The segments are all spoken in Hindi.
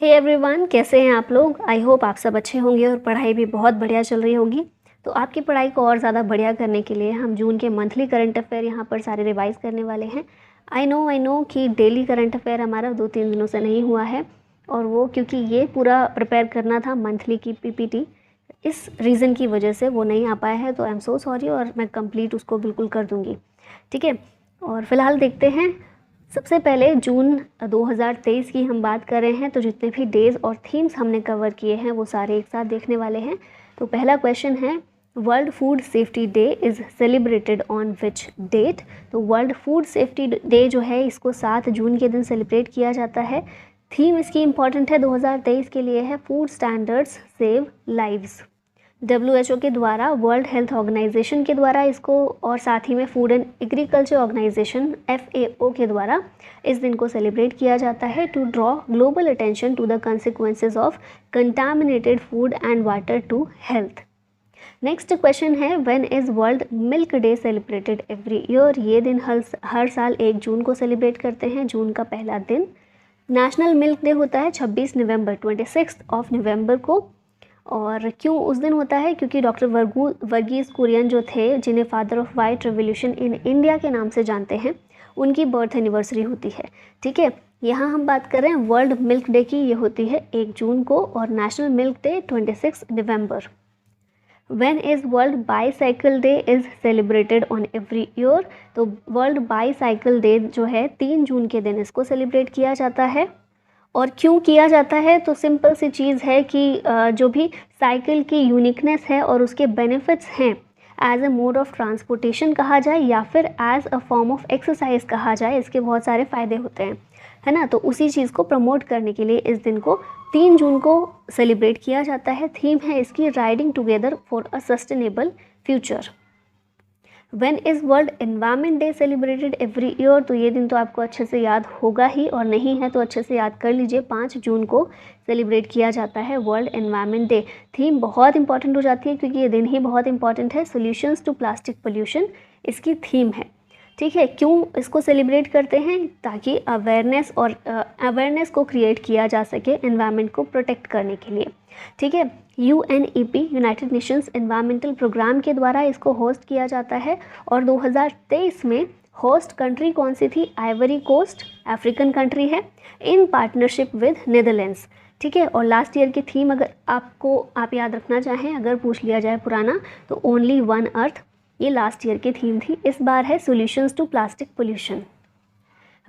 हे एवरीवन, कैसे हैं आप लोग। आई होप आप सब अच्छे होंगे और पढ़ाई भी बहुत बढ़िया चल रही होगी। तो आपकी पढ़ाई को और ज़्यादा बढ़िया करने के लिए हम जून के मंथली करंट अफेयर यहाँ पर सारे रिवाइज़ करने वाले हैं। आई नो कि डेली करंट अफेयर हमारा 2-3 दिनों से नहीं हुआ है, और वो क्योंकि ये पूरा प्रिपेयर करना था मंथली की पीपीटी, इस रीज़न की वजह से वो नहीं आ पाया है। तो आई एम सो सॉरी, और मैं कंप्लीट उसको बिल्कुल कर दूँगी, ठीक है। और फिलहाल देखते हैं। सबसे पहले जून 2023 की हम बात कर रहे हैं, तो जितने भी डेज़ और थीम्स हमने कवर किए हैं वो सारे एक साथ देखने वाले हैं। तो पहला क्वेश्चन है, world food safety day is celebrated on which date. तो वर्ल्ड फूड सेफ्टी डे जो है इसको 7 जून के दिन सेलिब्रेट किया जाता है। थीम इसकी इम्पॉर्टेंट है 2023 के लिए है, food standards save lives. WHO के द्वारा, वर्ल्ड हेल्थ ऑर्गेनाइजेशन के द्वारा इसको, और साथ ही में food and agriculture organisation FAO के द्वारा इस दिन को सेलिब्रेट किया जाता है to draw global attention to the consequences of contaminated food and water to health. Next question है, when is world milk day celebrated every year. ये दिन हर साल 1 जून को सेलिब्रेट करते हैं, जून का पहला दिन। नेशनल मिल्क डे होता है 26 नवंबर 26 ऑफ नवंबर को। और क्यों उस दिन होता है, क्योंकि डॉक्टर वर्गीज कुरियन जो थे, जिन्हें father of white revolution in India के नाम से जानते हैं, उनकी बर्थ एनिवर्सरी होती है, ठीक है। यहाँ हम बात कर रहे हैं वर्ल्ड मिल्क डे की, ये होती है 1 जून को, और national milk day 26 November. When is world bicycle day is celebrated on every year. तो वर्ल्ड बाईसाइकिल डे जो है 3 जून के दिन इसको सेलिब्रेट किया जाता है। और क्यों किया जाता है, तो सिंपल सी चीज़ है कि जो भी साइकिल की यूनिकनेस है और उसके बेनिफिट्स हैं, as a mode of transportation कहा जाए या फिर as a form of exercise कहा जाए, इसके बहुत सारे फ़ायदे होते हैं, है ना। तो उसी चीज़ को प्रमोट करने के लिए इस दिन को 3 जून को सेलिब्रेट किया जाता है। थीम है इसकी, riding together for a sustainable future. When is world environment day celebrated every year. तो ये दिन तो आपको अच्छे से याद होगा ही, और नहीं है तो अच्छे से याद कर लीजिए। 5 जून को सेलिब्रेट किया जाता है वर्ल्ड एनवायरनमेंट डे। थीम बहुत इंपॉर्टेंट हो जाती है क्योंकि ये दिन ही बहुत इंपॉर्टेंट है। सोल्यूशंस टू प्लास्टिक पोल्यूशन इसकी थीम है, ठीक है। क्यों इसको सेलिब्रेट करते हैं, ताकि अवेयरनेस को क्रिएट किया जा सके एनवायरनमेंट को प्रोटेक्ट करने के लिए, ठीक है। UNEP United Nations environmental programme के द्वारा इसको होस्ट किया जाता है। और 2023 में होस्ट कंट्री कौन सी थी, आइवरी कोस्ट, अफ्रीकन कंट्री है, इन पार्टनरशिप विद नीदरलैंड्स, ठीक है। और लास्ट ईयर की थीम अगर आप याद रखना चाहें, अगर पूछ लिया जाए पुराना, तो ओनली वन अर्थ, ये लास्ट ईयर की थीम थी। इस बार है solutions to plastic pollution.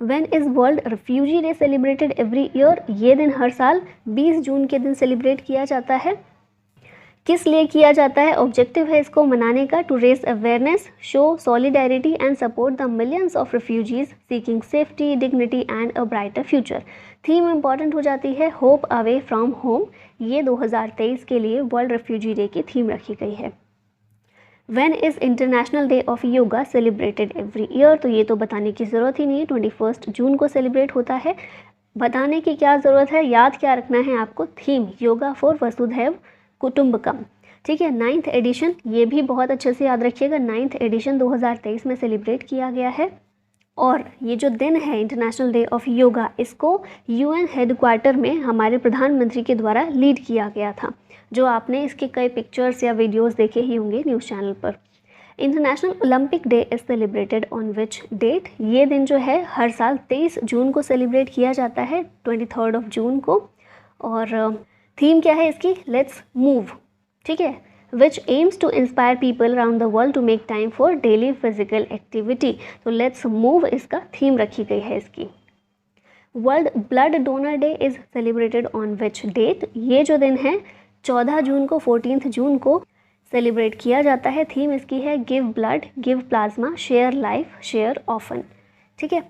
When is world refugee day celebrated every year. ये दिन हर साल 20 जून के दिन सेलिब्रेट किया जाता है। किस लिए किया जाता है, ऑब्जेक्टिव है इसको मनाने का, to raise awareness, show solidarity and support the millions of refugees seeking safety, dignity and a brighter future. Theme important हो जाती है, होप अवे फ्रॉम होम। ये 2023 के लिए वर्ल्ड रिफ्यूजी डे की थीम रखी गई है। When is international day of yoga celebrated every year. तो ये तो बताने की ज़रूरत ही नहीं है, 21 जून को सेलिब्रेट होता है। बताने की क्या ज़रूरत है, याद क्या रखना है आपको, थीम योगा फॉर वसुधैव कुटुंबकम, ठीक है। 9th एडिशन, ये भी बहुत अच्छे से याद रखिएगा, 9th एडिशन 2023 में सेलिब्रेट किया गया है। और ये जो दिन है इंटरनेशनल डे ऑफ योगा, इसको UN हेडक्वार्टर में हमारे प्रधानमंत्री के द्वारा लीड किया गया था, जो आपने इसके कई पिक्चर्स या वीडियोस देखे ही होंगे न्यूज़ चैनल पर। International Olympic day is celebrated on which date. ये दिन जो है हर साल 23 जून को सेलिब्रेट किया जाता है, 23 ऑफ जून को। और थीम क्या है इसकी, लेट्स मूव, ठीक है, which aims to inspire people around the world to make time for daily physical activity. तो लेट्स मूव इसका थीम रखी गई है इसकी। World blood donor day is celebrated on which date. ये जो दिन है 14 जून को, 14 जून को सेलिब्रेट किया जाता है। थीम इसकी है, give blood, give plasma, share life, share often, ठीक है।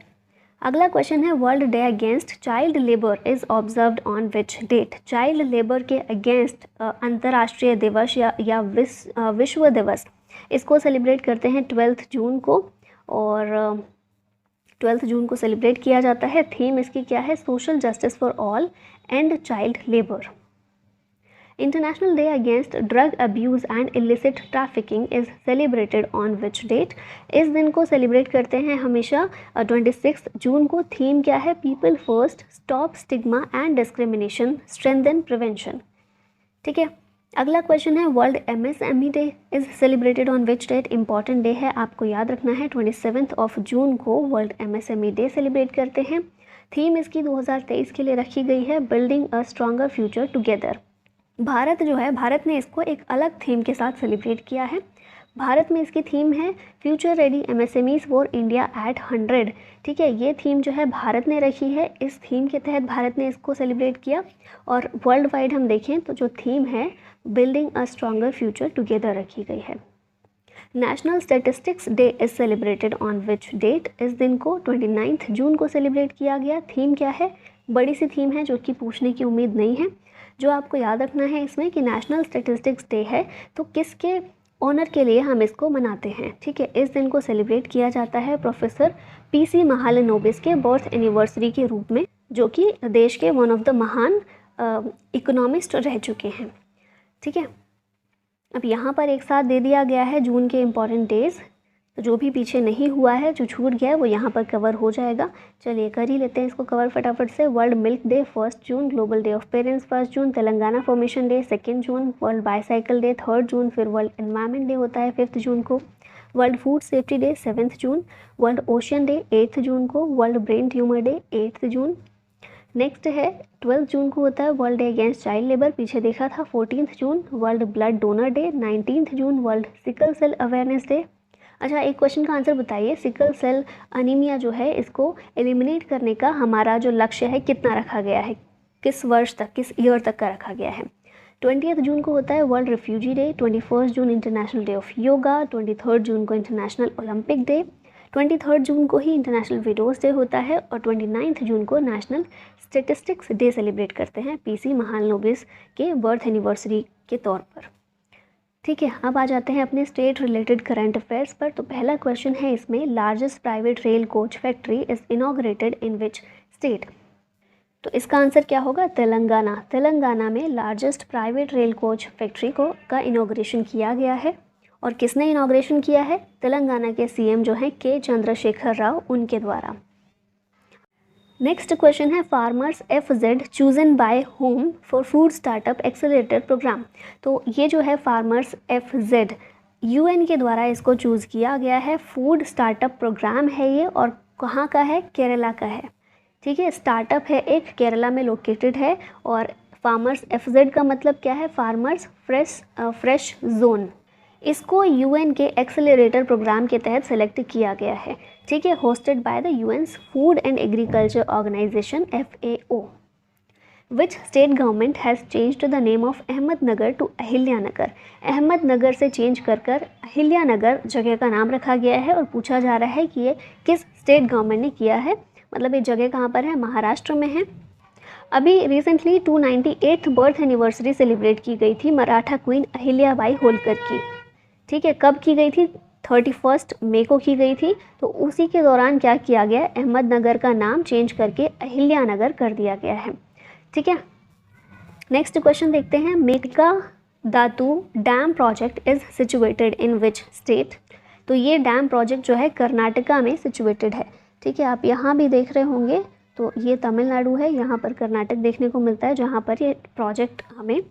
अगला क्वेश्चन है, world day against child labour is observed on which date. Child labour के अगेंस्ट अंतर्राष्ट्रीय दिवस या विश्व दिवस, इसको सेलिब्रेट करते हैं 12 जून को। और 12 जून को सेलिब्रेट किया जाता है। थीम इसकी क्या है, social justice for all and child labour. International day against drug abuse and illicit trafficking is celebrated on which date? इस दिन को सेलिब्रेट करते हैं हमेशा 26 जून को। थीम क्या है? People first, stop stigma and discrimination, strengthen prevention. ठीक है, अगला क्वेश्चन है world MSME day is celebrated on which date? Important day है, आपको याद रखना है। 27 जून को वर्ल्ड एमएसएमई डे सेलिब्रेट करते हैं। थीम इसकी 2023 के लिए रखी गई है building a stronger future together. Bharat जो है, भारत ने इसको एक अलग थीम के साथ सेलिब्रेट किया है। भारत में इसकी थीम है future ready MSMEs for India at 100। ठीक है, ये थीम जो है भारत ने रखी है, इस थीम के तहत भारत ने इसको सेलिब्रेट किया। और वर्ल्ड वाइड हम देखें तो जो थीम है building a stronger future together रखी गई है। National statistics day is celebrated on which date? इस दिन को 29 जून को सेलिब्रेट किया गया। थीम क्या है? बड़ी सी थीम है जो कि पूछने की उम्मीद नहीं है। जो आपको याद रखना है इसमें कि नेशनल स्टैटिस्टिक्स डे है तो किसके ऑनर के लिए हम इसको मनाते हैं। ठीक है, इस दिन को सेलिब्रेट किया जाता है प्रोफेसर पीसी महालनोबिस के बर्थ एनिवर्सरी के रूप में, जो कि देश के वन ऑफ द महान इकोनॉमिस्ट रह चुके हैं। ठीक है, अब यहाँ पर एक साथ दे दिया गया है जून के इम्पॉर्टेंट डेज, तो जो भी पीछे नहीं हुआ है, जो छूट गया है, वो यहाँ पर कवर हो जाएगा। चलिए कर ही लेते हैं इसको कवर फटाफट से। World milk day 1 June, global day of parents 1 June, Telangana formation day 2 June, world bicycle day 3 जून, फिर वर्ल्ड एनवायरनमेंट डे होता है 5 जून को, वर्ल्ड फूड सेफ्टी डे 7 जून, वर्ल्ड ओशन डे 8 जून को, वर्ल्ड ब्रेन ट्यूमर डे 8 जून। नेक्स्ट है 12 जून को होता है world day against child labour, पीछे देखा था 14 जून, world blood donor day 19 June, world sickle cell awareness day. अच्छा, एक क्वेश्चन का आंसर बताइए, सिकल सेल अनीमिया जो है इसको एलिमिनेट करने का हमारा जो लक्ष्य है कितना रखा गया है, किस वर्ष तक, किस ईयर तक का रखा गया है? 20 जून को होता है world refugee day, 21 June international day of yoga, 23 जून को इंटरनेशनल ओलंपिक डे, 23 जून को ही इंटरनेशनल विडोज डे होता है, और 29 जून को नेशनल स्टैटिस्टिक्स डे सेलिब्रेट करते हैं पीसी महालनोबिस के बर्थ एनिवर्सरी के तौर पर। ठीक है, अब आ जाते हैं अपने स्टेट रिलेटेड करंट अफेयर्स पर। तो पहला क्वेश्चन है इसमें, largest private rail coach factory is inaugurated in which state? तो इसका आंसर क्या होगा? तेलंगाना। तेलंगाना में largest private rail coach factory का इनॉग्रेशन किया गया है। और किसने इनॉग्रेशन किया है? तेलंगाना के सीएम जो हैं के चंद्रशेखर राव, उनके द्वारा। नेक्स्ट क्वेश्चन है, farmers FZ chosen by home for food startup accelerator programme? तो ये जो है फार्मर्स FZ, UN के द्वारा इसको चूज़ किया गया है। फूड स्टार्टअप प्रोग्राम है ये, और कहाँ का है? केरला का है। ठीक है, स्टार्टअप है एक, केरला में लोकेटेड है। और फार्मर्स FZ का मतलब क्या है? Farmers fresh zone. इसको UN के एक्सेलरेटर प्रोग्राम के तहत सेलेक्ट किया गया है। ठीक है, hosted by the UN's food and agriculture organisation FAO। Which state government has changed the name of Ahmednagar to Ahilyanagar? Ahmednagar से चेंज कर अहिल्यानगर जगह का नाम रखा गया है। और पूछा जा रहा है कि ये किस स्टेट गवर्नमेंट ने किया है, मतलब ये जगह कहाँ पर है? महाराष्ट्र में है। अभी recently 298th birth anniversary celebrate की गई थी मराठा क्वीन अहिल्याबाई होलकर की। ठीक है, कब की गई थी? 31 मई को की गई थी। तो उसी के दौरान क्या किया गया? अहमदनगर का नाम चेंज करके अहिल्यानगर कर दिया गया है। ठीक है, नेक्स्ट क्वेश्चन देखते हैं, Mekedatu dam project is situated in which state? तो ये डैम प्रोजेक्ट जो है कर्नाटका में सिचुएटेड है। ठीक है, आप यहाँ भी देख रहे होंगे, तो ये तमिलनाडु है, यहाँ पर कर्नाटक देखने को मिलता है, जहाँ पर ये प्रोजेक्ट हमें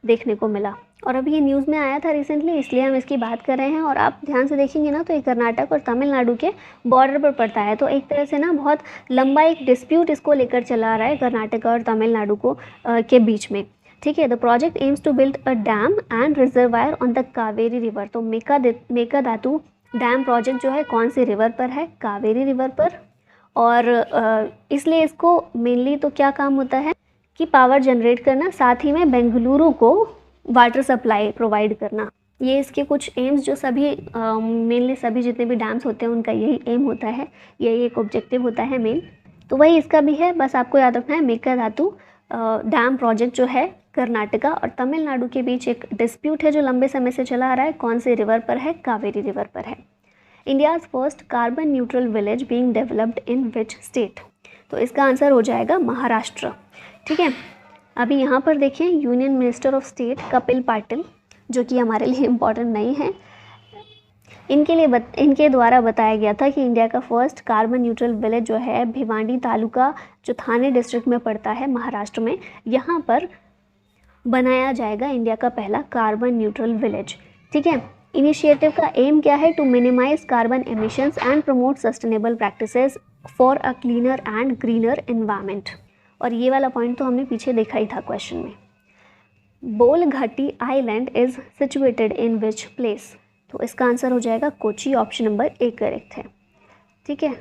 देखने को मिला। और अभी ये न्यूज़ में आया था रिसेंटली, इसलिए हम इसकी बात कर रहे हैं। और आप ध्यान से देखेंगे ना, तो ये कर्नाटक और तमिलनाडु के बॉर्डर पर पड़ता है। तो एक तरह से ना बहुत लंबा एक डिस्प्यूट इसको लेकर चला रहा है कर्नाटक और तमिलनाडु को के बीच में। ठीक है, the project aims to build a dam and reservoir on the Kaveri river. तो मेकादातु डैम प्रोजेक्ट जो है कौन सी रिवर पर है? कावेरी रिवर पर। और इसलिए इसको मेनली तो क्या काम होता है कि पावर जनरेट करना, साथ ही में बेंगलुरु को वाटर सप्लाई प्रोवाइड करना। ये इसके कुछ एम्स जो सभी मेनली सभी जितने भी डैम्स होते हैं उनका यही एम होता है, यही एक ऑब्जेक्टिव होता है मेन। तो वही इसका भी है, बस आपको याद रखना है मेकादातु डैम प्रोजेक्ट जो है कर्नाटका और तमिलनाडु के बीच एक डिस्प्यूट है जो लंबे समय से चला आ रहा है। कौन से रिवर पर है? कावेरी रिवर पर है। India's first carbon neutral village being developed in which state? तो इसका आंसर हो जाएगा महाराष्ट्र। ठीक है, अभी यहाँ पर देखें union minister of state Kapil Patil, जो कि हमारे लिए इम्पॉर्टेंट नहीं है, इनके द्वारा बताया गया था कि इंडिया का फर्स्ट कार्बन न्यूट्रल विलेज जो है भिवांडी तालुका, जो थाने डिस्ट्रिक्ट में पड़ता है महाराष्ट्र में, यहाँ पर बनाया जाएगा इंडिया का पहला कार्बन न्यूट्रल विलेज। ठीक है, इनिशिएटिव का एम क्या है? To minimise carbon emissions and promote sustainable practices for a cleaner and greener environment. और ये वाला पॉइंट तो हमने पीछे देखा ही था क्वेश्चन में। Bolghatty island is situated in which place? तो इसका आंसर हो जाएगा Kochi, option number A correct है। ठीक है,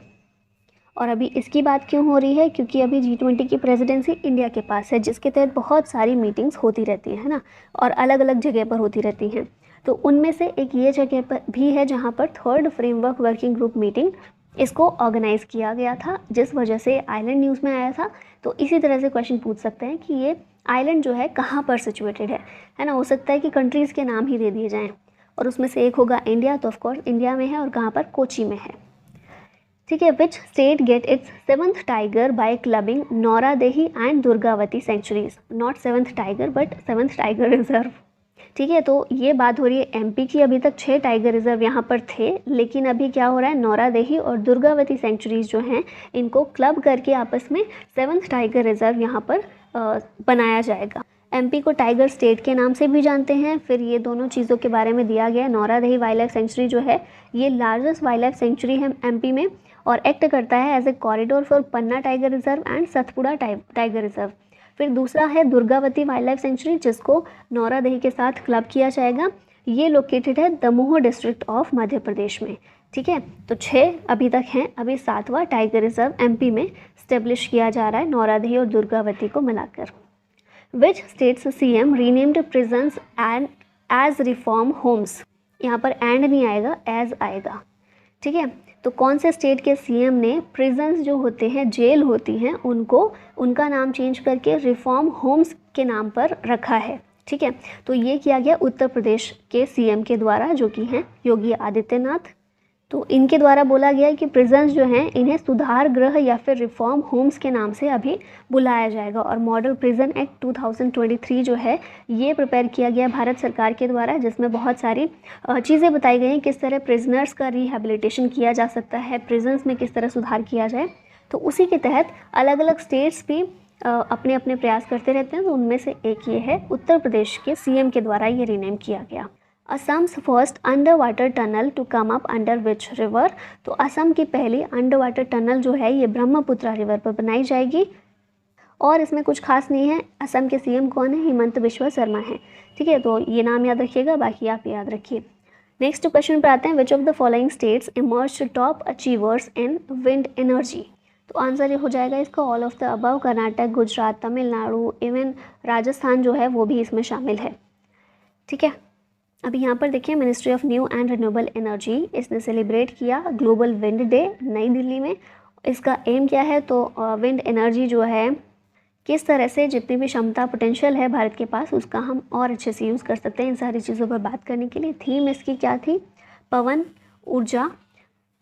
और अभी इसकी बात क्यों हो रही है? क्योंकि अभी G20 की प्रेसिडेंसी इंडिया के पास है, जिसके तहत बहुत सारी मीटिंग्स होती रहती हैं, है ना, और अलग अलग जगह पर होती रहती हैं। तो उनमें से एक ये जगह पर भी है जहाँ पर third framework working group meeting इसको ऑर्गेनाइज़ किया गया था, जिस वजह से आइलैंड न्यूज़ में आया था। तो इसी तरह से क्वेश्चन पूछ सकते हैं कि ये आइलैंड जो है कहाँ पर सिचुएटेड है ना। हो सकता है कि कंट्रीज़ के नाम ही दे दिए जाएँ, और उसमें से एक होगा इंडिया, तो ऑफकोर्स इंडिया में है, और कहाँ पर? कोची में है। ठीक है, which state get its 7th tiger by clubbing Nauradehi and Durgavati sanctuaries? Not 7th tiger but 7th tiger reserve. ठीक है, तो ये बात हो रही है एमपी की। अभी तक 6 टाइगर रिजर्व यहाँ पर थे, लेकिन अभी क्या हो रहा है, नौरादेही और दुर्गावती सेंचुरीज जो हैं इनको क्लब करके आपस में 7th टाइगर रिजर्व यहाँ पर बनाया जाएगा। एमपी को टाइगर स्टेट के नाम से भी जानते हैं। फिर ये दोनों चीज़ों के बारे में दिया गया है। नौरादेही वाइल्ड लाइफ सेंचुरी जो है ये लार्जेस्ट वाइल्ड लाइफ सेंचुरी है एमपी में, और एक्ट करता है as a corridor for Panna tiger reserve and Satpura tiger reserve. फिर दूसरा है दुर्गावती वाइल्ड लाइफ सेंचुरी, जिसको नौरादेही के साथ क्लब किया जाएगा। ये लोकेटेड है दमोह डिस्ट्रिक्ट ऑफ मध्य प्रदेश में। ठीक है, तो 6 अभी तक हैं, अभी 7वां टाइगर रिजर्व एमपी में स्टेब्लिश किया जा रहा है नौरादेही और दुर्गावती को मिलाकर। Which states CM renamed prisons and as reform homes? यहाँ पर एंड नहीं आएगा, एज आएगा। ठीक है, तो कौन से स्टेट के CM ने प्रिजन्स जो होते हैं, जेल होती हैं, उनका नाम चेंज करके रिफॉर्म होम्स के नाम पर रखा है? ठीक है, तो ये किया गया उत्तर प्रदेश के CM के द्वारा, जो कि हैं योगी आदित्यनाथ। तो इनके द्वारा बोला गया है कि प्रिजन्स जो हैं इन्हें सुधार गृह या फिर रिफॉर्म होम्स के नाम से अभी बुलाया जाएगा। और मॉडल प्रिजन एक्ट 2023 जो है ये प्रिपेयर किया गया भारत सरकार के द्वारा, जिसमें बहुत सारी चीज़ें बताई गई हैं, किस तरह प्रिजनर्स का रिहेबिलिटेशन किया जा सकता है, प्रिजन्स में किस तरह सुधार किया जाए। तो उसी के तहत अलग अलग स्टेट्स भी अपने अपने प्रयास करते रहते हैं। तो उनमें से एक ये है, उत्तर प्रदेश के CM के द्वारा ये रीनेम किया गया। Assam's first under water tunnel to come up under which river? तो असम की पहली अंडर वाटर टनल जो है ये ब्रह्मपुत्रा रिवर पर बनाई जाएगी। और इसमें कुछ खास नहीं है। असम के CM कौन है? हिमंत बिश्वा शर्मा है। ठीक है, तो ये नाम याद रखिएगा, बाकी आप याद रखिए। नेक्स्ट क्वेश्चन पर आते हैं। Which of the following states emerge top achievers in wind energy? तो आंसर ये हो जाएगा इसका all of the above. Karnataka, Gujarat, Tamil Nadu, even Rajasthan जो है वो भी इसमें शामिल है। ठीक है, अभी यहाँ पर देखिए ministry of new and renewable energy इसने सेलिब्रेट किया ग्लोबल विंड डे नई दिल्ली में। इसका एम क्या है? तो विंड एनर्जी जो है किस तरह से जितनी भी क्षमता पोटेंशियल है भारत के पास उसका हम और अच्छे से यूज़ कर सकते हैं। इन सारी चीज़ों पर बात करने के लिए थीम इसकी क्या थी? पवन ऊर्जा,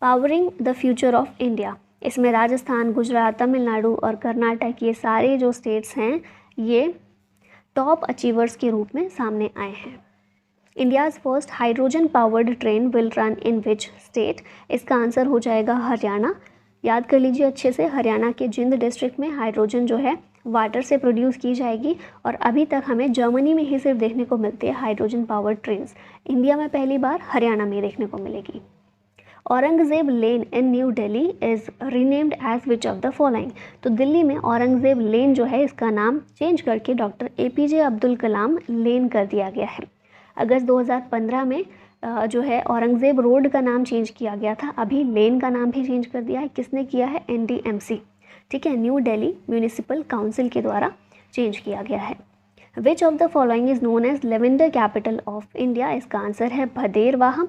powering the future of India. इसमें राजस्थान, गुजरात, तमिलनाडु और कर्नाटक ये सारे जो स्टेट्स हैं ये टॉप अचीवर्स के रूप में सामने आए हैं। India's first hydrogen powered train will run in which state? इसका आंसर हो जाएगा हरियाणा। याद कर लीजिए अच्छे से, हरियाणा के जिंद डिस्ट्रिक्ट में हाइड्रोजन जो है वाटर से प्रोड्यूस की जाएगी। और अभी तक हमें जर्मनी में ही सिर्फ देखने को मिलती है हाइड्रोजन पावर्ड ट्रेन्स। इंडिया में पहली बार हरियाणा में देखने को मिलेगी। Aurangzeb lane in New Delhi is renamed as which of the following? तो दिल्ली में औरंगजेब लेन जो है इसका नाम चेंज करके डॉक्टर APJ अब्दुल कलाम लेन कर दिया गया है। अगस्त 2015 में जो है औरंगजेब रोड का नाम चेंज किया गया था, अभी लेन का नाम भी चेंज कर दिया है। किसने किया है? NDMC। ठीक है, न्यू दिल्ली म्यूनिसिपल काउंसिल के द्वारा चेंज किया गया है। Which of the following is known as lavender capital of India? इसका आंसर है भदेरवाह।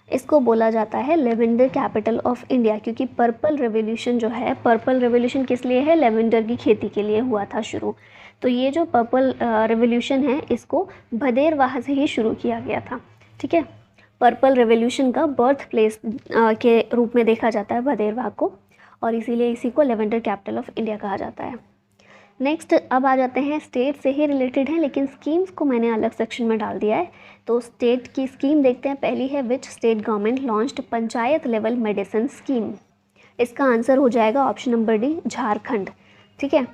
इसको बोला जाता है लेवेंडर कैपिटल ऑफ इंडिया क्योंकि पर्पल रेवोल्यूशन जो है, पर्पल रेवोल्यूशन किस लिए है? लेवेंडर की खेती के लिए हुआ था शुरू। तो ये जो पर्पल रेवोल्यूशन है इसको भदेरवाह से ही शुरू किया गया था। ठीक है, पर्पल रेवोल्यूशन का बर्थ प्लेस के रूप में देखा जाता है भदेरवाह को, और इसीलिए इसी को लेवेंडर कैपिटल ऑफ इंडिया कहा जाता है। नेक्स्ट अब आ जाते हैं, स्टेट से ही रिलेटेड हैं लेकिन स्कीम्स को मैंने अलग सेक्शन में डाल दिया है। तो स्टेट की स्कीम देखते हैं। पहली है which state government launched panchayat level medicine scheme. इसका आंसर हो जाएगा ऑप्शन नंबर डी, झारखंड। ठीक है,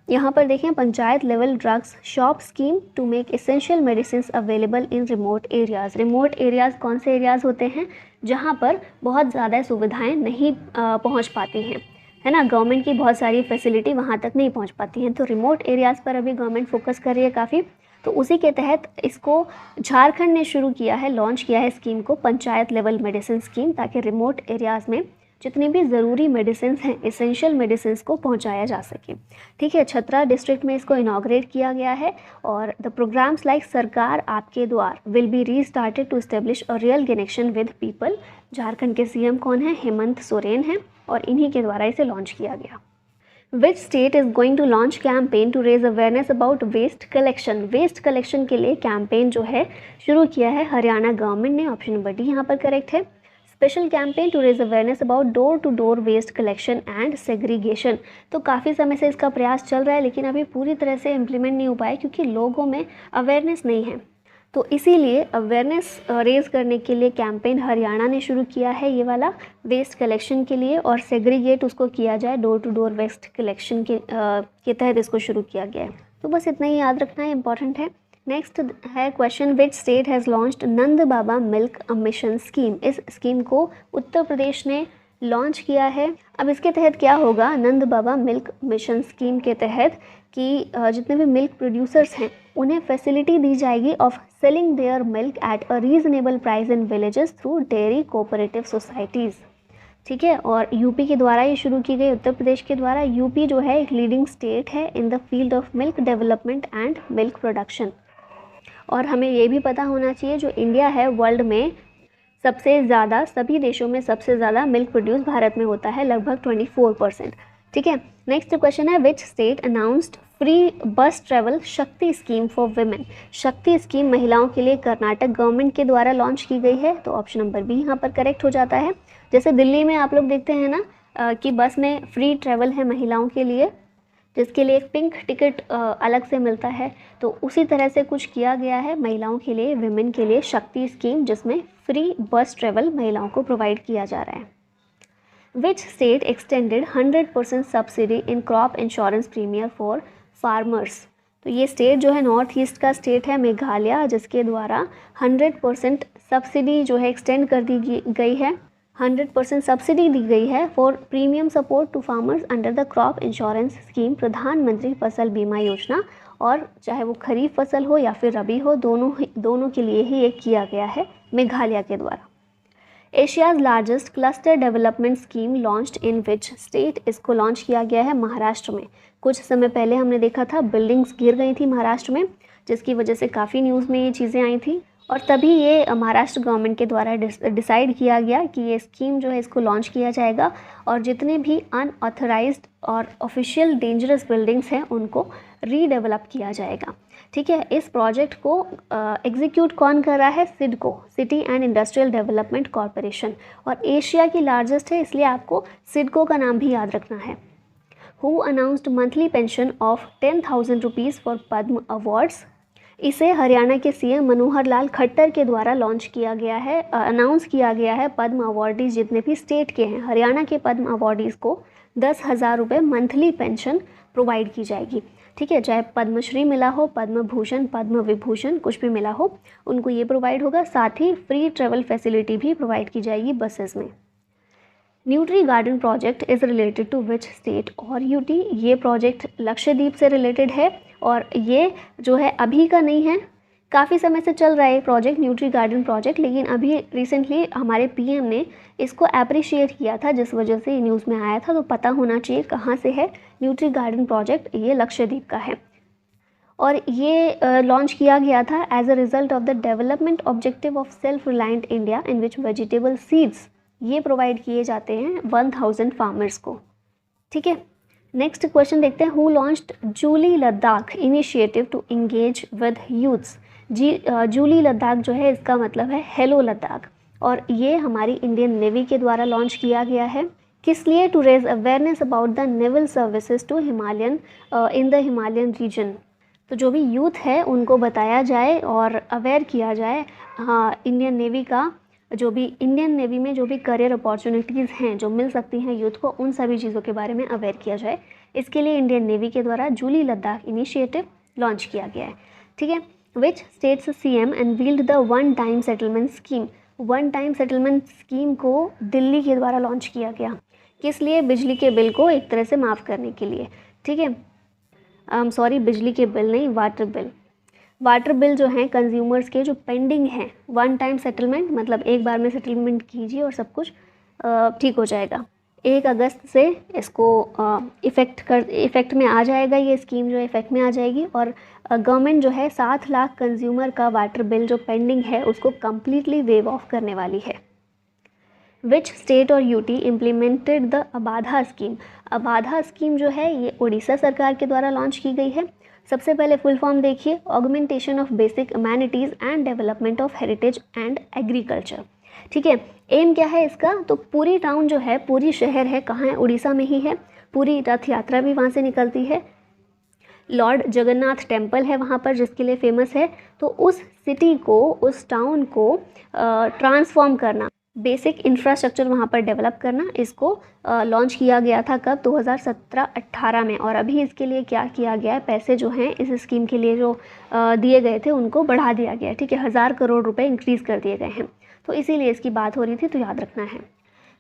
यहाँ पर देखें, panchayat level drugs shop scheme to make essential medicine available in remote areas. Remote areas कौन से एरियाज़ होते हैं? जहाँ पर बहुत ज़्यादा सुविधाएं नहीं पहुँच पाती हैं, है ना, गवर्नमेंट की बहुत सारी फैसिलिटी वहाँ तक नहीं पहुँच पाती हैं। तो रिमोट एरियाज़ पर अभी गवर्नमेंट फोकस कर रही है काफ़ी। तो उसी के तहत इसको झारखंड ने शुरू किया है, लॉन्च किया है स्कीम को, पंचायत लेवल मेडिसिन स्कीम, ताकि रिमोट एरियाज़ में जितनी भी ज़रूरी मेडिसिन हैं, एसेंशियल मेडिसिन को पहुंचाया जा सके। ठीक है, छतरा डिस्ट्रिक्ट में इसको इनॉग्रेट किया गया है। और the programmes like Sarkar Aapke Dwar will be restarted to establish a real connection with people. Jharkhand के सीएम कौन है? हेमंत सोरेन हैं, और इन्हीं के द्वारा इसे लॉन्च किया गया। Which state is going to launch campaign to raise awareness about waste collection. Waste collection के लिए कैंपेन जो है शुरू किया है हरियाणा गवर्नमेंट ने। ऑप्शन नंबर डी यहाँ पर करेक्ट है। Special campaign to raise awareness about door to door waste collection and segregation. तो काफ़ी समय से इसका प्रयास चल रहा है लेकिन अभी पूरी तरह से इम्प्लीमेंट नहीं हो पाया क्योंकि लोगों में अवेयरनेस नहीं है। तो इसीलिए अवेयरनेस रेज करने के लिए कैंपेन हरियाणा ने शुरू किया है ये वाला, वेस्ट कलेक्शन के लिए, और सेग्रीगेट उसको किया जाए, door to door waste collection के तहत इसको शुरू किया गया है। तो बस इतना ही याद रखना है, इंपॉर्टेंट है। नेक्स्ट है question, which state has launched Nand Baba milk mission scheme. इस स्कीम को उत्तर प्रदेश ने लॉन्च किया है। अब इसके तहत क्या होगा, नंद बाबा मिल्क मिशन स्कीम के तहत कि जितने भी मिल्क प्रोड्यूसर्स हैं उन्हें फैसिलिटी दी जाएगी of selling their milk at a reasonable price in villages through dairy cooperative societies. ठीक है, और यूपी के द्वारा ये शुरू की गई, उत्तर प्रदेश के द्वारा। यूपी जो है एक लीडिंग स्टेट है in the field of milk development and milk production. और हमें ये भी पता होना चाहिए जो इंडिया है वर्ल्ड में सबसे ज़्यादा, सभी देशों में सबसे ज़्यादा मिल्क प्रोड्यूस भारत में होता है, लगभग 24%। ठीक है, नेक्स्ट क्वेश्चन है, विच स्टेट अनाउंस्ड फ्री बस ट्रैवल शक्ति स्कीम फॉर वुमेन। शक्ति स्कीम महिलाओं के लिए कर्नाटक गवर्नमेंट के द्वारा लॉन्च की गई है। तो ऑप्शन नंबर बी यहाँ पर करेक्ट हो जाता है। जैसे दिल्ली में आप लोग देखते हैं ना कि बस में फ्री ट्रैवल है महिलाओं के लिए, जिसके लिए एक पिंक टिकट अलग से मिलता है। तो उसी तरह से कुछ किया गया है महिलाओं के लिए, विमेन के लिए, शक्ति स्कीम, जिसमें फ्री बस ट्रैवल महिलाओं को प्रोवाइड किया जा रहा है। Which state extended 100% subsidy in crop insurance premier for farmers. तो ये स्टेट जो है नॉर्थ ईस्ट का स्टेट है मेघालय, जिसके द्वारा 100% सब्सिडी जो है एक्सटेंड कर दी गई है, 100% सब्सिडी दी गई है for premium support to farmers under the crop insurance scheme, Pradhanmantri Fasal बीमा योजना। और चाहे वो खरीफ फसल हो या फिर रबी हो, दोनों के लिए ही ये किया गया है मेघालय के द्वारा। Asia's largest cluster development scheme launched in which state. इसको लॉन्च किया गया है महाराष्ट्र में। कुछ समय पहले हमने देखा था बिल्डिंग्स गिर गई थी महाराष्ट्र में, जिसकी वजह से काफ़ी न्यूज़ में ये चीज़ें आई थी, और तभी ये महाराष्ट्र गवर्नमेंट के द्वारा डिसाइड किया गया कि ये स्कीम जो है इसको लॉन्च किया जाएगा, और जितने भी अनऑथराइज्ड और ऑफिशियल डेंजरस बिल्डिंग्स हैं उनको रीडेवलप किया जाएगा। ठीक है, इस प्रोजेक्ट को एग्जीक्यूट कौन कर रहा है? CIDCO, city and industrial development corporation, और एशिया की लार्जेस्ट है, इसलिए आपको सिडको का नाम भी याद रखना है। Who announced monthly pension of 10,000 rupees for Padma awards. इसे हरियाणा के सीएम मनोहर लाल खट्टर के द्वारा लॉन्च किया गया है, अनाउंस किया गया है। पद्म अवार्डीज़ जितने भी स्टेट के हैं, हरियाणा के पद्म अवार्डीज़ को 10,000 रुपये मंथली पेंशन प्रोवाइड की जाएगी। ठीक है, चाहे पद्मश्री मिला हो, पद्म भूषण, पद्म विभूषण, कुछ भी मिला हो, उनको ये प्रोवाइड होगा। साथ ही फ्री ट्रेवल फैसिलिटी भी प्रोवाइड की जाएगी बसेस में। Nutri garden project is related to which state और यूटी। ये प्रोजेक्ट लक्षद्वीप से रिलेटेड है, और ये जो है अभी का नहीं है, काफ़ी समय से चल रहा है प्रोजेक्ट, न्यूट्री गार्डन प्रोजेक्ट, लेकिन अभी रिसेंटली हमारे पीएम ने इसको अप्रिशिएट किया था, जिस वजह से ये न्यूज़ में आया था। तो पता होना चाहिए कहाँ से है न्यूट्री गार्डन प्रोजेक्ट। ये लक्षद्वीप का है, और ये लॉन्च किया गया था as a result of the development objective of self reliant India, in which vegetable seeds ये प्रोवाइड किए जाते हैं 1000 फार्मर्स को। ठीक है, नेक्स्ट क्वेश्चन देखते हैं। Who launched Julley Ladakh initiative to engage with youths. Julley Ladakh जो है इसका मतलब है हेलो लद्दाख, और ये हमारी इंडियन नेवी के द्वारा लॉन्च किया गया है। किस लिए? To raise awareness about the naval services to Himalayan in the Himalayan region. तो जो भी यूथ है उनको बताया जाए और अवेयर किया जाए, हाँ, इंडियन नेवी का जो भी इंडियन नेवी में जो भी करियर अपॉर्चुनिटीज़ हैं जो मिल सकती हैं यूथ को, उन सभी चीज़ों के बारे में अवेयर किया जाए। इसके लिए इंडियन नेवी के द्वारा जूली लद्दाख इनिशिएटिव लॉन्च किया गया है। ठीक है। विच states CM unveiled the one time settlement scheme. One time settlement scheme को दिल्ली के द्वारा लॉन्च किया गया। किस लिए? बिजली के बिल को एक तरह से माफ़ करने के लिए। ठीक है, सॉरी, बिजली के बिल नहीं, वाटर बिल। वाटर बिल जो हैं कंज्यूमर्स के जो पेंडिंग हैं, वन टाइम सेटलमेंट मतलब एक बार में सेटलमेंट कीजिए और सब कुछ ठीक हो जाएगा। 1 अगस्त से इसको इफ़ेक्ट में आ जाएगा, ये स्कीम जो है इफ़ेक्ट में आ जाएगी और गवर्नमेंट जो है 7 लाख कंज्यूमर का वाटर बिल जो पेंडिंग है उसको कम्प्लीटली वेव ऑफ करने वाली है। विच स्टेट और UT implemented the Abadha scheme. Abadha scheme जो है ये उड़ीसा सरकार के द्वारा लॉन्च की गई है। सबसे पहले फुल फॉर्म देखिए, augmentation of basic amenities and development of heritage and agriculture. ठीक है, एम क्या है इसका? तो पूरी टाउन जो है, पूरी शहर है, कहाँ है? उड़ीसा में ही है। पूरी रथ यात्रा भी वहाँ से निकलती है। लॉर्ड जगन्नाथ टेम्पल है वहाँ पर जिसके लिए फेमस है। तो उस सिटी को, उस टाउन को ट्रांसफॉर्म करना, बेसिक इंफ्रास्ट्रक्चर वहाँ पर डेवलप करना, इसको लॉन्च किया गया था कब? 2017-18 में। और अभी इसके लिए क्या किया गया है? पैसे जो हैं इस स्कीम के लिए जो दिए गए थे उनको बढ़ा दिया गया है। ठीक है, 1000 करोड़ रुपए इंक्रीज़ कर दिए गए हैं। तो इसीलिए इसकी बात हो रही थी, तो याद रखना है।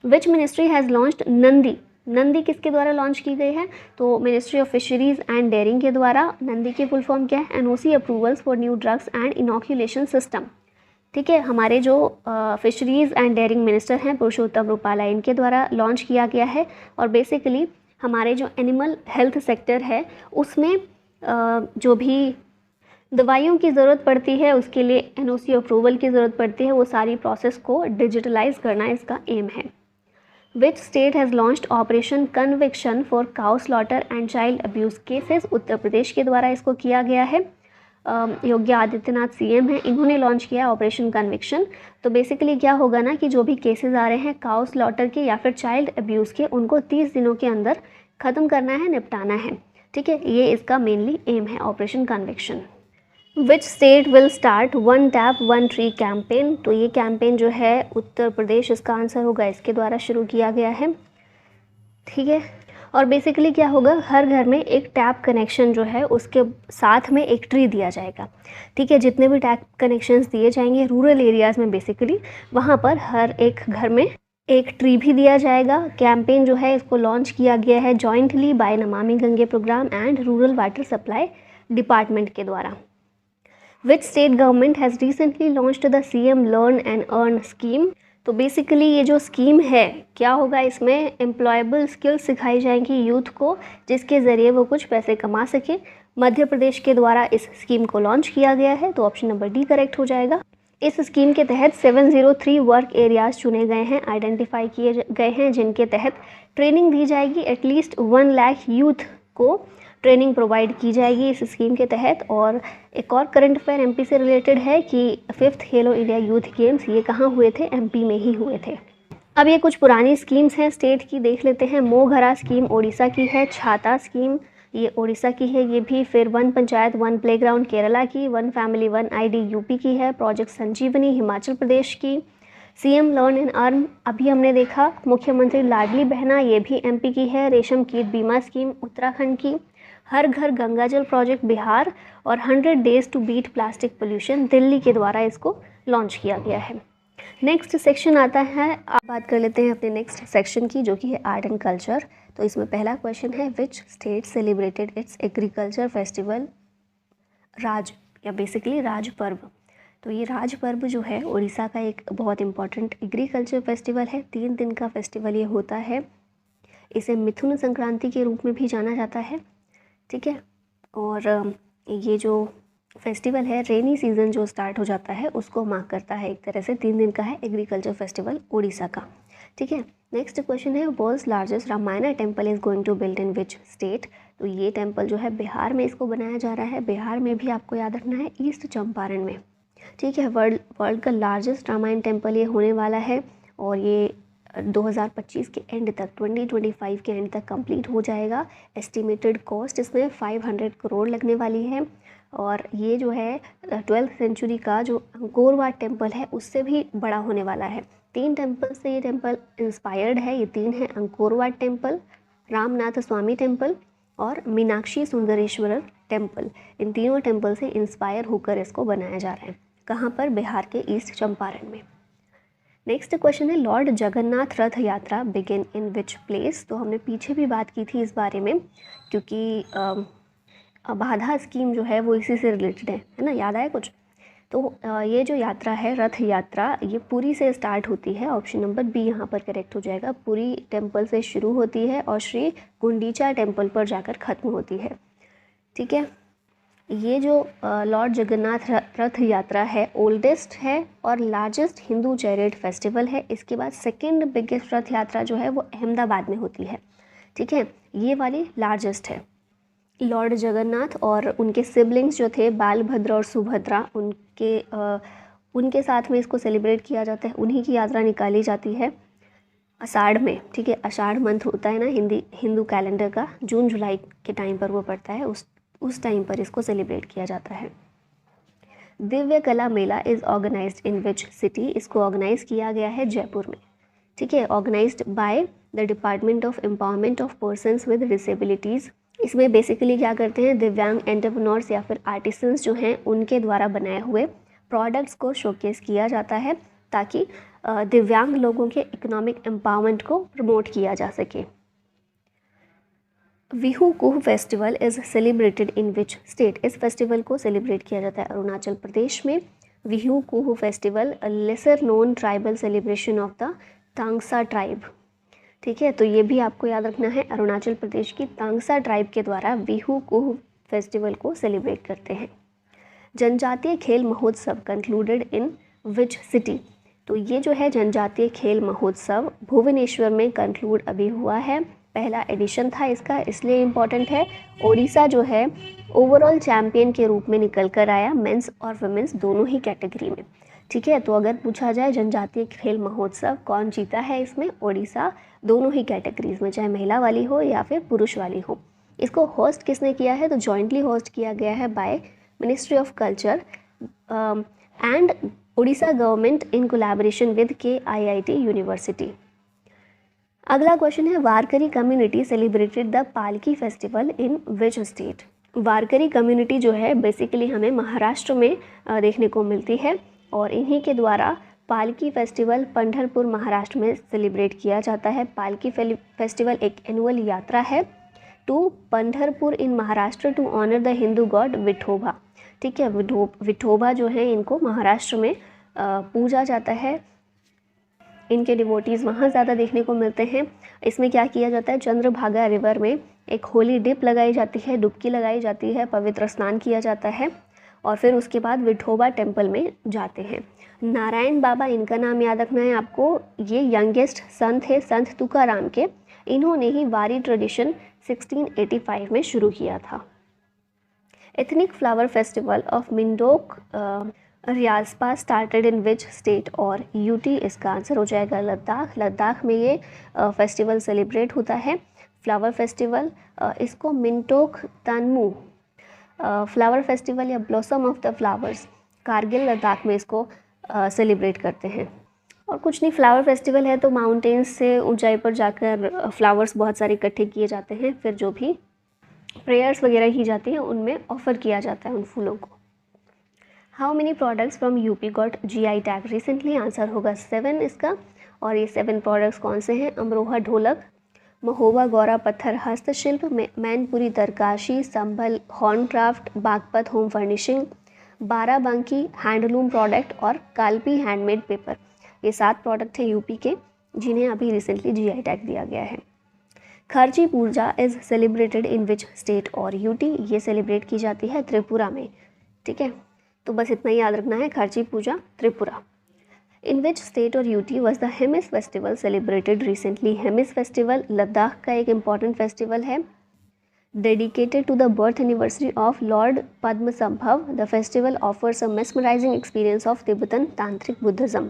Which ministry has launched Nandi. Nandi किसके द्वारा लॉन्च की गई है? तो ministry of fisheries and dairying के द्वारा। नंदी की फुल फॉर्म क्या है? NOC approvals for new drugs and inoculation system. ठीक है, हमारे जो फिशरीज़ एंड डेयरिंग मिनिस्टर हैं पुरुषोत्तम रूपाला, इनके द्वारा लॉन्च किया गया है। और बेसिकली हमारे जो एनिमल हेल्थ सेक्टर है उसमें जो भी दवाइयों की ज़रूरत पड़ती है उसके लिए NOC अप्रूवल की ज़रूरत पड़ती है, वो सारी प्रोसेस को डिजिटलाइज करना इसका एम है। Which state has launched operation conviction for cow slaughter and child abuse cases. Uttar Pradesh के द्वारा इसको किया गया है। योगी आदित्यनाथ CM हैं, इन्होंने लॉन्च किया ऑपरेशन कन्विक्शन। तो बेसिकली क्या होगा ना कि जो भी केसेस आ रहे हैं काउ स्लॉटर के या फिर चाइल्ड अब्यूज़ के, उनको 30 दिनों के अंदर ख़त्म करना है, निपटाना है। ठीक है, ये इसका मेनली एम है, operation conviction. Which state will start one tap one tree campaign. तो ये कैंपेन जो है उत्तर प्रदेश इसका आंसर होगा, इसके द्वारा शुरू किया गया है। ठीक है, और बेसिकली क्या होगा, हर घर में एक टैप कनेक्शन जो है उसके साथ में एक ट्री दिया जाएगा। ठीक है, जितने भी टैप कनेक्शंस दिए जाएंगे रूरल एरियाज़ में बेसिकली, वहाँ पर हर एक घर में एक ट्री भी दिया जाएगा। कैंपेन जो है इसको लॉन्च किया गया है jointly by Namami Gange program and rural water supply department के द्वारा। Which state government has recently launched the CM learn and earn scheme. तो बेसिकली ये जो स्कीम है क्या होगा, इसमें एम्प्लॉयबल स्किल्स सिखाई जाएंगी यूथ को, जिसके ज़रिए वो कुछ पैसे कमा सके। मध्य प्रदेश के द्वारा इस स्कीम को लॉन्च किया गया है, तो ऑप्शन नंबर D करेक्ट हो जाएगा। इस स्कीम के तहत 703 वर्क एरियाज़ चुने गए हैं, आइडेंटिफाई किए गए हैं, जिनके तहत ट्रेनिंग दी जाएगी। एटलीस्ट 1 लाख यूथ को ट्रेनिंग प्रोवाइड की जाएगी इस स्कीम के तहत। और एक और करंट अफेयर MP से रिलेटेड है कि 5th खेलो इंडिया यूथ गेम्स ये कहाँ हुए थे? MP में ही हुए थे। अब ये कुछ पुरानी स्कीम्स हैं स्टेट की, देख लेते हैं। मोघरा स्कीम ओडिशा की है। छाता स्कीम ये ओडिशा की है ये भी। फिर one panchayat one playground Kerala की। One family one ID UP की है। प्रोजेक्ट संजीवनी हिमाचल प्रदेश की। CM लर्न एंड अर्न अभी हमने देखा। मुख्यमंत्री लाडली बहना ये भी MP की है। रेशम कीट बीमा स्कीम उत्तराखंड की। हर घर गंगाजल प्रोजेक्ट बिहार। और 100 days to beat plastic pollution Delhi के द्वारा इसको लॉन्च किया गया है। नेक्स्ट सेक्शन आता है, आप बात कर लेते हैं अपने नेक्स्ट सेक्शन की, जो कि है आर्ट एंड कल्चर। तो इसमें पहला क्वेश्चन है, which state celebrated its agriculture festival Raj, या बेसिकली राज पर्व। तो ये राज पर्व जो है उड़ीसा का एक बहुत इंपॉर्टेंट एग्रीकल्चर फेस्टिवल है। 3 दिन का फेस्टिवल ये होता है। इसे मिथुन संक्रांति के रूप में भी जाना जाता है। ठीक है, और ये जो फेस्टिवल है रेनी सीजन जो स्टार्ट हो जाता है उसको मार्क करता है। एक तरह से 3 दिन का है एग्रीकल्चर फेस्टिवल उड़ीसा का। ठीक है, नेक्स्ट क्वेश्चन है, world's largest Ramayana temple is going to build in which state. तो ये टेम्पल जो है बिहार में इसको बनाया जा रहा है। बिहार में भी आपको याद रखना है, ईस्ट चंपारण में। ठीक है, वर्ल्ड का लार्जेस्ट रामायण टेम्पल ये होने वाला है। और ये 2025 के एंड तक 2025 के एंड तक कंप्लीट हो जाएगा। एस्टिमेटेड कॉस्ट इसमें 500 करोड़ लगने वाली है। और ये जो है 12th सेंचुरी का जो अंकोर वाट टेम्पल है उससे भी बड़ा होने वाला है। 3 टेम्पल से ये टेम्पल इंस्पायर्ड है। ये 3 हैं, अंकोर वाट टेम्पल, रामनाथ स्वामी टेम्पल और मीनाक्षी सुंदरेश्वर टेम्पल। इन तीनों टेम्पल से इंस्पायर होकर इसको बनाया जा रहा है। कहाँ पर? बिहार के ईस्ट चंपारण में। नेक्स्ट क्वेश्चन है लॉर्ड जगन्नाथ रथ यात्रा बिगिन इन विच प्लेस। तो हमने पीछे भी बात की थी इस बारे में, क्योंकि बाधा स्कीम जो है वो इसी से रिलेटेड है ना, याद आया कुछ? तो ये जो यात्रा है रथ यात्रा, ये पुरी से स्टार्ट होती है। ऑप्शन नंबर बी यहाँ पर करेक्ट हो जाएगा। पुरी टेम्पल से शुरू होती है और श्री गुंडीचा टेम्पल पर जाकर ख़त्म होती है। ठीक है, ये जो लॉर्ड जगन्नाथ रथ यात्रा है ओल्डेस्ट है और लार्जेस्ट हिंदू चैरियट फेस्टिवल है। इसके बाद सेकेंड बिगेस्ट रथ यात्रा जो है वो अहमदाबाद में होती है। ठीक है, ये वाली लार्जेस्ट है। लॉर्ड जगन्नाथ और उनके सिबलिंग्स जो थे बालभद्र और सुभद्रा, उनके साथ में इसको सेलिब्रेट किया जाता है। उन्हीं की यात्रा निकाली जाती है आषाढ़ में। ठीक है, आषाढ़ मंथ होता है ना हिंदू कैलेंडर का, जून जुलाई के टाइम पर वो पड़ता है, उस टाइम पर इसको सेलिब्रेट किया जाता है। Divya Kala Mela is organised in which city. इसको ऑर्गेनाइज किया गया है जयपुर में। ठीक है, organised by the department of empowerment of persons with disabilities. इसमें बेसिकली क्या करते हैं, दिव्यांग एंटरप्रेन्योर्स या फिर आर्टिसंस जो हैं उनके द्वारा बनाए हुए प्रोडक्ट्स को शोकेस किया जाता है ताकि दिव्यांग लोगों के इकोनॉमिक एम्पावरमेंट को प्रमोट किया जा सके। Bihu Kuh festival is celebrated in which state. इस फेस्टिवल को सेलिब्रेट किया जाता है अरुणाचल प्रदेश में। Bihu Kuh festival lesser known tribal celebration of the Tangsa tribe. ठीक है, तो ये भी आपको याद रखना है, अरुणाचल प्रदेश की तांगसा ट्राइब के द्वारा बिहू कुह फेस्टिवल को सेलिब्रेट करते हैं। जनजातीय खेल महोत्सव कंक्लूडेड इन विच सिटी। तो ये जो है जनजातीय खेल महोत्सव भुवनेश्वर में कंक्लूड अभी हुआ है। पहला एडिशन था इसका, इसलिए इम्पॉर्टेंट है। ओडिशा जो है ओवरऑल चैम्पियन के रूप में निकल कर आया, मेंस और वुमेंस दोनों ही कैटेगरी में। ठीक है, तो अगर पूछा जाए जनजातीय खेल महोत्सव कौन जीता है, इसमें ओडिशा दोनों ही कैटेगरीज में, चाहे महिला वाली हो या फिर पुरुष वाली हो। इसको होस्ट किसने किया है? तो जॉइंटली होस्ट किया गया है by ministry of culture and Odisha government in collaboration with KIIT university. अगला क्वेश्चन है वारकरी कम्युनिटी सेलिब्रेटेड द पालकी festival in which state. Warkari community जो है बेसिकली हमें महाराष्ट्र में देखने को मिलती है और इन्हीं के द्वारा पालकी फेस्टिवल पंढरपुर महाराष्ट्र में सेलिब्रेट किया जाता है। पालकी फेस्टिवल एक एनुअल यात्रा है to Pandharpur in Maharashtra to honour the Hindu god Vithoba. ठीक है, विठोबा जो है इनको महाराष्ट्र में पूजा जाता है। इनके डिवोटीज़ वहाँ ज़्यादा देखने को मिलते हैं। इसमें क्या किया जाता है, चंद्रभागा रिवर में एक होली डिप लगाई जाती है, डुबकी लगाई जाती है, पवित्र स्नान किया जाता है और फिर उसके बाद विठोबा टेम्पल में जाते हैं। नारायण बाबा, इनका नाम याद रखना है आपको, ये यंगेस्ट संत है संत तुकाराम के। इन्होंने ही वारी ट्रेडिशन 1685 में शुरू किया था। Ethnic flower festival of Mindok Riaspa started in which state और यूटी, इसका आंसर हो जाएगा लद्दाख। लद्दाख में ये फेस्टिवल सेलिब्रेट होता है, फ्लावर फेस्टिवल। इसको मिंटोक तानमू फ्लावर फेस्टिवल या blossom of the flowers, Kargil Ladakh में इसको सेलिब्रेट करते हैं। और कुछ नहीं, फ्लावर फेस्टिवल है तो माउंटेन्स से ऊंचाई पर जाकर फ्लावर्स बहुत सारे इकट्ठे किए जाते हैं, फिर जो भी प्रेयर्स वगैरह की जाती हैं उनमें ऑफर किया जाता है उन फूलों को। How many products from UP got GI tag recently, answer होगा 7 इसका। और ये 7 प्रोडक्ट्स कौन से हैं, अमरोहा ढोलक, महोबा गौरा पत्थर हस्तशिल्प, मैनपुरी तरकाशी, Sambhal horncraft, Baghpat home furnishing, Barabanki handloom product और कालपी हैंडमेड पेपर। ये 7 प्रोडक्ट हैं यूपी के जिन्हें अभी रिसेंटली GI टैग दिया गया है। Kharchi Puja is celebrated in which state और यूटी, ये सेलिब्रेट की जाती है त्रिपुरा में। ठीक है, तो बस इतना ही याद रखना है, Kharchi Puja Tripura. In which state और UT was the Hemis festival celebrated recently. Hemis festival Ladakh का एक इम्पॉर्टेंट फेस्टिवल है, dedicated to the birth anniversary of lord Padmasambhava. The festival offers a mesmerizing experience of Tibetan tantric Buddhism.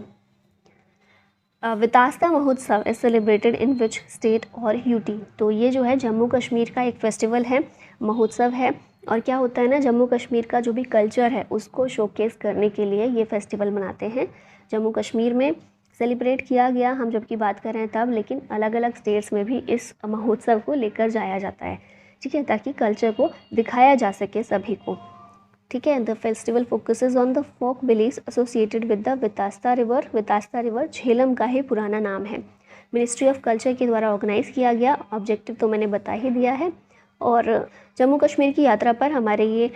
Vitasta Mahotsav is celebrated in which state और यूटी। तो ये जो है जम्मू कश्मीर का एक फेस्टिवल है, महोत्सव है। और क्या होता है ना, जम्मू कश्मीर का जो भी कल्चर है उसको शोकेस करने के लिए ये फेस्टिवल मनाते हैं। जम्मू कश्मीर में सेलिब्रेट किया गया हम जब की बात कर रहे हैं तब, लेकिन अलग अलग स्टेट्स में भी इस महोत्सव को लेकर जाया जाता है, ठीक है, ताकि कल्चर को दिखाया जा सके सभी को, ठीक है। The festival focuses on the folk beliefs associated with the Vitasta river. Vitasta river Jhelum का ही पुराना नाम है। मिनिस्ट्री ऑफ कल्चर के द्वारा ऑर्गेनाइज किया गया। ऑब्जेक्टिव तो मैंने बता ही दिया है। और जम्मू कश्मीर की यात्रा पर हमारे ये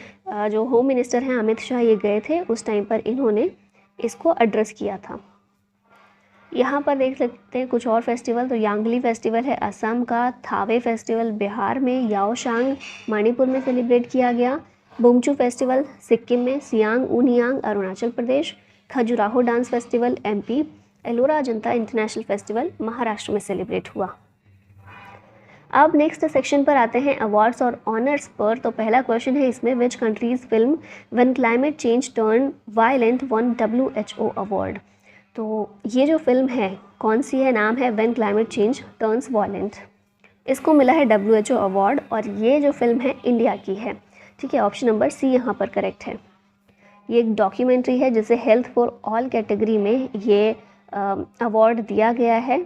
जो होम मिनिस्टर हैं अमित शाह, ये गए थे, उस टाइम पर इन्होंने इसको एड्रेस किया था। यहाँ पर देख सकते हैं कुछ और फेस्टिवल। तो यांगली फेस्टिवल है असम का, थावे फेस्टिवल बिहार में, याओशांग मणिपुर में सेलिब्रेट किया गया, बुंगचू फेस्टिवल सिक्किम में, Siang Unying Arunachal Pradesh, Khajuraho dance festival MP, Ellora Ajanta international festival Maharashtra में सेलिब्रेट हुआ। अब नेक्स्ट सेक्शन पर आते हैं अवार्ड्स और ऑनर्स पर। तो पहला क्वेश्चन है इसमें, which countries film when climate change turn violent one WHO award. तो ये जो फिल्म है कौन सी है, नाम है when climate change turns violent. इसको मिला है WHO अवार्ड और ये जो फिल्म है इंडिया की है, ठीक है। ऑप्शन नंबर सी यहाँ पर करेक्ट है। ये एक डॉक्यूमेंट्री है जिसे हेल्थ फॉर ऑल कैटेगरी में ये अवार्ड दिया गया है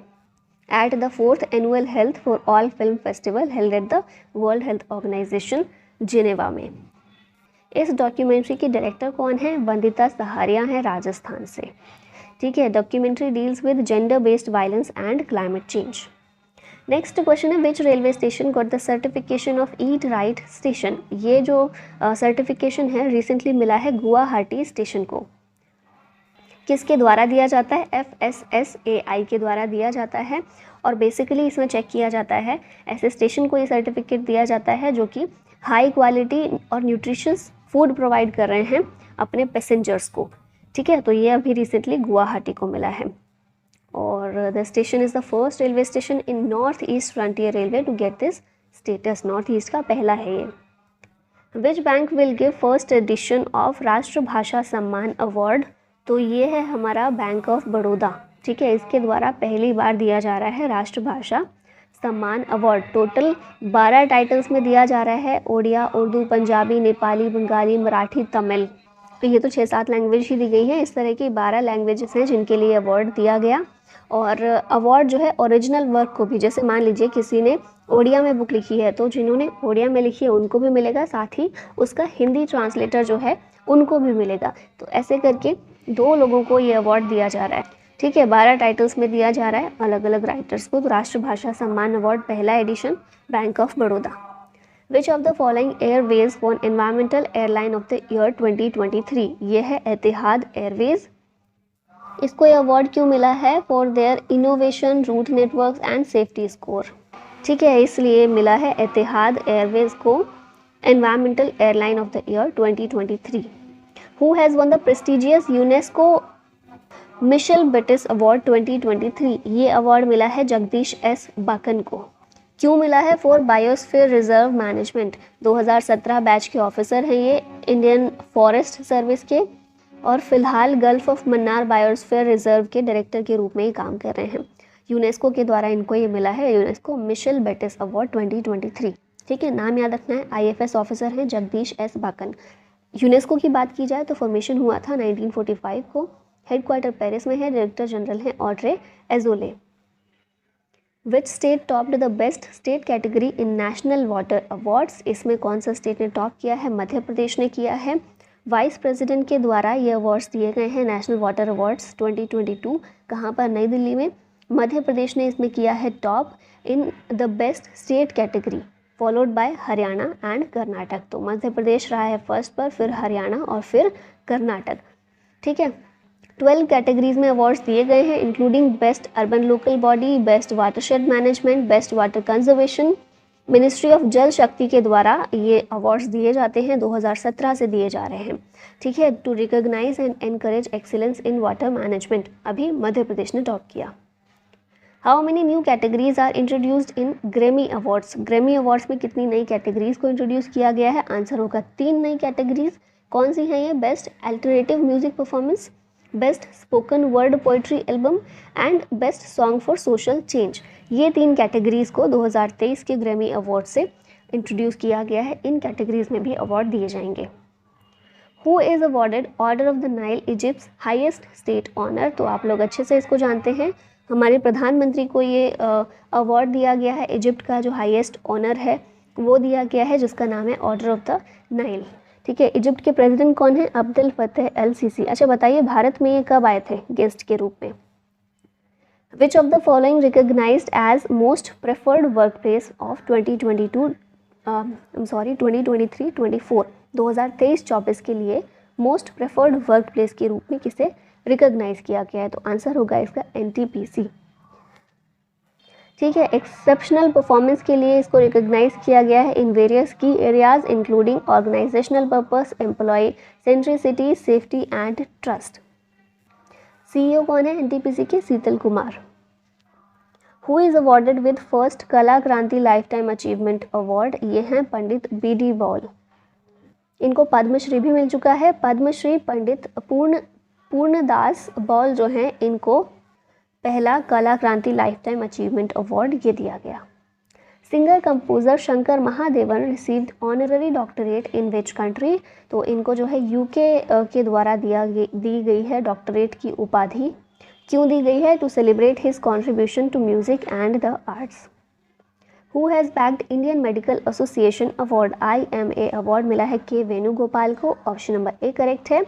at the 4th annual health for all film festival held at the World Health Organization Geneva में। इस डॉक्यूमेंट्री की डायरेक्टर कौन है, वंदिता सहारिया हैं राजस्थान से, ठीक है। Documentary deals with gender based violence and climate change. Next question है, which railway station got the certification of eat right station. ये जो सर्टिफिकेशन है रिसेंटली मिला है गुवाहाटी स्टेशन को। किसके द्वारा दिया जाता है, FSSAI के द्वारा दिया जाता है। और बेसिकली इसमें चेक किया जाता है, ऐसे स्टेशन को ये सर्टिफिकेट दिया जाता है जो कि हाई क्वालिटी और न्यूट्रिशियस फूड प्रोवाइड कर रहे हैं अपने पैसेंजर्स को, ठीक है। तो ये अभी रिसेंटली गुवाहाटी को मिला है। और the station is the first railway station in north east frontier railway to get this status. North east का पहला है ये। Which bank will give first edition of Rashtrabhasha Samman award. तो ये है हमारा बैंक ऑफ बड़ौदा, ठीक है। इसके द्वारा पहली बार दिया जा रहा है राष्ट्रभाषा सम्मान अवार्ड। टोटल 12 टाइटल्स में दिया जा रहा है, ओडिया, उर्दू, पंजाबी, नेपाली, बंगाली, मराठी, तमिल। तो ये तो 6-7 लैंग्वेज ही दी गई हैं। इस तरह की 12 लैंग्वेजेस हैं जिनके लिए अवार्ड दिया गया। और अवार्ड जो है ओरिजिनल वर्क को भी, जैसे मान लीजिए किसी ने ओडिया में बुक लिखी है तो जिन्होंने ओडिया में लिखी है उनको भी मिलेगा, साथ ही उसका हिंदी ट्रांसलेटर जो है उनको भी मिलेगा। तो ऐसे करके 2 लोगों को ये अवार्ड दिया जा रहा है, ठीक है। 12 टाइटल्स में दिया जा रहा है अलग अलग राइटर्स को। तो राष्ट्रभाषा सम्मान अवार्ड पहला edition bank of Baroda. Which of the following airways won environmental airline of the year 2023। ये है एतिहाद एयरवेज। इसको ये अवार्ड क्यों मिला है, for their innovation, route networks and safety score, ठीक है। इसलिए मिला है एतिहाद एयरवेज को environmental airline of the year 2023। Who has won the prestigious UNESCO Michel Batisse award 2023। ये अवार्ड मिला है जगदीश S बाकन को। क्यों मिला है, for biosphere reserve management. 2017 batch के ऑफिसर हैं ये इंडियन फॉरेस्ट सर्विस के, और फिलहाल gulf of Mannar biosphere reserve के डायरेक्टर के रूप में ही काम कर रहे हैं। यूनेस्को के द्वारा इनको ये मिला है यूनेस्को मिशेल बेटिस अवार्ड 2023, ठीक है। नाम याद रखना है, IFS ऑफिसर हैं जगदीश S बाकन। यूनेस्को की बात की जाए तो फॉर्मेशन हुआ था 1945 को। हेडक्वार्टर पेरिस में है, डायरेक्टर जनरल हैं Audrey Azoulay. Which state topped the best state category in national water awards. इसमें कौन सा स्टेट ने टॉप किया है, मध्य प्रदेश ने किया है। वाइस प्रेसिडेंट के द्वारा ये अवार्ड्स दिए गए हैं नेशनल वाटर अवार्ड्स 2022। कहाँ पर, नई दिल्ली में। मध्य प्रदेश ने इसमें किया है top in the best state category, followed by Haryana and Karnataka. तो मध्य प्रदेश रहा है फर्स्ट पर, फिर हरियाणा और फिर कर्नाटक, ठीक है। 12 कैटेगरीज में अवार्ड्स दिए गए हैं, including best urban local body, best watershed management, best water conservation. Ministry of जल शक्ति के द्वारा ये अवार्ड्स दिए जाते हैं, 2017 से दिए जा रहे हैं, ठीक है, to recognize and encourage excellence in water management. अभी मध्य प्रदेश ने टॉप किया। How many new categories are introduced in Grammy awards. Grammy awards में कितनी नई कैटेगरीज को इंट्रोड्यूस किया गया है, आंसर होगा 3 नई कैटेगरीज। कौन सी हैं ये, best alternative music performance, best spoken word poetry album and best song for social change. ये 3 कैटेगरीज़ को 2023 के ग्रैमी अवार्ड से इंट्रोड्यूस किया गया है। इन कैटेगरीज़ में भी अवार्ड दिए जाएंगे। Who is awarded order of the Nile, Egypt's highest state honour. तो आप लोग अच्छे से इसको जानते हैं, हमारे प्रधानमंत्री को ये अवार्ड दिया गया है। इजिप्ट का जो हाईएस्ट ऑनर है वो दिया गया है, जिसका नाम है ऑर्डर ऑफ द नाइल। ठीक है, इजिप्ट के प्रेसिडेंट कौन है? अब्देल फतेह अल सीसी। अच्छा बताइए, भारत में ये कब आए थे गेस्ट के रूप में? Which of the following recognized as most preferred work place of 2023-24 2023-24 के लिए मोस्ट प्रेफर्ड वर्क प्लेस के रूप में किसे रिकॉग्नाइज किया गया है? तो आंसर होगा इसका एनटीपीसी। ठीक है, एक्सेप्शनल परफॉर्मेंस के लिए इसको रिकॉग्नाइज किया गया है in various key areas including organisational purpose, employee centricity, safety and trust. CEO कौन है एनटीपीसी के? Sheetal Kumar. Who is awarded with first Kala Kranti life time achievement award? ये हैं पंडित BD बॉल। इनको पद्मश्री भी मिल चुका है। पद्मश्री पंडित पूर्णदास बॉल जो हैं, इनको पहला कला Kranti life time achievement award ये दिया गया। Singer composer Shankar Mahadevan received honorary doctorate in which country? तो इनको जो है यूके के द्वारा दी गई है डॉक्टरेट की उपाधि। क्यों दी गई है? To celebrate his contribution to music and the arts. Who has bagged Indian Medical Association award? IMA award मिला है के वेणुगोपाल को। ऑप्शन नंबर ए करेक्ट है।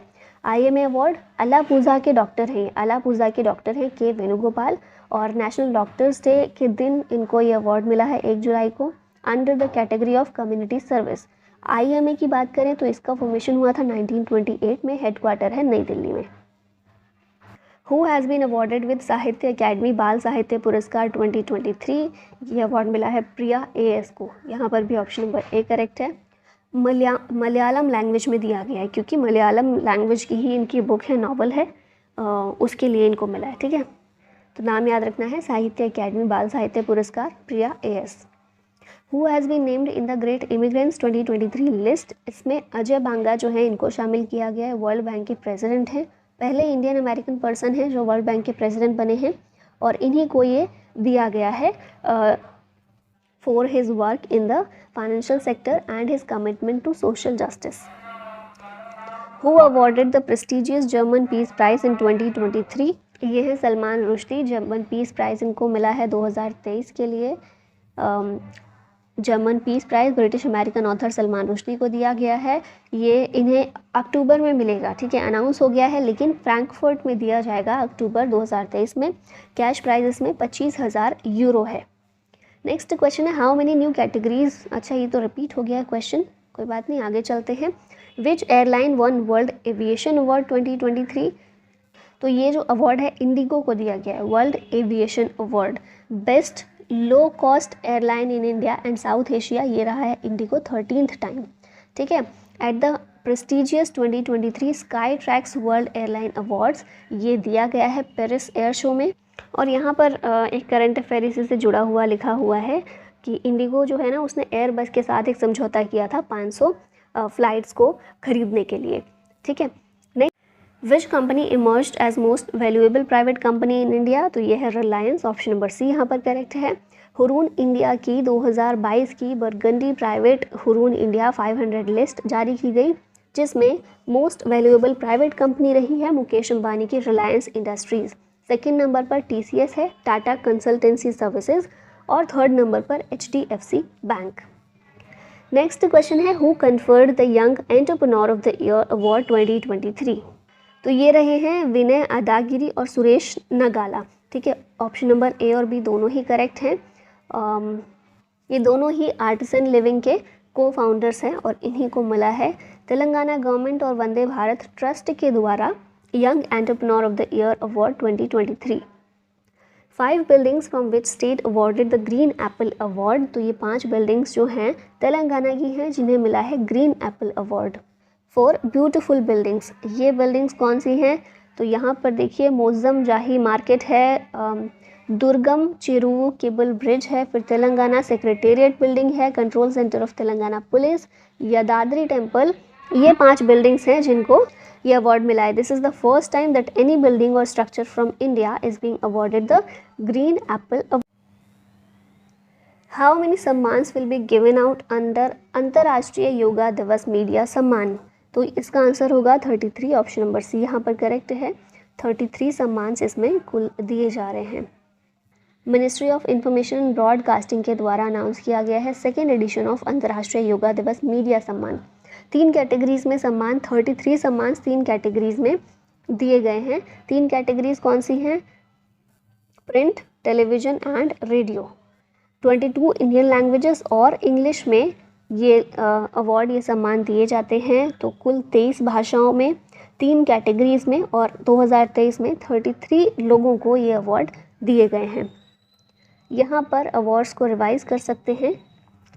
IMA अवार्ड अलापुझा के डॉक्टर हैं, अलापुझा के डॉक्टर हैं के वेणुगोपाल, और नेशनल डॉक्टर्स डे के दिन इनको ये अवार्ड मिला है 1 जुलाई को under the category of community service. IMA की बात करें तो इसका फॉर्मेशन हुआ था 1928 में, हेडक्वार्टर है नई दिल्ली में। Who has been awarded with Sahitya academy Bal Sahitya पुरस्कार 2023? ये अवार्ड मिला है प्रिया AS को। यहाँ पर भी ऑप्शन नंबर ए करेक्ट है। मलयालम लैंग्वेज में दिया गया है, क्योंकि मलयालम लैंग्वेज की ही इनकी बुक है, नॉवल है, उसके लिए इनको मिला है। ठीक है, तो नाम याद रखना है, साहित्य academy Bal Sahitya Puraskar Priya AS। Who has been named in the great immigrants 2023 list? इसमें अजय बांगा जो है इनको शामिल किया गया है। वर्ल्ड बैंक के प्रेसिडेंट हैं, पहले इंडियन अमेरिकन पर्सन हैं जो वर्ल्ड बैंक के प्रेसिडेंट बने हैं, और इन्हीं को ये दिया गया है for his work in the financial sector and his commitment to social justice. Who awarded the prestigious German peace prize in 2023? ये है Salman Rushdie. German peace prize इनको मिला है 2023 के लिए। German peace prize British American author Salman Rushdie को दिया गया है। ये इन्हें अक्टूबर में मिलेगा, ठीक है, अनाउंस हो गया है, लेकिन फ्रैंकफर्ट में दिया जाएगा अक्टूबर 2023 में। कैश प्राइज़ इसमें 25,000 यूरो है। नेक्स्ट क्वेश्चन है हाउ मेनी न्यू कैटेगरीज। अच्छा, ये तो रिपीट हो गया है क्वेश्चन, कोई बात नहीं, आगे चलते हैं। Which airline one world aviation award 2023? तो ये जो अवार्ड है इंडिगो को दिया गया है, world aviation award. Best low cost airline in India and south Asia, ये रहा है इंडिगो 13th टाइम, ठीक है। At the prestigious 2023 sky tracks world airline awards, ये दिया गया है पेरिस एयर शो में। और यहाँ पर एक करंट अफेयर इसी से जुड़ा हुआ लिखा हुआ है कि इंडिगो जो है ना, उसने एयरबस के साथ एक समझौता किया था 500 फ्लाइट्स को खरीदने के लिए, ठीक है। Which company emerged as most valuable private company in India? तो ये है रिलायंस, ऑप्शन नंबर सी यहाँ पर करेक्ट है। हुरून इंडिया की 2022 की burgundy private Hurun India 500 list जारी की गई, जिसमें मोस्ट वैल्यूएबल प्राइवेट कंपनी रही है मुकेश अंबानी की रिलायंस इंडस्ट्रीज़। सेकेंड नंबर पर TCS है, टाटा कंसल्टेंसी सर्विसेज, और थर्ड नंबर पर HDFC बैंक। नेक्स्ट क्वेश्चन है who conferred the young entrepreneur of the year award 2023? तो ये रहे हैं विनय अदागिरी और सुरेश नगाला, ठीक है। ऑप्शन नंबर ए और बी दोनों ही करेक्ट हैं। ये दोनों ही आर्टिसन लिविंग के को फाउंडर्स हैं और इन्हीं को मिला है तेलंगाना गवर्नमेंट और वंदे भारत ट्रस्ट के द्वारा young entrepreneur of the year award 2023। 5 buildings from which state awarded the green apple award? तो ये 5 बिल्डिंग्स जो हैं तेलंगाना की हैं जिन्हें मिला है green apple award for beautiful buildings. ये बिल्डिंग्स कौन सी हैं? तो यहाँ पर देखिए मोज़म जाही मार्केट है, दुर्गम चिरू केबल ब्रिज है, फिर तेलंगाना सेक्रेटेरिएट बिल्डिंग है, control centre of Telangana police, Yadadri temple. ये 5 बिल्डिंग्स हैं जिनको ये अवार्ड मिला है. This is the first time that any building or structure from India is being awarded the green apple award. How many सम्मान्स will be given out under Antarrashtriya Yoga दिवस मीडिया सम्मान. तो इसका आंसर होगा 33. ऑप्शन नंबर सी यहाँ पर करेक्ट है. 33 सम्मान्स इसमें कुल दिए जा रहे हैं. Ministry of information and broadcasting के द्वारा अनाउंस किया गया है सेकेंड एडिशन ऑफ अंतर्राष्ट्रीय योगा दिवस मीडिया सम्मान. 3 कैटेगरीज में सम्मान, 33 सम्मान 3 कैटेगरीज में दिए गए हैं. 3 कैटेगरीज कौन सी हैं? Print, television and radio. 22 Indian languages और इंग्लिश में ये अवार्ड, ये सम्मान दिए जाते हैं. तो कुल 23 भाषाओं में 3 कैटेगरीज में और 2023 में 33 लोगों को ये अवार्ड दिए गए हैं. यहाँ पर अवार्ड्स को रिवाइज कर सकते हैं.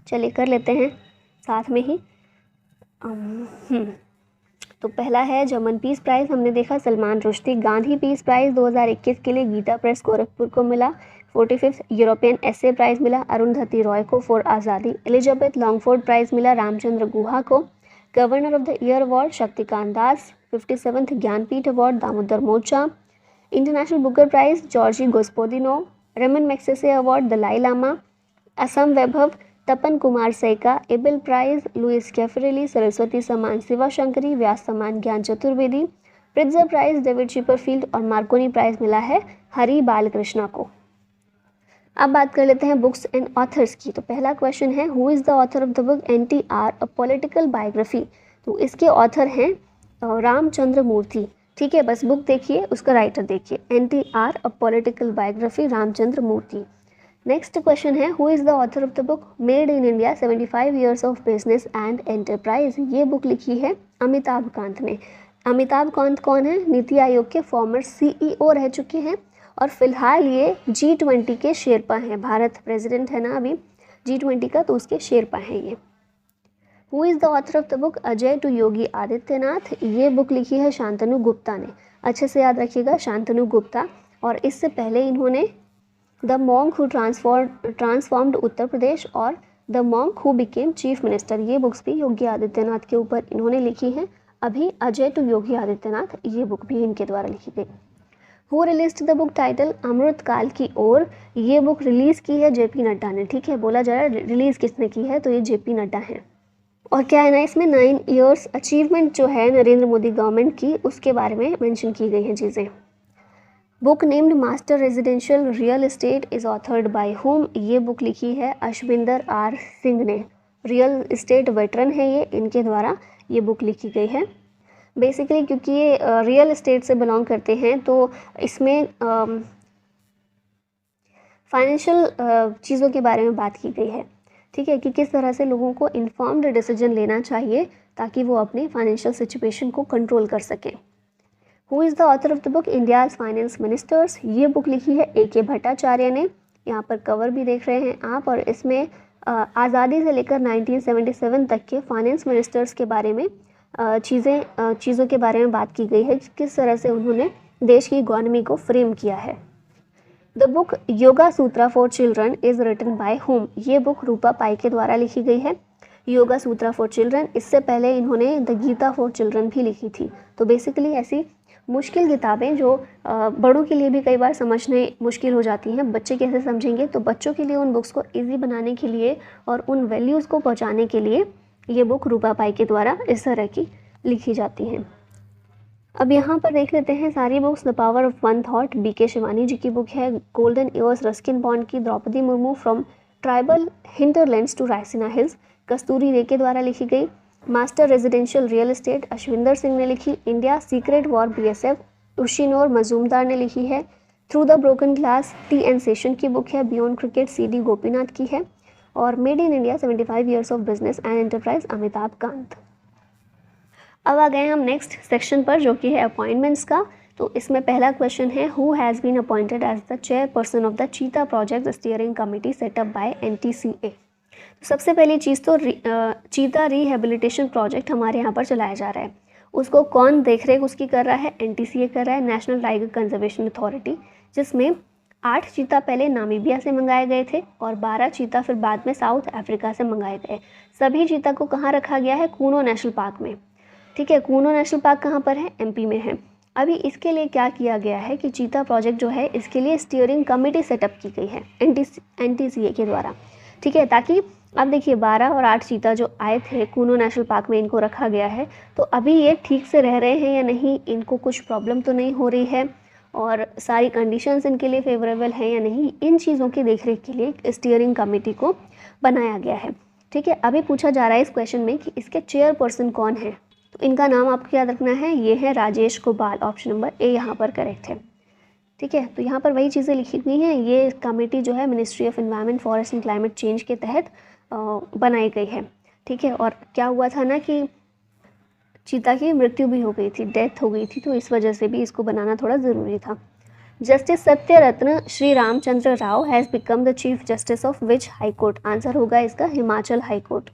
चलिए कर लेते हैं साथ में ही. तो पहला है जर्मन पीस प्राइज़, हमने देखा सलमान रुश्दी. गांधी पीस प्राइज़ 2021 के लिए गीता प्रेस गोरखपुर को मिला. 45th यूरोपियन एसे प्राइज़ मिला अरुंधति रॉय को फॉर आज़ादी. एलिजाबेथ लॉन्गफोर्ड प्राइज़ मिला रामचंद्र गुहा को. Governor of the year award Shaktikanta Das. 57th Jnanpith award Damodar Mauzo. International Booker prize Georgi Gospodinov. Ramon Magsaysay award Dalai Lama. Assam Vaibhav Tapan Kumar Saikia. Abel prize Luis Caffarelli. Saraswati Samman Siva Sankari. Vyas Samman Gyan Chaturvedi. Pritzker prize David Chipperfield और मार्कोनी प्राइज़ मिला है हरि बालकृष्णा को. अब बात कर लेते हैं बुक्स एंड ऑथर्स की. तो पहला क्वेश्चन है who is the author of the book NTR a political biography. तो इसके ऑथर हैं रामचंद्र मूर्ति. ठीक है, बस बुक देखिए, उसका राइटर देखिए. NTR a political biography Ramachandra Murthy. Next question है who is the author of the book made in India 75 years of business and enterprise. ये बुक लिखी है अमिताभ कांत ने. अमिताभ कांत कौन है? नीति आयोग के फॉर्मर CEO रह चुके हैं और फिलहाल ये G20 के शेरपा हैं. भारत प्रेसिडेंट है ना अभी G20 का, तो उसके शेरपा हैं ये. Who is the author of the book Ajay to Yogi Adityanath. ये बुक लिखी है शांतनु गुप्ता ने. अच्छे से याद रखिएगा, शांतनु गुप्ता. और इससे पहले इन्होंने the monk who transformed Uttar Pradesh और the monk who became chief minister, ये बुक्स भी योगी आदित्यनाथ के ऊपर इन्होंने लिखी हैं. अभी अजय टू योगी आदित्यनाथ, ये बुक भी इनके द्वारा लिखी गई. Who release the book title Amrit Kaal Ki ओर. ये बुक रिलीज़ की है JP नड्डा ने. ठीक है, बोला जा रहा है रिलीज़ किसने की है, तो ये JP नड्डा हैं. और क्या है ना, इसमें 9 ईयर्स अचीवमेंट जो है नरेंद्र मोदी गवर्नमेंट की, उसके बारे में मेंशन की गई हैं चीज़ें. Book named master residential real estate is authored bye home. ये बुक लिखी है अश्विंदर R सिंह ने. रियल एस्टेट वेटरन है ये, इनके द्वारा ये बुक लिखी गई है. बेसिकली क्योंकि ये रियल एस्टेट से बिलोंग करते हैं, तो इसमें फाइनेंशियल चीज़ों के बारे में बात की गई है. ठीक है, कि किस तरह से लोगों को इन्फॉर्म्ड डिसीजन लेना चाहिए ताकि वो अपने फाइनेंशियल सिचुएशन को कंट्रोल कर सकें. Who is the author of the book India's finance ministers. ये बुक लिखी है AK भट्टाचार्य ने. यहाँ पर कवर भी देख रहे हैं आप, और इसमें आज़ादी से लेकर 1977 तक के फाइनेंस मिनिस्टर्स के बारे में चीज़ों के बारे में बात की गई है, किस तरह से उन्होंने देश की इकोनॉमी को फ्रेम किया है. The book yoga sutra for children is written by home. ये बुक रूपा पाई के द्वारा लिखी गई है. योगा सूत्रा फॉर चिल्ड्रन, इससे पहले इन्होंने द गीता फॉर चिल्ड्रन भी लिखी थी. तो बेसिकली ऐसी मुश्किल किताबें जो बड़ों के लिए भी कई बार समझने मुश्किल हो जाती हैं, बच्चे कैसे समझेंगे, तो बच्चों के लिए उन बुक्स को ईजी बनाने के लिए और उन वैल्यूज़ को पहुँचाने के लिए ये बुक रूपा पाई के द्वारा इस तरह की लिखी जाती हैं. अब यहाँ पर देख लेते हैं सारी books. The power of one thought BK Shivani ji की बुक है. गोल्डन ईयर्स रस्किन बॉन्ड की Draupadi Murmu from tribal hinterlands to Raisina hills Kasturi Ray के द्वारा लिखी गई. Master residential real estate Ashwinder Singh ने लिखी. India secret war BSF Ushinor Majumdar ने लिखी है. Through the broken glass TN Seshan की बुक है. बियॉन्ड क्रिकेट CD गोपीनाथ की है. और made in India 75 years of business and enterprise Amitabh Kant. अब आ गए हम नेक्स्ट सेक्शन पर, जो कि है अपॉइंटमेंट्स का. तो इसमें पहला क्वेश्चन है who has been appointed as the chairperson of the cheetah project steering committee set up by NTCA. सबसे पहली चीज़ तो चीता रिहेबिलिटेशन प्रोजेक्ट हमारे यहाँ पर चलाया जा रहा है. उसको कौन देख रेख उसकी कर रहा है? NTCA कर रहा है, नेशनल टाइगर कंजर्वेशन अथॉरिटी, जिसमें 8 चीता पहले नामीबिया से मंगाए गए थे और 12 चीता फिर बाद में साउथ अफ्रीका से मंगाए गए. सभी चीता को कहाँ रखा गया है? कूनो नेशनल पार्क में. ठीक है, कूनो नेशनल पार्क कहाँ पर है, एमपी में है। अभी इसके लिए क्या किया गया है कि चीता प्रोजेक्ट जो है इसके लिए स्टीयरिंग कमेटी सेटअप की गई है NTCA के द्वारा, ठीक है, ताकि अब देखिए 12 और 8 चीता जो आए थे कूनो नेशनल पार्क में, इनको रखा गया है, तो अभी ये ठीक से रह रहे हैं या नहीं, इनको कुछ प्रॉब्लम तो नहीं हो रही है और सारी कंडीशंस इनके लिए फेवरेबल हैं या नहीं, इन चीज़ों की देखरेख के लिए स्टीयरिंग कमेटी को बनाया गया है, ठीक है। अभी पूछा जा रहा है इस क्वेश्चन में कि इसके चेयरपर्सन कौन है, तो इनका नाम आपको याद रखना है, ये है Rajesh Gopal, option number A यहाँ पर करेक्ट है, ठीक है। तो यहाँ पर वही चीज़ें लिखी हुई हैं, ये कमेटी जो है ministry of environment forest and climate change के तहत बनाई गई है, ठीक है। और क्या हुआ था ना कि चीता की मृत्यु भी हो गई थी, डेथ हो गई थी, तो इस वजह से भी इसको बनाना थोड़ा ज़रूरी था। Justice Satyaratna Shri Ramachandra Rao has become the chief justice of which high court, answer होगा इसका हिमाचल हाई कोर्ट।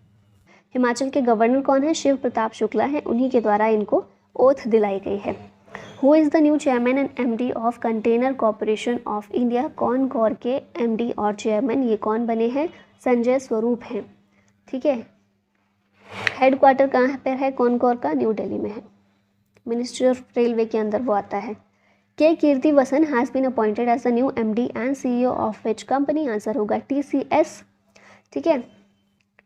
हिमाचल के गवर्नर कौन है, शिव प्रताप शुक्ला हैं, उन्हीं के द्वारा इनको ओथ दिलाई गई है। Who is the new chairman and MD of container corporation of India, Concor के MD और चेयरमैन ये कौन बने हैं, संजय स्वरूप हैं, ठीक है। हेडक्वार्टर कहाँ पर है कॉनकॉर का, न्यू दिल्ली में है, मिनिस्ट्री ऑफ रेलवे के अंदर वो आता है। K Krithivasan has been appointed as the new MD and CEO of which company, answer होगा TCS, ठीक है,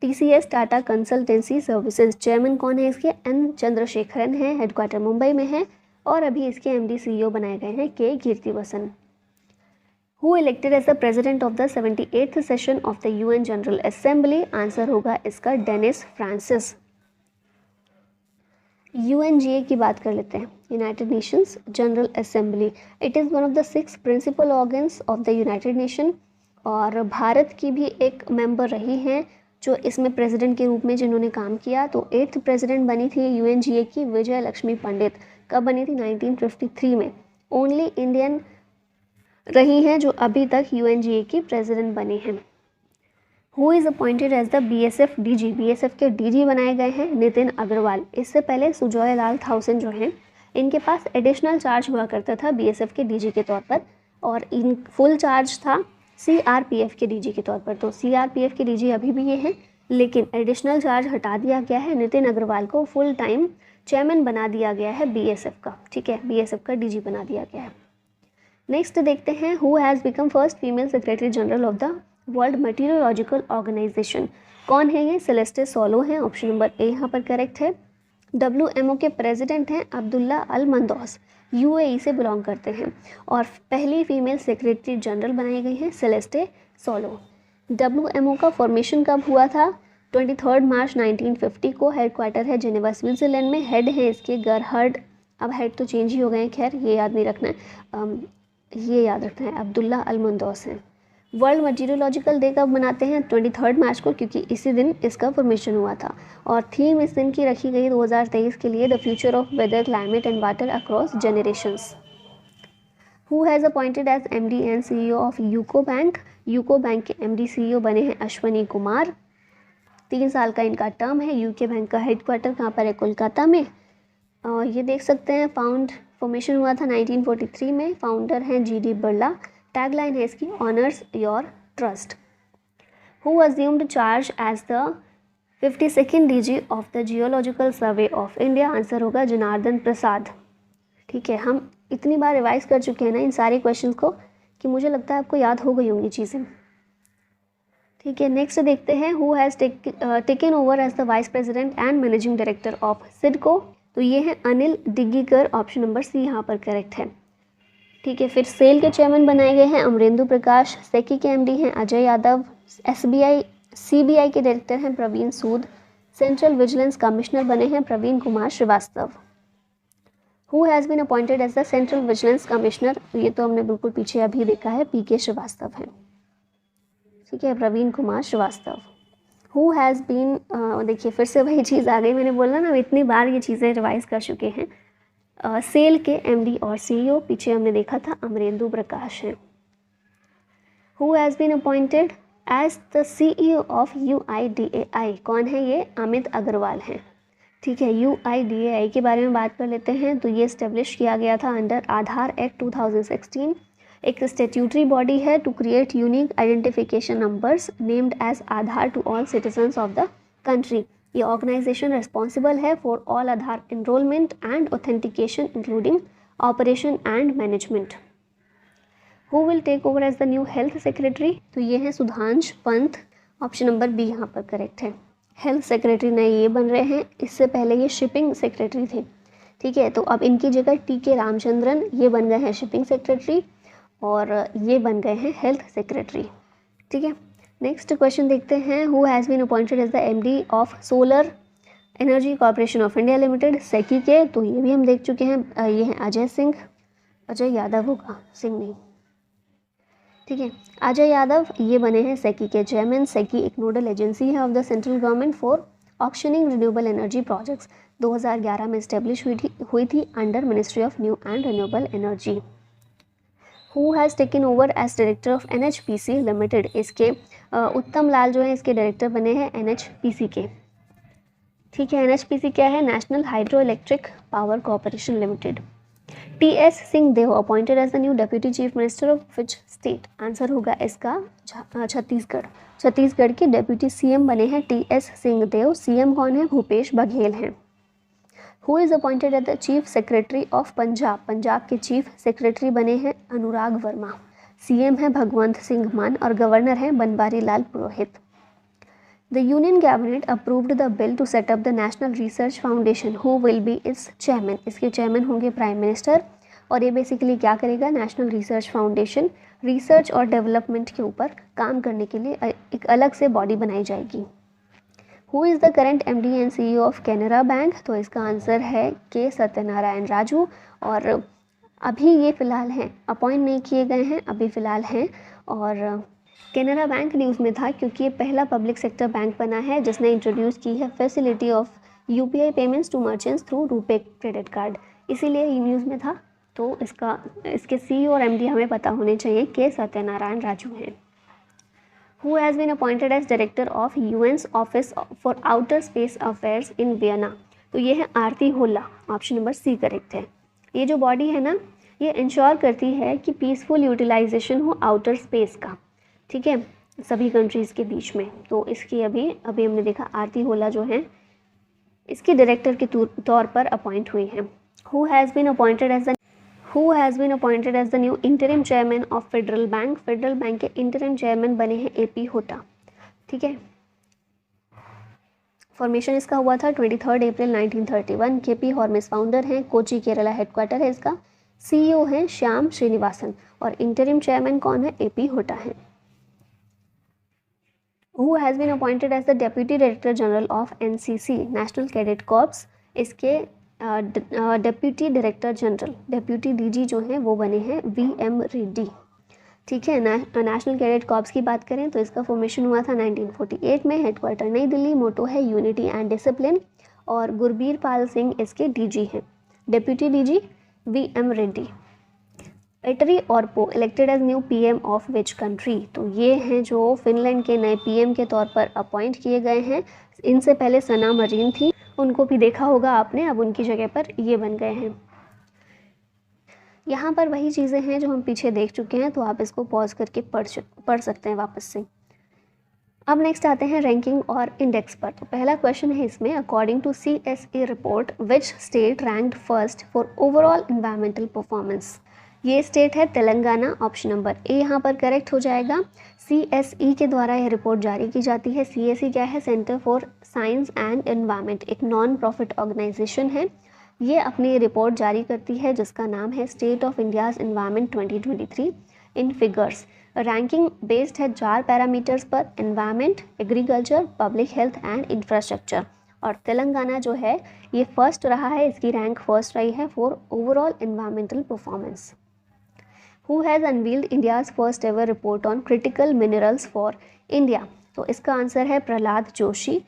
TCS Tata consultancy services. Chairman कौन है इसके, N चंद्रशेखरन है, हेडक्वार्टर मुंबई में है और अभी इसके MD CEO बनाए गए हैं K Krithivasan. Who elected as the president of the 78th session of the UN general assembly, answer होगा इसका डेनिस फ्रांसिस। UNGA की बात कर लेते हैं, United Nations general assembly. It is one of the 6 principal organs of the United Nation और भारत की भी एक मेंबर रही हैं जो इसमें प्रेसिडेंट के रूप में जिन्होंने काम किया। तो 8th प्रेसिडेंट बनी थी UNGA की विजय लक्ष्मी पंडित, कब बनी थी, 1953 में। ओनली इंडियन रही हैं जो अभी तक UNGA की प्रेसिडेंट बनी हैं। Who is appointed as the BSF DG, BSF के DG बनाए गए हैं नितिन अग्रवाल। इससे पहले सुजॉय लाल थाउसेन जो हैं इनके पास एडिशनल चार्ज हुआ करता था BSF के DG के तौर पर और इन फुल चार्ज था CRPF के DG के तौर पर। तो CRPF के DG अभी भी ये हैं, लेकिन एडिशनल चार्ज हटा दिया गया है, नितिन अग्रवाल को फुल टाइम चेयरमैन बना दिया गया है BSF का, ठीक है, BSF का DG बना दिया गया है। नेक्स्ट देखते हैं, who has become first female secretary general of the world meteorological organisation, कौन है ये, सेलेस्टे सोलो हैं, ऑप्शन नंबर ए यहाँ पर करेक्ट है। WMO के प्रेसिडेंट हैं अब्दुल्ला अल मंदौस, UAE से बिलोंग करते हैं और पहली फीमेल सेक्रेटरी जनरल बनाई गई हैं सेलेस्टे सोलो। WMO का फॉर्मेशन कब हुआ था, 23 मार्च 1950 को, हेडक्वार्टर है जिनेवा स्विट्ज़रलैंड में, हेड है इसके गरहर्ड, अब हेड तो चेंज ही हो गए हैं, खैर ये याद नहीं रखना है, ये याद रखना है, अब्दुल्ला अल मंदौस हैं। वर्ल्ड मेटीरियोलॉजिकल डे कब मनाते हैं, 23 मार्च को, क्योंकि इसी दिन इसका फॉर्मेशन हुआ था और थीम इस दिन की रखी गई 2023 के लिए, the future of weather climate and water across generations. Who has appointed as MD and CEO of UCO bank, UCO bank के MD CEO बने हैं अश्वनी कुमार, 3 साल का इनका टर्म है। यूके बैंक का हेडक्वार्टर कहाँ पर है, कोलकाता में। ये देख सकते हैं, फॉर्मेशन हुआ था 1943 में, फाउंडर हैं GD बिरला, टैगलाइन है इसकी honours your trust. Who assumed charge as the 52nd DG of the Geological Survey of India, answer होगा जनार्दन प्रसाद, ठीक है। हम इतनी बार रिवाइज कर चुके हैं ना इन सारे क्वेश्चंस को कि मुझे लगता है आपको याद हो गई होंगी चीज़ें, ठीक है। नेक्स्ट देखते हैं, who has taken over as the vice president and managing director of CIDCO, तो ये हैं Anil Diggikar, option number C यहाँ पर करेक्ट है, ठीक है। फिर सेल के चेयरमैन बनाए गए हैं अमरेंदु प्रकाश, सेकी के MD हैं अजय यादव, CBI के डायरेक्टर हैं Praveen Sood, central vigilance commissioner बने हैं Praveen Kumar Srivastava. Who has been appointed as the central vigilance commissioner, ये तो हमने बिल्कुल पीछे अभी देखा है, PK श्रीवास्तव हैं, ठीक है, Praveen Kumar Srivastava. Who has been, देखिए फिर से वही चीज़ आ गई, मैंने बोला ना इतनी बार ये चीज़ें रिवाइज कर चुके हैं। सेल के MD और CEO पीछे हमने देखा था अमरेंदु प्रकाश हैं। Who has been appointed as the CEO of UIDAI, कौन है ये, अमित अग्रवाल हैं, ठीक है। UIDAI के बारे में बात कर लेते हैं, तो ये इस्टेब्लिश किया गया था अंडर आधार एक्ट 2016, एक स्टेट्यूटरी बॉडी है to create unique identification numbers named as Aadhaar to all citizens of the country. ये ऑर्गेनाइजेशन रिस्पॉन्सिबल है for all Aadhaar enrolment and authentication including operation and management. Who will take over as the new health secretary, तो ये हैं Sudhansh Pant, option number B यहाँ पर करेक्ट है। हेल्थ सेक्रेटरी नए ये बन रहे हैं, इससे पहले ये शिपिंग सेक्रेटरी थे, ठीक है। तो अब इनकी जगह टी.के. रामचंद्रन ये बन गए हैं शिपिंग सेक्रेटरी और ये बन गए हैं हेल्थ सेक्रेटरी, ठीक है। नेक्स्ट क्वेश्चन देखते हैं, who has been appointed as the MD of solar energy corporation of India limited, SECI के, तो ये भी हम देख चुके हैं, ये हैं अजय सिंह, अजय यादव होगा, सिंह नहीं, ठीक है। अजय यादव ये बने हैं सेकी के चेयरमैन। सेकी एक नोडल एजेंसी है of the central government for auctioning renewable energy projects, 2011 में इस्टेब्लिश हुई थी under ministry of new and renewable energy. Who has taken over as director of NHPC limited, इसके उत्तम लाल जो है इसके डायरेक्टर बने हैं NHPC के, ठीक है। NHPC क्या है, national hydro electric power corporation limited. TS Singhdeo appointed as the new deputy chief minister of which state, answer होगा इसका छत्तीसगढ़। छत्तीसगढ़ के डेप्यूटी CM बने हैं TS सिंहदेव। CM कौन है, भूपेश बघेल हैं। Who is appointed as the chief secretary of Punjab, Punjab के चीफ सेक्रेटरी बने हैं अनुराग वर्मा। CM है भगवंत सिंह मान और गवर्नर हैं बनवारी लाल पुरोहित। The Union Cabinet approved the bill to set up the National Research Foundation. Who will be its chairman? इसके चेयरमैन होंगे प्राइम मिनिस्टर और ये बेसिकली क्या करेगा, नेशनल रिसर्च फाउंडेशन रिसर्च और डेवलपमेंट के ऊपर काम करने के लिए एक अलग से बॉडी बनाई जाएगी। Who is the current MD and CEO of Canara bank, तो इसका आंसर है के सत्यनारायण राजू और अभी ये फ़िलहाल हैं, अपॉइंट नहीं किए गए हैं, अभी फ़िलहाल हैं। और कैनरा बैंक न्यूज़ में था क्योंकि ये पहला पब्लिक सेक्टर बैंक बना है जिसने इंट्रोड्यूस की है facility of UPI payments to merchants through RuPay credit card, इसीलिए ये न्यूज़ में था। तो इसके CEO और MD हमें पता होने चाहिए, के सत्यनारायण राजू हैं। Who has been appointed as director of UN's office for outer space affairs in Vienna, तो ये है आरती होला, ऑप्शन नंबर C करेक्ट है। ये जो बॉडी है ना, ये इंश्योर करती है कि पीसफुल यूटिलाइजेशन हो आउटर स्पेस का, ठीक है, सभी कंट्रीज़ के बीच में। तो इसकी अभी हमने देखा आरती होला जो है इसके डायरेक्टर के तौर पर अपॉइंट हुई हैं। Who has been appointed as the new interim chairman of federal bank, federal bank के इंटरिम चेयरमैन बने हैं AP होता, ठीक है। फॉर्मेशन इसका हुआ था 23 अप्रैल 1931। KP हॉर्मिस फाउंडर हैं, कोची केरला हेडक्वार्टर है इसका। CEO हैं श्याम श्रीनिवासन और इंटरिम चेयरमैन कौन है, AP होता है। Who has been appointed as the Deputy Director General of NCC National Cadet Corps, इसके deputy director general deputy DG जो हैं वो बने हैं VM रेड्डी, ठीक है। नेशनल कैडेट कॉर्प्स की बात करें तो इसका फॉर्मेशन हुआ था 1948 में, हेडक्वार्टर नई दिल्ली, मोटो है यूनिटी एंड डिसिप्लिन और गुरबीर पाल सिंह इसके DG हैं, डेप्यूटी DG VM रेड्डी। इटरी और पो elected as new PM of which country, तो ये हैं जो फिनलैंड के नए PM के तौर पर अपॉइंट किए गए हैं। इनसे पहले सना मरीन थी, उनको भी देखा होगा आपने, अब उनकी जगह पर ये बन गए हैं। यहाँ पर वही चीज़ें हैं जो हम पीछे देख चुके हैं, तो आप इसको पॉज करके पढ़ सकते हैं वापस से। अब नेक्स्ट आते हैं रैंकिंग और इंडेक्स पर। तो पहला क्वेश्चन है इसमें, according to CSA report which state ranked first for overall environmental performance, ये स्टेट है तेलंगाना, ऑप्शन नंबर A यहाँ पर करेक्ट हो जाएगा। CSE के द्वारा यह रिपोर्ट जारी की जाती है। CSE क्या है, centre for science and environment, एक नॉन प्रॉफिट ऑर्गेनाइजेशन है। ये अपनी रिपोर्ट जारी करती है जिसका नाम है state of India's environment 2023 in figures. Ranking based है 4 पैरामीटर्स पर, environment, agriculture, public health and infrastructure. और तेलंगाना जो है ये फर्स्ट रहा है, इसकी रैंक फर्स्ट रही है for overall environmental performance. Who has unveiled India's first ever report on critical minerals for India, तो इसका आंसर है Prahlad Joshi,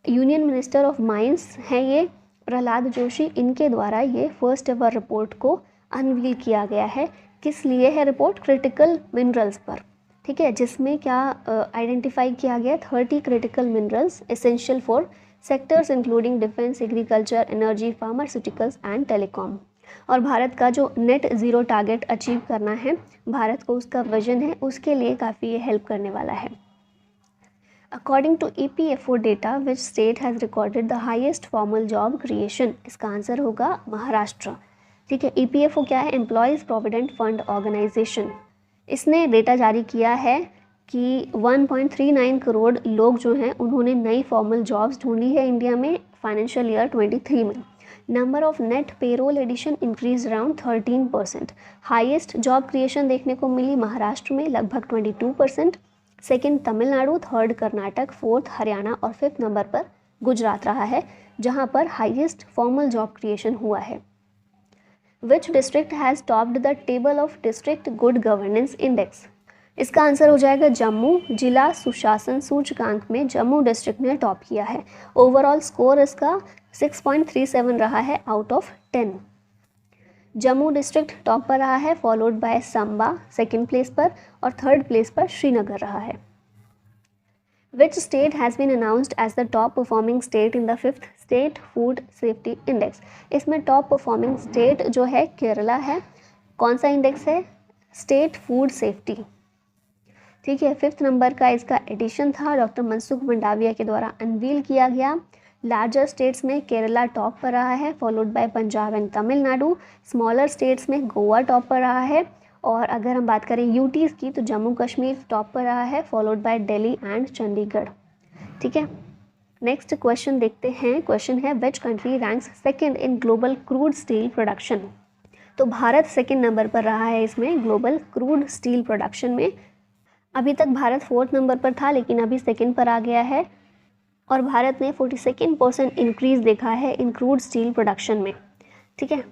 union minister of mines हैं ये प्रहलाद जोशी। इनके द्वारा ये फर्स्ट एवर रिपोर्ट को अनवील किया गया है। किस लिए है रिपोर्ट, क्रिटिकल मिनरल्स पर, ठीक है, जिसमें क्या आइडेंटिफाई किया गया 30 critical minerals essential for sectors including defence, agriculture, energy, pharmaceuticals and telecom. और भारत का जो नेट ज़ीरो टारगेट अचीव करना है, भारत को उसका विजन है, उसके लिए काफ़ी ये हेल्प करने वाला है। According to EPFO data which state has recorded the highest formal job creation? इसका आंसर होगा महाराष्ट्र। ठीक है, EPFO क्या है? Employees provident fund organisation. इसने डेटा जारी किया है कि 1.39 करोड़ लोग जो हैं उन्होंने नई फॉर्मल जॉब्स ढूंढी है इंडिया में फाइनेंशियल ईयर 23 में। Number of net payroll addition increase around 13%। Highest job creation देखने को मिली महाराष्ट्र में लगभग 22%। Second Tamil Nadu, third Karnataka, fourth Haryana और फिफ्थ नंबर पर गुजरात रहा है जहां पर हाईएस्ट फॉर्मल जॉब क्रिएशन हुआ है। Which district has topped the table of district good governance index? इसका आंसर हो जाएगा जम्मू। जिला सुशासन सूचकांक में जम्मू डिस्ट्रिक्ट ने टॉप किया है। ओवरऑल स्कोर इसका 6.37 रहा है out of 10। Jammu district top पर रहा है, followed by Samba second place पर और थर्ड प्लेस पर श्रीनगर रहा है। Which state has been announced as the top performing state in the 5th state food safety index? इसमें टॉप परफॉर्मिंग स्टेट जो है केरला है। कौन सा इंडेक्स है? State food safety. ठीक है, 5th नंबर का इसका एडिशन था, डॉक्टर मनसुख मंडाविया के द्वारा अनवील किया गया। लार्जर स्टेट्स में केरला टॉप पर रहा है, followed bye Punjab and Tamil Nadu. Smaller states में गोवा टॉप पर रहा है और अगर हम बात करें यूटीज़ की तो जम्मू कश्मीर टॉप पर रहा है, followed bye Delhi and Chandigarh. ठीक है, नेक्स्ट क्वेश्चन देखते हैं। क्वेश्चन है which country ranks second in global crude steel production? तो भारत सेकेंड नंबर पर रहा है इसमें ग्लोबल क्रूड स्टील प्रोडक्शन में। अभी तक भारत 4th नंबर पर था लेकिन अभी सेकेंड पर आ गया है और भारत ने 42% इंक्रीज़ देखा है इन क्रूड स्टील प्रोडक्शन में। ठीक है,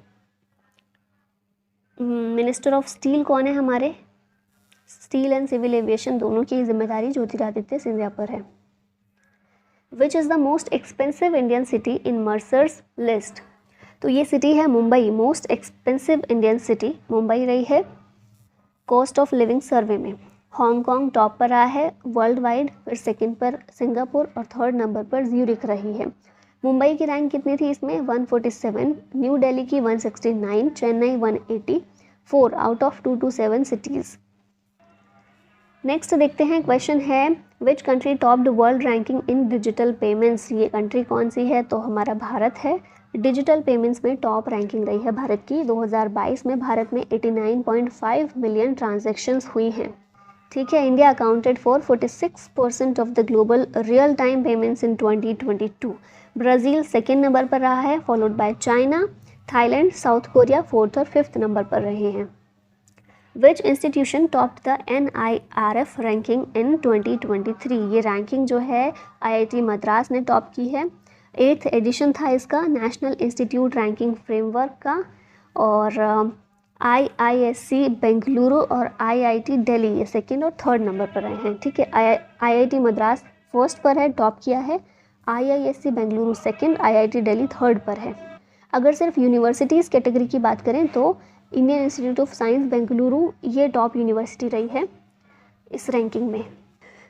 मिनिस्टर ऑफ स्टील कौन है हमारे? स्टील एंड सिविल एविएशन दोनों की जिम्मेदारी ज्योतिरादित्य सिंधिया पर है। Which is the most expensive Indian city in Mercer's list? तो ये सिटी है Mumbai. Most expensive Indian city Mumbai रही है कॉस्ट ऑफ लिविंग सर्वे में। हांगकांग टॉप पर रहा है वर्ल्ड वाइड, फिर सेकंड पर सिंगापुर और थर्ड नंबर पर ज्यूरिख रही है। मुंबई की रैंक कितनी थी इसमें? 147, न्यू दिल्ली की 169, Chennai 184 out of 227 cities. Next देखते हैं, क्वेश्चन है which country topped world ranking in digital payments? ये कंट्री कौन सी है? तो हमारा भारत है। डिजिटल पेमेंट्स में टॉप रैंकिंग रही है भारत की। 2022 में भारत में 89.5 मिलियन ट्रांजैक्शंस हुई हैं। ठीक है, India accounted for 46% of the global real time payments in 2022। Brazil second number पर रहा है, followed by China, Thailand, south Korea fourth और फिफ्थ नंबर पर रहे हैं। विच institution topped the NIRF ranking इन 2023? ये रैंकिंग जो है IIT मद्रास ने टॉप की है। 8th एडिशन था इसका, नेशनल इंस्टीट्यूट रैंकिंग फ्रेमवर्क का। और IISc बेंगलुरु और IIT दिल्ली ये सेकेंड और थर्ड नंबर पर रहे हैं। ठीक है, IIT मद्रास फर्स्ट पर है, टॉप किया है। IISc Bengaluru second, IIT Delhi third पर है। अगर सिर्फ यूनिवर्सिटीज़ कैटेगरी की बात करें तो Indian institute of science Bengaluru ये टॉप यूनिवर्सिटी रही है इस रैंकिंग में।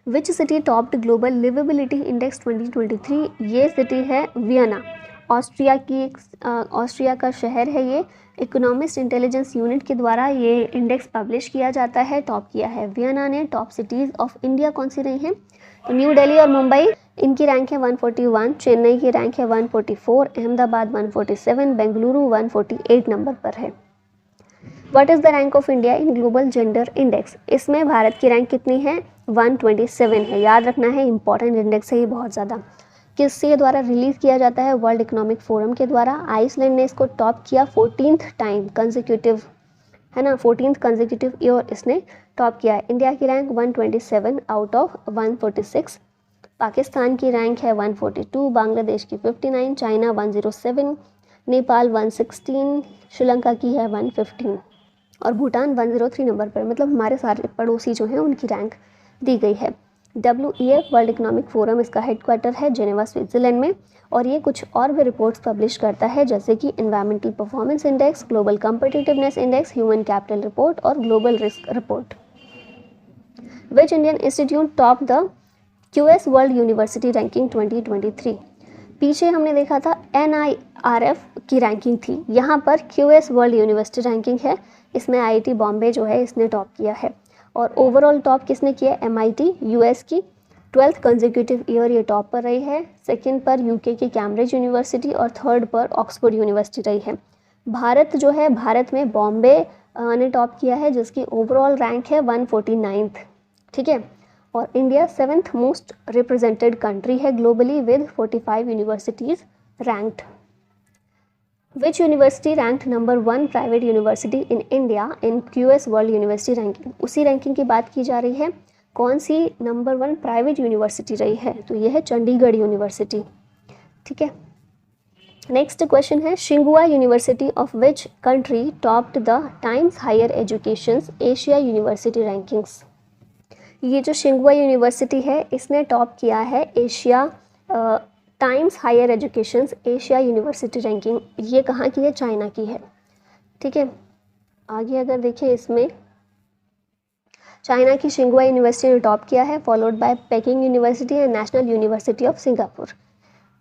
Which city topped global liveability index 2023? ये सिटी है वियना। ऑस्ट्रिया का शहर है ये। इकोनॉमिस्ट इंटेलिजेंस यूनिट के द्वारा ये इंडेक्स पब्लिश किया जाता है। टॉप किया है वियना ने। टॉप सिटीज़ ऑफ इंडिया कौन सी रही हैं? तो न्यू दिल्ली और मुंबई, इनकी रैंक है 141, चेन्नई की रैंक है 144, अहमदाबाद 147, बेंगलुरु 148 नंबर पर है। What is the rank of India in global gender index? इसमें भारत की रैंक कितनी है? 127 है। याद रखना है, इंपॉर्टेंट इंडेक्स है ये बहुत ज़्यादा। किसके द्वारा रिलीज़ किया जाता है? वर्ल्ड इकोनॉमिक फोरम के द्वारा। आइसलैंड ने इसको टॉप किया 14th टाइम कंसेक्यूटिव, है ना, 14th कंसेक्यूटिव ईयर इसने टॉप किया है। इंडिया की रैंक 127 आउट ऑफ 146। पाकिस्तान की रैंक है 142, बांग्लादेश की 59, चाइना 107, नेपाल 116, श्रीलंका की है 115 और भूटान 103 नंबर पर। मतलब हमारे सारे पड़ोसी जो हैं उनकी रैंक दी गई है। WEF वर्ल्ड इकोनॉमिक फोरम इसका हेडक्वार्टर है जेनेवा स्विट्ज़रलैंड में और ये कुछ और भी रिपोर्ट्स पब्लिश करता है जैसे कि environmental performance index, global competitiveness index, human capital report और global risk report. Which Indian institute top the QS world university ranking 2023? पीछे हमने देखा था NIRF की रैंकिंग थी, यहाँ पर QS वर्ल्ड यूनिवर्सिटी रैंकिंग है। इसमें IIT बॉम्बे जो है इसने टॉप किया है। और ओवरऑल टॉप किसने किया? MIT US की 12th कंसेक्यूटिव ईयर ये टॉप पर रही है, सेकंड पर यूके की कैम्ब्रिज यूनिवर्सिटी और थर्ड पर ऑक्सफोर्ड यूनिवर्सिटी रही है। भारत जो है, भारत में बॉम्बे ने टॉप किया है जिसकी ओवरऑल रैंक है 149th, ठीक है। और India 7th most represented country है globally with 45 universities ranked. Which university ranked number 1 private university in India in QS world university ranking. उसी रैंकिंग की बात की जा रही है। कौन सी नंबर 1 प्राइवेट यूनिवर्सिटी रही है, तो यह है चंडीगढ़ यूनिवर्सिटी, ठीक है। नेक्स्ट क्वेश्चन है, शिंगुआ university of which country topped the times higher education Asia university rankings. ये जो शिंगुआ यूनिवर्सिटी है इसने टॉप किया है Asia times higher education Asia university ranking. ये कहाँ की है, चाइना की है, ठीक है। आगे अगर देखें इसमें चाइना की शिंगुआ यूनिवर्सिटी ने टॉप किया है, followed bye packing university and national university of Singapore.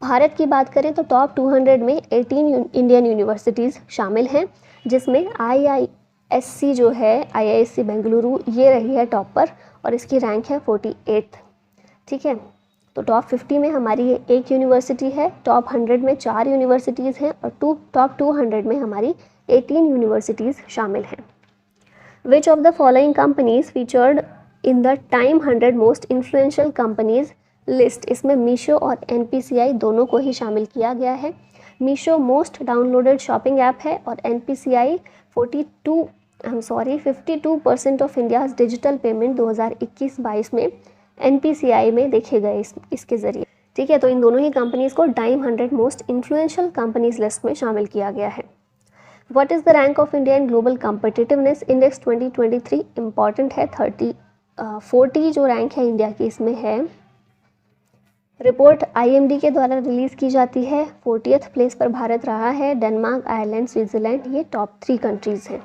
Bharat की बात करें तो टॉप 200 में 18 इंडियन यूनिवर्सिटीज़ शामिल हैं, जिसमें IISc जो है, IISc बेंगलुरु, ये रही है टॉप पर और इसकी रैंक है 48, ठीक है। तो टॉप 50 में हमारी एक यूनिवर्सिटी है, टॉप 100 में 4 यूनिवर्सिटीज़ हैं और टॉप 200 में हमारी 18 यूनिवर्सिटीज़ शामिल हैं। Which of the following companies featured in the Time 100 Most Influential Companies list, इसमें मीशो और NPCI दोनों को ही शामिल किया गया है। Meesho most downloaded shopping app है और NPCI 52% of India's digital payment 2021-22 में NPCI में देखे गए इसके ज़रिए, ठीक है। तो इन दोनों ही कंपनीज़ को time 100 most influential companies list में शामिल किया गया है। What is the rank of India in global competitiveness index 2023, important है। 40 जो रैंक है इंडिया की इसमें है। रिपोर्ट IMD के द्वारा रिलीज़ की जाती है। 40th प्लेस पर भारत रहा है। डेनमार्क, आयरलैंड, स्विट्ज़रलैंड ये टॉप 3 कंट्रीज़ हैं।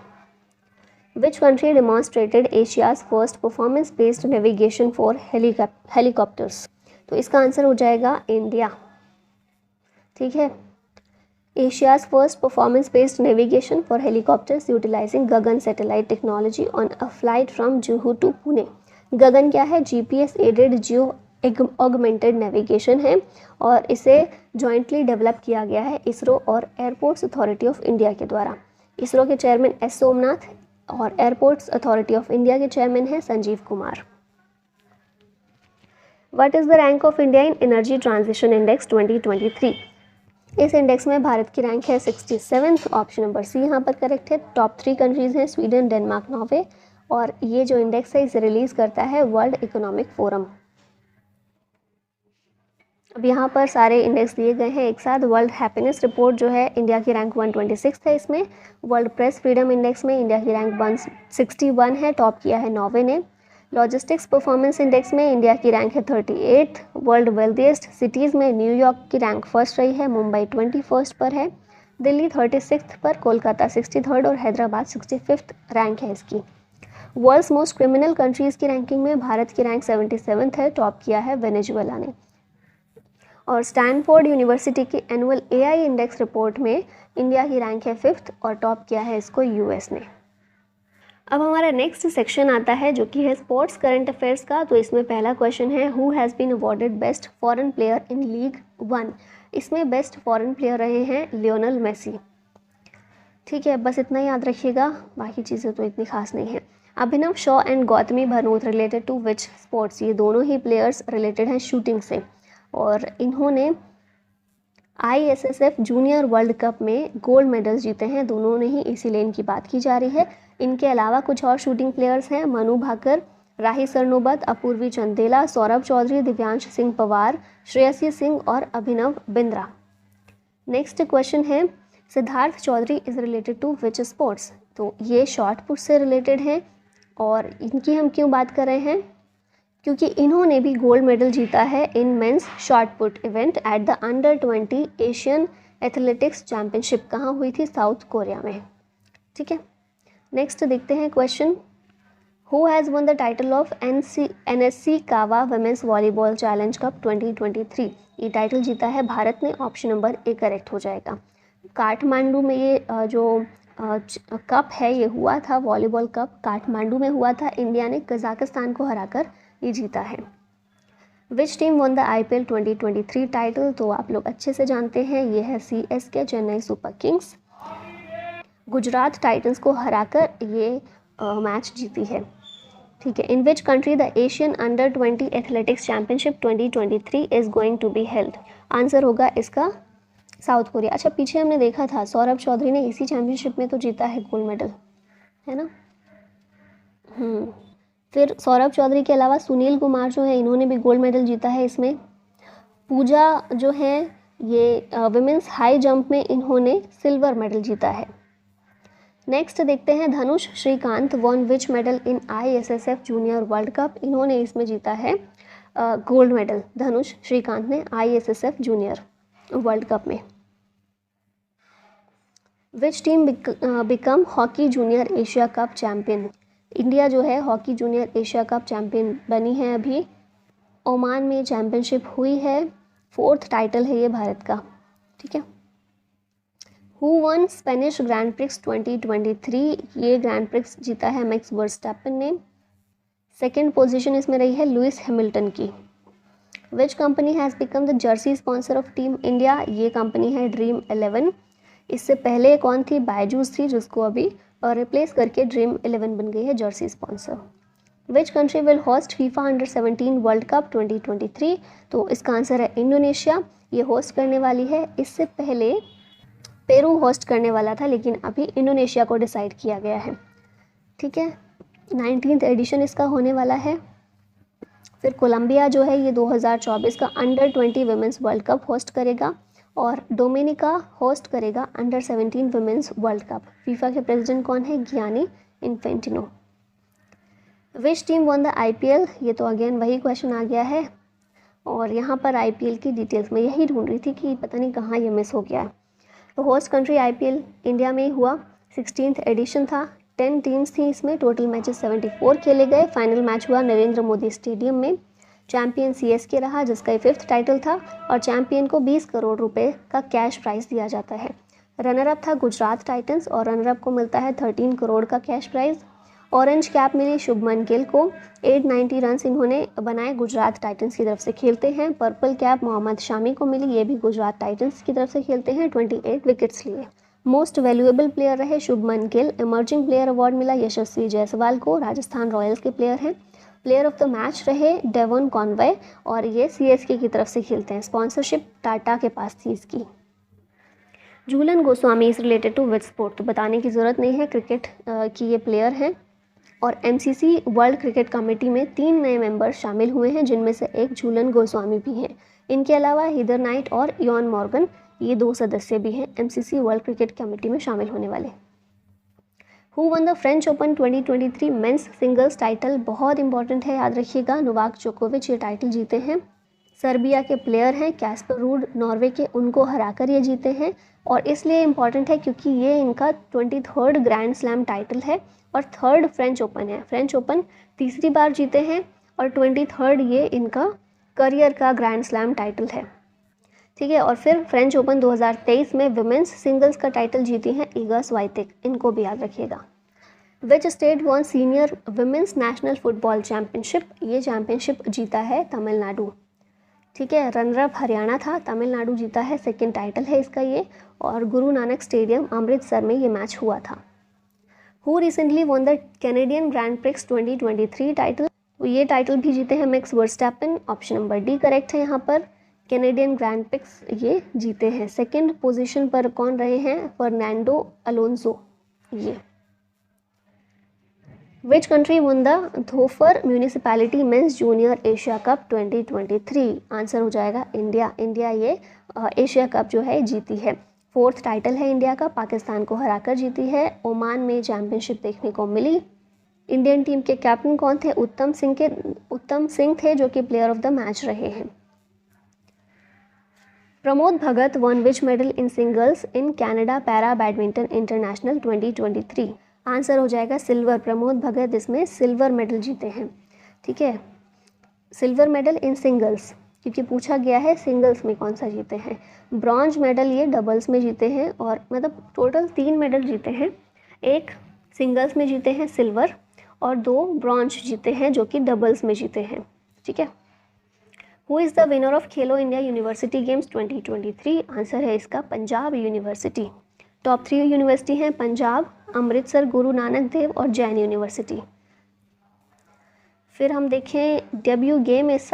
Which country demonstrated Asia's first performance based navigation for helicopters, तो इसका आंसर हो जाएगा इंडिया, ठीक है। Asia's first performance based navigation for helicopters utilising GAGAN satellite technology on a flight from Juhu to Pune. GAGAN क्या है, GPS aided geo augmented navigation है और इसे जॉइंटली डेवलप किया गया है इसरो और एयरपोर्ट्स अथॉरिटी ऑफ इंडिया के द्वारा। इसरो के चेयरमैन S सोमनाथ और एयरपोर्ट्स अथॉरिटी ऑफ इंडिया के चेयरमैन हैं Sanjeev Kumar. What is the rank of India in energy transition index 2023। इस इंडेक्स में भारत की रैंक है 67, ऑप्शन नंबर C यहाँ पर करेक्ट है। टॉप 3 कंट्रीज़ हैं स्वीडन, डेनमार्क, नॉर्वे और ये जो इंडेक्स है इसे रिलीज़ करता है वर्ल्ड इकोनॉमिक फोरम। अब यहाँ पर सारे इंडेक्स दिए गए हैं एक साथ। वर्ल्ड हैप्पीनेस रिपोर्ट जो है इंडिया की रैंक 126 है इसमें। वर्ल्ड प्रेस फ्रीडम इंडेक्स में इंडिया की रैंक 161 है, टॉप किया है नॉर्वे ने। लॉजिस्टिक्स परफॉर्मेंस इंडेक्स में इंडिया की रैंक है 38। वर्ल्ड वेल्थिएस्ट सिटीज़ में न्यूयॉर्क की रैंक फर्स्ट रही है, मुंबई 21 पर है, दिल्ली 36 पर, कोलकाता 63 और हैदराबाद 65 रैंक है इसकी। वर्ल्ड्स मोस्ट क्रिमिनल कंट्रीज़ की रैंकिंग में भारत की रैंक 77 है, टॉप किया है वेनेजुएला ने। और स्टैनफोर्ड यूनिवर्सिटी की एनुअल AI इंडेक्स रिपोर्ट में इंडिया की रैंक है 5th और टॉप किया है इसको US ने। अब हमारा नेक्स्ट सेक्शन आता है जो कि है स्पोर्ट्स करंट अफेयर्स का। तो इसमें पहला क्वेश्चन है, who has been awarded best foreign player in league 1। इसमें बेस्ट फॉरेन प्लेयर रहे हैं लियोनल मेसी, ठीक है। बस इतना याद रखिएगा, बाकी चीज़ें तो इतनी खास नहीं है। Abhinav Shaw and Gautami Bhanot related to which sports, ये दोनों ही प्लेयर्स रिलेटेड हैं शूटिंग से और इन्होंने ISSF जूनियर वर्ल्ड कप में गोल्ड मेडल्स जीते हैं, दोनों ने ही इसी लेन की बात की जा रही है। इनके अलावा कुछ और शूटिंग प्लेयर्स हैं, मनु भाकर, राही सरनोबत, अपूर्वी चंदेला, सौरभ चौधरी, दिव्यांश सिंह पवार, श्रेयसी सिंह और अभिनव बिंद्रा। नेक्स्ट क्वेश्चन है, Siddharth Chaudhary is related to which sports, तो ये शॉर्ट पुट से रिलेटेड हैं और इनकी हम क्यों बात कर रहे हैं, क्योंकि इन्होंने भी गोल्ड मेडल जीता है in men's shot put event at the under 20 Asian athletics championship. कहाँ हुई थी, साउथ कोरिया में, ठीक है। नेक्स्ट देखते हैं question, who has won the title of NSC कावा वुमेन्स वॉलीबॉल चैलेंज कप 2023। ये टाइटल जीता है भारत ने, ऑप्शन नंबर A करेक्ट हो जाएगा। काठमांडू में ये जो कप है ये हुआ था, वॉलीबॉल कप काठमांडू में हुआ था। इंडिया ने कजाकिस्तान को हराकर ये जीता है। विच team won the IPL 2023 title, तो आप लोग अच्छे से जानते हैं ये है CSK, Chennai super kings. Gujarat titans को हराकर ये मैच जीती है। ठीक है। In which country the Asian under 20 athletics championship 2023 is going to be held, answer होगा इसका साउथ कोरिया। अच्छा, पीछे हमने देखा था सौरभ चौधरी ने इसी चैंपियनशिप में तो जीता है गोल्ड मेडल, है ना। फिर सौरभ चौधरी के अलावा सुनील कुमार जो है इन्होंने भी गोल्ड मेडल जीता है इसमें। पूजा जो है ये विमेंस हाई जंप में इन्होंने सिल्वर मेडल जीता है। नेक्स्ट देखते हैं Dhanush Srikanth won which medal in ISSF junior world cup, इन्होंने इसमें जीता है गोल्ड मेडल। धनुष श्रीकांत ने ISSF जूनियर वर्ल्ड कप में। Which team become hockey junior Asia cup champion, India जो है hockey junior Asia cup champion बनी है अभी। ओमान में चैंपियनशिप हुई है, 4th टाइटल है ये भारत का। ठीक है। Who one Spanish grand prix 2023, ये ग्रैंड प्रिक्स जीता है मैक्स वर्स्टैपन ने। सेकेंड पोजीशन इसमें रही है लुइस हैमिल्टन की। Which company has become the Jersey sponsor of team India, ये कंपनी है ड्रीम 11। इससे पहले कौन थी, बायजूस थी, जिसको अभी रिप्लेस करके ड्रीम 11 बन गई है Jersey sponsor. Which country will host FIFA under 17 world cup 2023, तो इसका आंसर है इंडोनेशिया, ये होस्ट करने वाली है। इससे पहले पेरू होस्ट करने वाला था लेकिन अभी इंडोनेशिया को डिसाइड किया गया है। ठीक है। 19th एडिशन इसका होने वाला है। फिर कोलंबिया जो है ये 2024 का under 20 women's world cup host करेगा और डोमिनिका होस्ट करेगा under 17 women's world cup. FIFA के प्रेसिडेंट कौन है, Gianni Infantino. Which team won the IPL, ये तो अगेन वही क्वेश्चन आ गया है और यहाँ पर IPL की डिटेल्स में यही ढूंढ रही थी कि पता नहीं कहाँ ये मिस हो गया है। तो होस्ट कंट्री IPL इंडिया में ही हुआ, 16th एडिशन था, 10 टीम्स थी इसमें, टोटल मैचेस 74 खेले गए। फाइनल मैच हुआ नरेंद्र मोदी स्टेडियम में। चैंपियन CSK रहा जिसका 5th टाइटल था और चैंपियन को 20 करोड़ रुपए का कैश प्राइज़ दिया जाता है। रनरअप था गुजरात टाइटंस और रनरअप को मिलता है 13 करोड़ का कैश प्राइज़। ऑरेंज कैप मिली शुभमन गिल को, 890 रन्स इन्होंने बनाए, गुजरात टाइटंस की तरफ से खेलते हैं। पर्पल कैप मोहम्मद शामी को मिली, ये भी गुजरात टाइटंस की तरफ से खेलते हैं, 28 विकेट्स लिए। मोस्ट वैल्यूएबल प्लेयर रहे Shubman Gill. Emerging player award मिला यशस्वी जायसवाल को, राजस्थान रॉयल्स के प्लेयर हैं। प्लेयर ऑफ द मैच रहे डेवन कॉनवे और ये CSK की तरफ से खेलते हैं। स्पॉन्सरशिप टाटा के पास थी इसकी। Jhulan Goswami is related to which sport, तो बताने की ज़रूरत नहीं है, क्रिकेट की ये प्लेयर हैं। और MCC वर्ल्ड क्रिकेट कमेटी में 3 नए मेंबर शामिल हुए हैं जिनमें से एक झूलन गोस्वामी भी हैं। इनके अलावा हिदर नाइट और इयॉन मॉर्गन, ये 2 सदस्य भी हैं MCC वर्ल्ड क्रिकेट कमेटी में शामिल होने वाले। Who one the French open 2023 men's singles title, बहुत इंपॉर्टेंट है, याद रखिएगा। नोवाक जोकोविच ये टाइटल जीते हैं। सर्बिया के प्लेयर हैं, कैस्पर रूड नॉर्वे के, उनको हराकर ये जीते हैं और इसलिए इम्पॉर्टेंट है क्योंकि ये इनका 23rd ग्रैंड स्लैम टाइटल है और 3rd फ्रेंच ओपन है। फ्रेंच ओपन तीसरी बार जीते हैं और 23rd ये इनका करियर का ग्रैंड स्लैम टाइटल है। ठीक है। और फिर फ्रेंच ओपन 2023 में विमेंस सिंगल्स का टाइटल जीती हैं ईगा स्वाइतेक, इनको भी याद रखिएगा। Which state won senior women's national football championship, ये चैंपियनशिप जीता है तमिलनाडु। ठीक है। रनरअप हरियाणा था, तमिलनाडु जीता है, 2nd टाइटल है इसका ये और गुरु नानक स्टेडियम अमृतसर में ये मैच हुआ था। Who recently one the Canadian grand prix 2023 title, तो ये टाइटल भी जीते हैं max Verstappen, option number D correct है यहाँ पर। कैनेडियन ग्रैंड प्रिक्स ये जीते हैं। 2nd पोजीशन पर कौन रहे हैं, फर्नांडो अलोंसो ये। Which country won the Dhofar municipality men's junior Asia cup 2023, answer हो जाएगा इंडिया। इंडिया ये एशिया कप जो है जीती है, 4th टाइटल है इंडिया का, पाकिस्तान को हराकर जीती है। ओमान में चैंपियनशिप देखने को मिली। इंडियन टीम के कैप्टन कौन थे, उत्तम सिंह थे जो कि प्लेयर ऑफ द मैच रहे हैं। Pramod Bhagat won which medal in singles in Canada para badminton international 2023, answer हो जाएगा सिल्वर। प्रमोद भगत इसमें सिल्वर मेडल जीते हैं। ठीक है। सिल्वर मेडल इन सिंगल्स, क्योंकि पूछा गया है सिंगल्स में कौन सा जीते हैं। ब्रॉन्ज मेडल ये डबल्स में जीते हैं और मतलब टोटल 3 मेडल जीते हैं। एक सिंगल्स में जीते हैं सिल्वर और 2 ब्रॉन्ज जीते हैं जो कि डबल्स में जीते हैं। ठीक है। Who is the winner of Khelo India university games 2023? Answer है इसका पंजाब यूनिवर्सिटी। टॉप 3 यूनिवर्सिटी हैं पंजाब, अमृतसर गुरु नानक देव और जैन यूनिवर्सिटी। फिर हम देखें डेब्यू गेम इस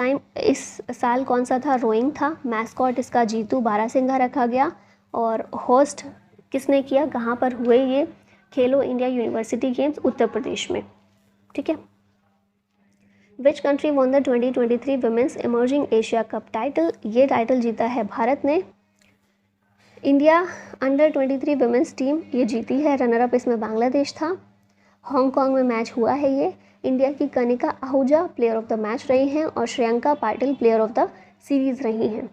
साल कौन सा था? रोइंग था। मैस्कॉट इसका जीतू बारासिंगा रखा गया। और होस्ट किसने किया, कहाँ पर हुए ये Khelo India university games? Uttar Pradesh में। ठीक है। Which country won the 2023 women's emerging Asia cup title? ये टाइटल जीता है भारत ने। इंडिया अंडर 23 वुमेन्स टीम ये जीती है। रनर अप इसमें बांग्लादेश था। हांगकांग में मैच हुआ है ये। इंडिया की Kanika Ahuja player of the match रही हैं और Shreyanka Patil player of the series रही हैं।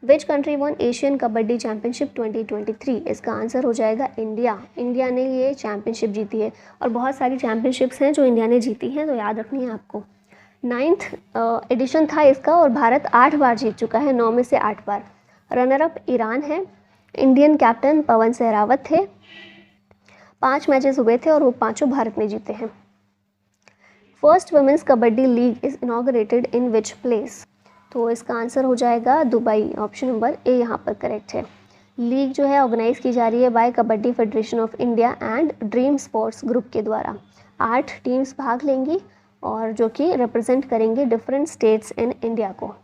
Which country von Asian kabaddi championship 2023? इसका आंसर हो जाएगा इंडिया। इंडिया ने ये चैम्पियनशिप जीती है और बहुत सारी चैम्पियनशिप्स हैं जो इंडिया ने जीती हैं, तो याद रखनी है आपको। 9th एडिशन था इसका और भारत 8 बार जीत चुका है, 9 में से 8 बार। रनर अप ईरान है। इंडियन कैप्टन पवन सहरावत थे। 5 मैचेस हुए थे और वो 5 भारत ने जीते हैं। First women's kabaddi league is inaugurated in which place? तो इसका आंसर हो जाएगा दुबई। ऑप्शन नंबर ए यहाँ पर करेक्ट है। लीग जो है ऑर्गेनाइज की जा रही है by kabaddi federation of India and dream sports group के द्वारा। 8 टीम्स भाग लेंगी और जो कि रिप्रेजेंट करेंगे डिफरेंट स्टेट्स इन इंडिया को।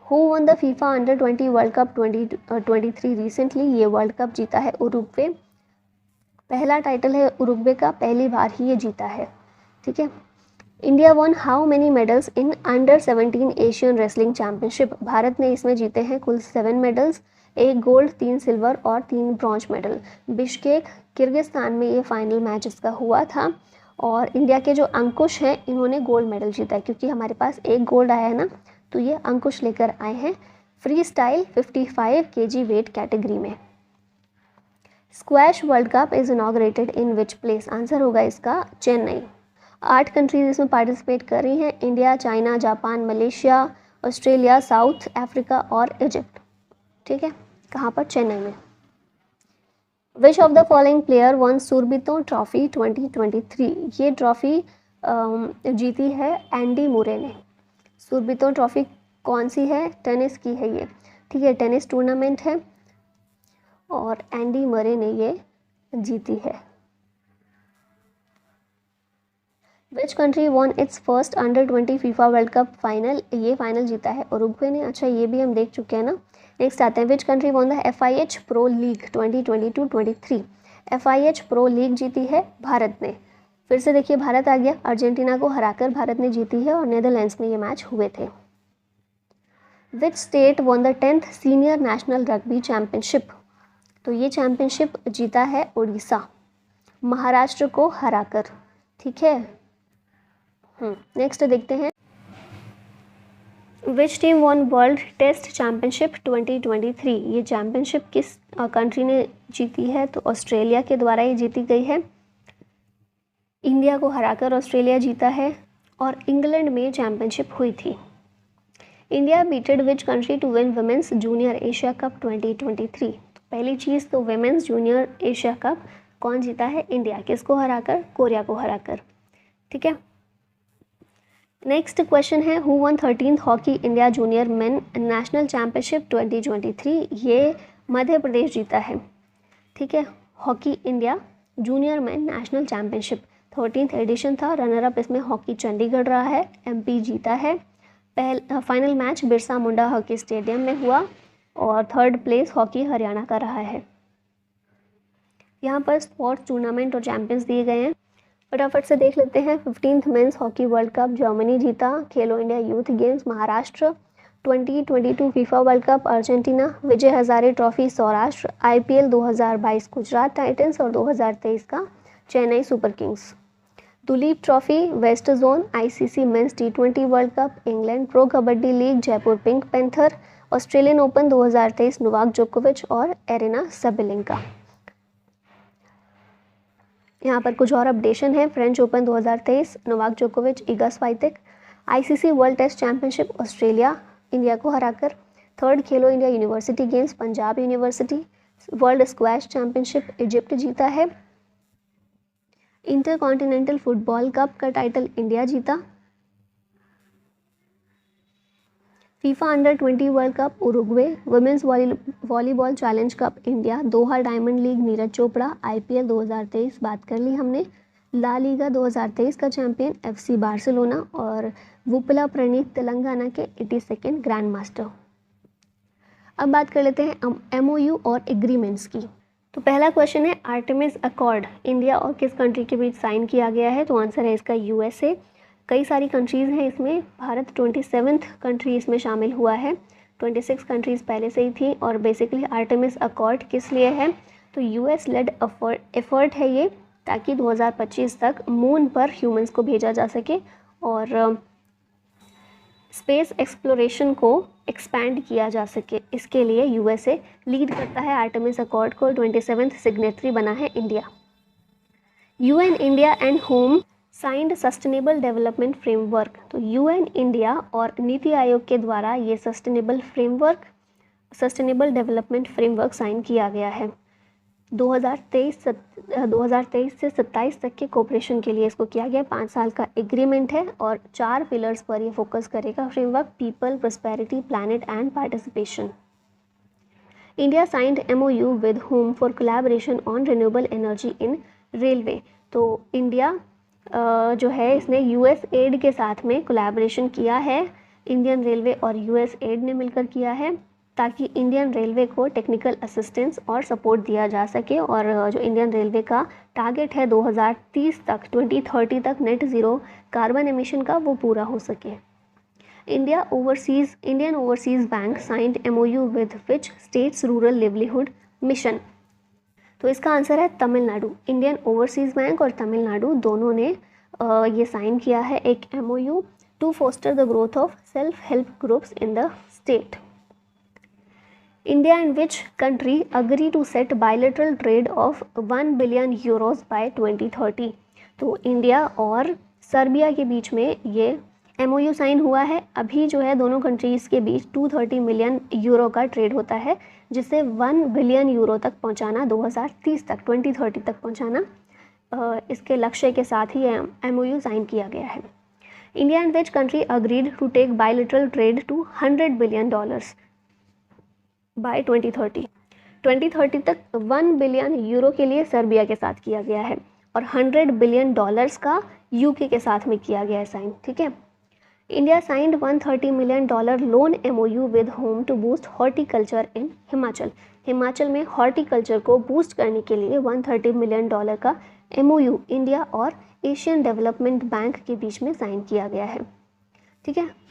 Who one the FIFA under 20 world cup 2023 recently? ये वर्ल्ड कप जीता है उरुग्वे। पहला टाइटल है उरुग्वे का, पहली बार ही ये जीता है। ठीक है। India one how many medals in under 17 Asian wrestling championship? Bharat ने इसमें जीते हैं कुल 7 मेडल्स, 1 गोल्ड, 3 सिल्वर और 3 ब्रॉन्ज मेडल। बिश्केक किर्गिस्तान में ये फाइनल मैच इसका हुआ था और इंडिया के जो अंकुश हैं इन्होंने गोल्ड मेडल जीता है, क्योंकि हमारे पास 1 गोल्ड आया है ना, तो ये अंकुश लेकर आए हैं freestyle 55 kg weight category में। Squash world cup is inaugurated in which place? Answer होगा इसका चेन्नई। 8 कंट्रीज इसमें पार्टिसिपेट कर रही हैं, India, China, Japan, Malaysia, Australia, South Africa और इजिप्ट। ठीक है। कहाँ पर? चेन्नई में। Which of the following player won Surbiton trophy 2023? ये ट्रॉफी जीती है एंडी मुरे ने। सुरबितो ट्रॉफी कौन सी है? टेनिस की है ये। ठीक है, टेनिस टूर्नामेंट है और एंडी मरे ने ये जीती है। Which country von it's first under 20 FIFA world cup final? ये फाइनल जीता है उरुग्वे ने। अच्छा, ये भी हम देख चुके हैं ना। नेक्स्ट आते हैं, which country won the FIH pro league 2022-23? FIH pro league जीती है भारत ने। फिर से देखिए भारत आ गया, अर्जेंटीना को हराकर भारत ने जीती है और नेदरलैंड्स में ये मैच हुए थे। विच state won the 10th senior national rugby championship? तो ये चैम्पियनशिप जीता है उड़ीसा, महाराष्ट्र को हराकर। ठीक है। नेक्स्ट देखते हैं, which team won world test championship 2023? ये चैम्पियनशिप किस कंट्री ने जीती है? तो ऑस्ट्रेलिया के द्वारा ये जीती गई है। इंडिया को हराकर ऑस्ट्रेलिया जीता है और इंग्लैंड में चैम्पियनशिप हुई थी। India beated which country to win women's junior Asia cup 2023? तो पहली चीज़ तो वुमेन्स जूनियर एशिया कप कौन जीता है? इंडिया। किसको हराकर? कोरिया को हराकर। ठीक है। नेक्स्ट क्वेश्चन है, who won 13th hockey India junior men national championship 2023? ये मध्य प्रदेश जीता है। ठीक है। Hockey India junior men national championship 13th edition था। रनर अप इसमें हॉकी चंडीगढ़ रहा है, MP जीता है। Final match Birsa Munda hockey stadium में हुआ और 3rd प्लेस हॉकी हरियाणा का रहा है। यहाँ पर स्पोर्ट्स टूर्नामेंट और चैंपियंस दिए गए हैं, फटाफट से देख लेते हैं। 15th men's hockey world cup Germany जीता। Khelo India youth games Maharashtra. 2022 FIFA world cup Argentina. Vijay Hazare trophy Saurashtra. IPL 2022 Gujarat titans और 2023 का Chennai super kings. Duleep trophy west zone. ICC men's T20 world cup England. Pro kabaddi league Jaipur pink panther. Australian open 2023 Novak जोकोविच और एरिना सबेलेंका। यहाँ पर कुछ और अपडेशन है। फ्रेंच ओपन 2023 नोवाक जोकोविच Iga Swiatek. ICC world test championship Australia India को हराकर। 3rd Khelo India university games Punjab university. World squash championship Egypt जीता है। इंटर कॉन्टिनेंटल फुटबॉल कप का टाइटल इंडिया जीता। FIFA under twenty world cup Uruguay, women's volleyball challenge cup India, Doha diamond league Neeraj Chopra, IPL 2023 बात कर ली हमने, ला लीगा 2023 का चैंपियन एफसी बार्सिलोना और वुपला प्रणीत तेलंगाना के 82nd ग्रैंड मास्टर। अब बात कर लेते हैं एमओयू और एग्रीमेंट्स की। तो पहला क्वेश्चन है आर्टेमिस अकॉर्ड इंडिया और किस कंट्री के बीच साइन किया गया है? तो आंसर है इसका यूएसए। कई सारी कंट्रीज़ हैं इसमें, भारत 27th कंट्री इसमें शामिल हुआ है, 26 कंट्रीज़ पहले से ही थी। और बेसिकली आर्टेमिस अकॉर्ड किस लिए है? तो यूएस लेड एफर्ट है ये, ताकि 2025 तक मून पर ह्यूमंस को भेजा जा सके और स्पेस एक्सप्लोरेशन को एक्सपैंड किया जा सके। इसके लिए यूएसए लीड करता है आर्टेमिस अकॉर्ड को, 27th सिग्नेटरी बना है India. UN India and home signed sustainable development framework. तो यूएन इंडिया और नीति आयोग के द्वारा ये सस्टेनेबल डेवलपमेंट फ्रेमवर्क साइन किया गया है। 2023 से 27 तक के कोऑपरेशन के लिए इसको किया गया। 5 साल का एग्रीमेंट है और 4 पिलर्स पर ये फोकस करेगा framework: people, prosperity, planet and participation. India signed MOU with home for collaboration on renewable energy in railway. तो इंडिया जो है इसने यूएस एड के साथ में कोलैबोरेशन किया है, इंडियन रेलवे और यूएस एड ने मिलकर किया है, ताकि इंडियन रेलवे को टेक्निकल असिस्टेंस और सपोर्ट दिया जा सके। और जो इंडियन रेलवे का टारगेट है 2030 तक 2030 तक नेट ज़ीरो कार्बन एमिशन का, वो पूरा हो सके। Indian overseas bank signed MOU with which states rural livelihood mission. तो इसका आंसर है तमिलनाडु। इंडियन ओवरसीज़ बैंक और तमिलनाडु दोनों ने ये साइन किया है एक MOU to foster the growth of self help groups in the state. India and which country agree to set bilateral trade of 1 billion euros by 2030? तो इंडिया और सर्बिया के बीच में ये एमओयू साइन हुआ है। अभी जो है दोनों कंट्रीज़ के बीच 230 मिलियन यूरो का ट्रेड होता है, जिसे 1 बिलियन यूरो तक पहुंचाना 2030 तक 2030 तक पहुंचाना इसके लक्ष्य के साथ ही एमओयू साइन किया गया है। India and which country agreed to take bilateral trade to $100 billion by 2030। 2030 तक 1 बिलियन यूरो के लिए सर्बिया के साथ किया गया है और $100 बिलियन का यूके के साथ में किया गया है साइन। ठीक है। India signed $130 million loan MOU with whom to boost horticulture in Himachal. Himachal में हॉर्टिकल्चर को बूस्ट करने के लिए $130 मिलियन का एमओयू इंडिया और एशियन डेवलपमेंट बैंक के बीच में साइन किया गया है। ठीक है।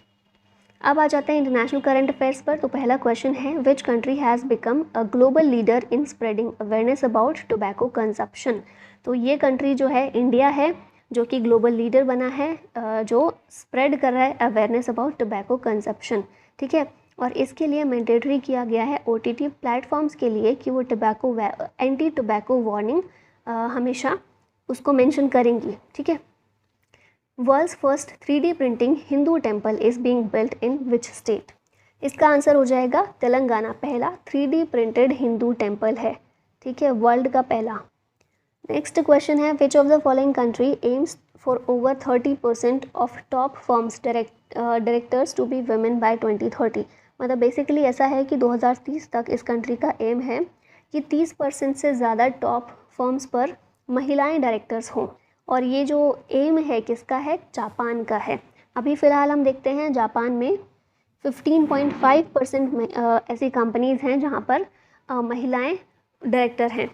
अब आ जाते हैं इंटरनेशनल करंट अफेयर्स पर। तो पहला क्वेश्चन है which country has become a global leader in spreading awareness about tobacco consumption. तो ये कंट्री जो है इंडिया है, जो कि ग्लोबल लीडर बना है, जो स्प्रेड कर रहा है अवेयरनेस अबाउट टोबैको कंजप्शन। ठीक है। और इसके लिए मैंडेटरी किया गया है ओटीटी प्लेटफॉर्म्स के लिए कि वो एंटी टोबैको वार्निंग हमेशा उसको मेंशन करेंगी। ठीक है। World's first 3D printing Hindu temple is being built in which state. इसका आंसर हो जाएगा तेलंगाना। पहला 3D प्रिंटेड हिंदू टेम्पल है। ठीक है, वर्ल्ड का पहला। नेक्स्ट क्वेश्चन है which of the following country aims for over 30% of top firms directors to be women by 2030। मतलब बेसिकली ऐसा है कि 2030 तक इस कंट्री का एम है कि 30% से ज़्यादा टॉप फर्म्स पर महिलाएं डायरेक्टर्स हों। और ये जो एम है किसका है? जापान का है। अभी फ़िलहाल हम देखते हैं जापान में 15.5% में ऐसी कंपनीज़ हैं जहाँ पर महिलाएं डायरेक्टर हैं,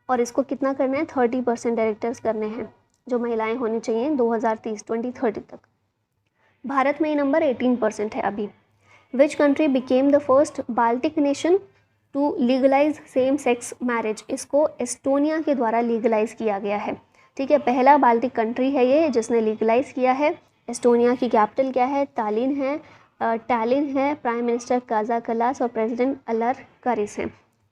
और इसको कितना करना है? 30% डायरेक्टर्स करने हैं जो महिलाएं होनी चाहिए 2030 तक। भारत में ये नंबर 18% है अभी। Which country became the first Baltic nation to legalise same sex marriage. इसको एस्टोनिया के द्वारा लीगलाइज किया गया है। ठीक है, पहला बाल्टिक कंट्री है ये जिसने लीगलाइज किया है। एस्टोनिया की कैपिटल क्या है? टैलिन है। प्राइम मिनिस्टर काजा कलास और प्रेसिडेंट अलर कारिस हैं।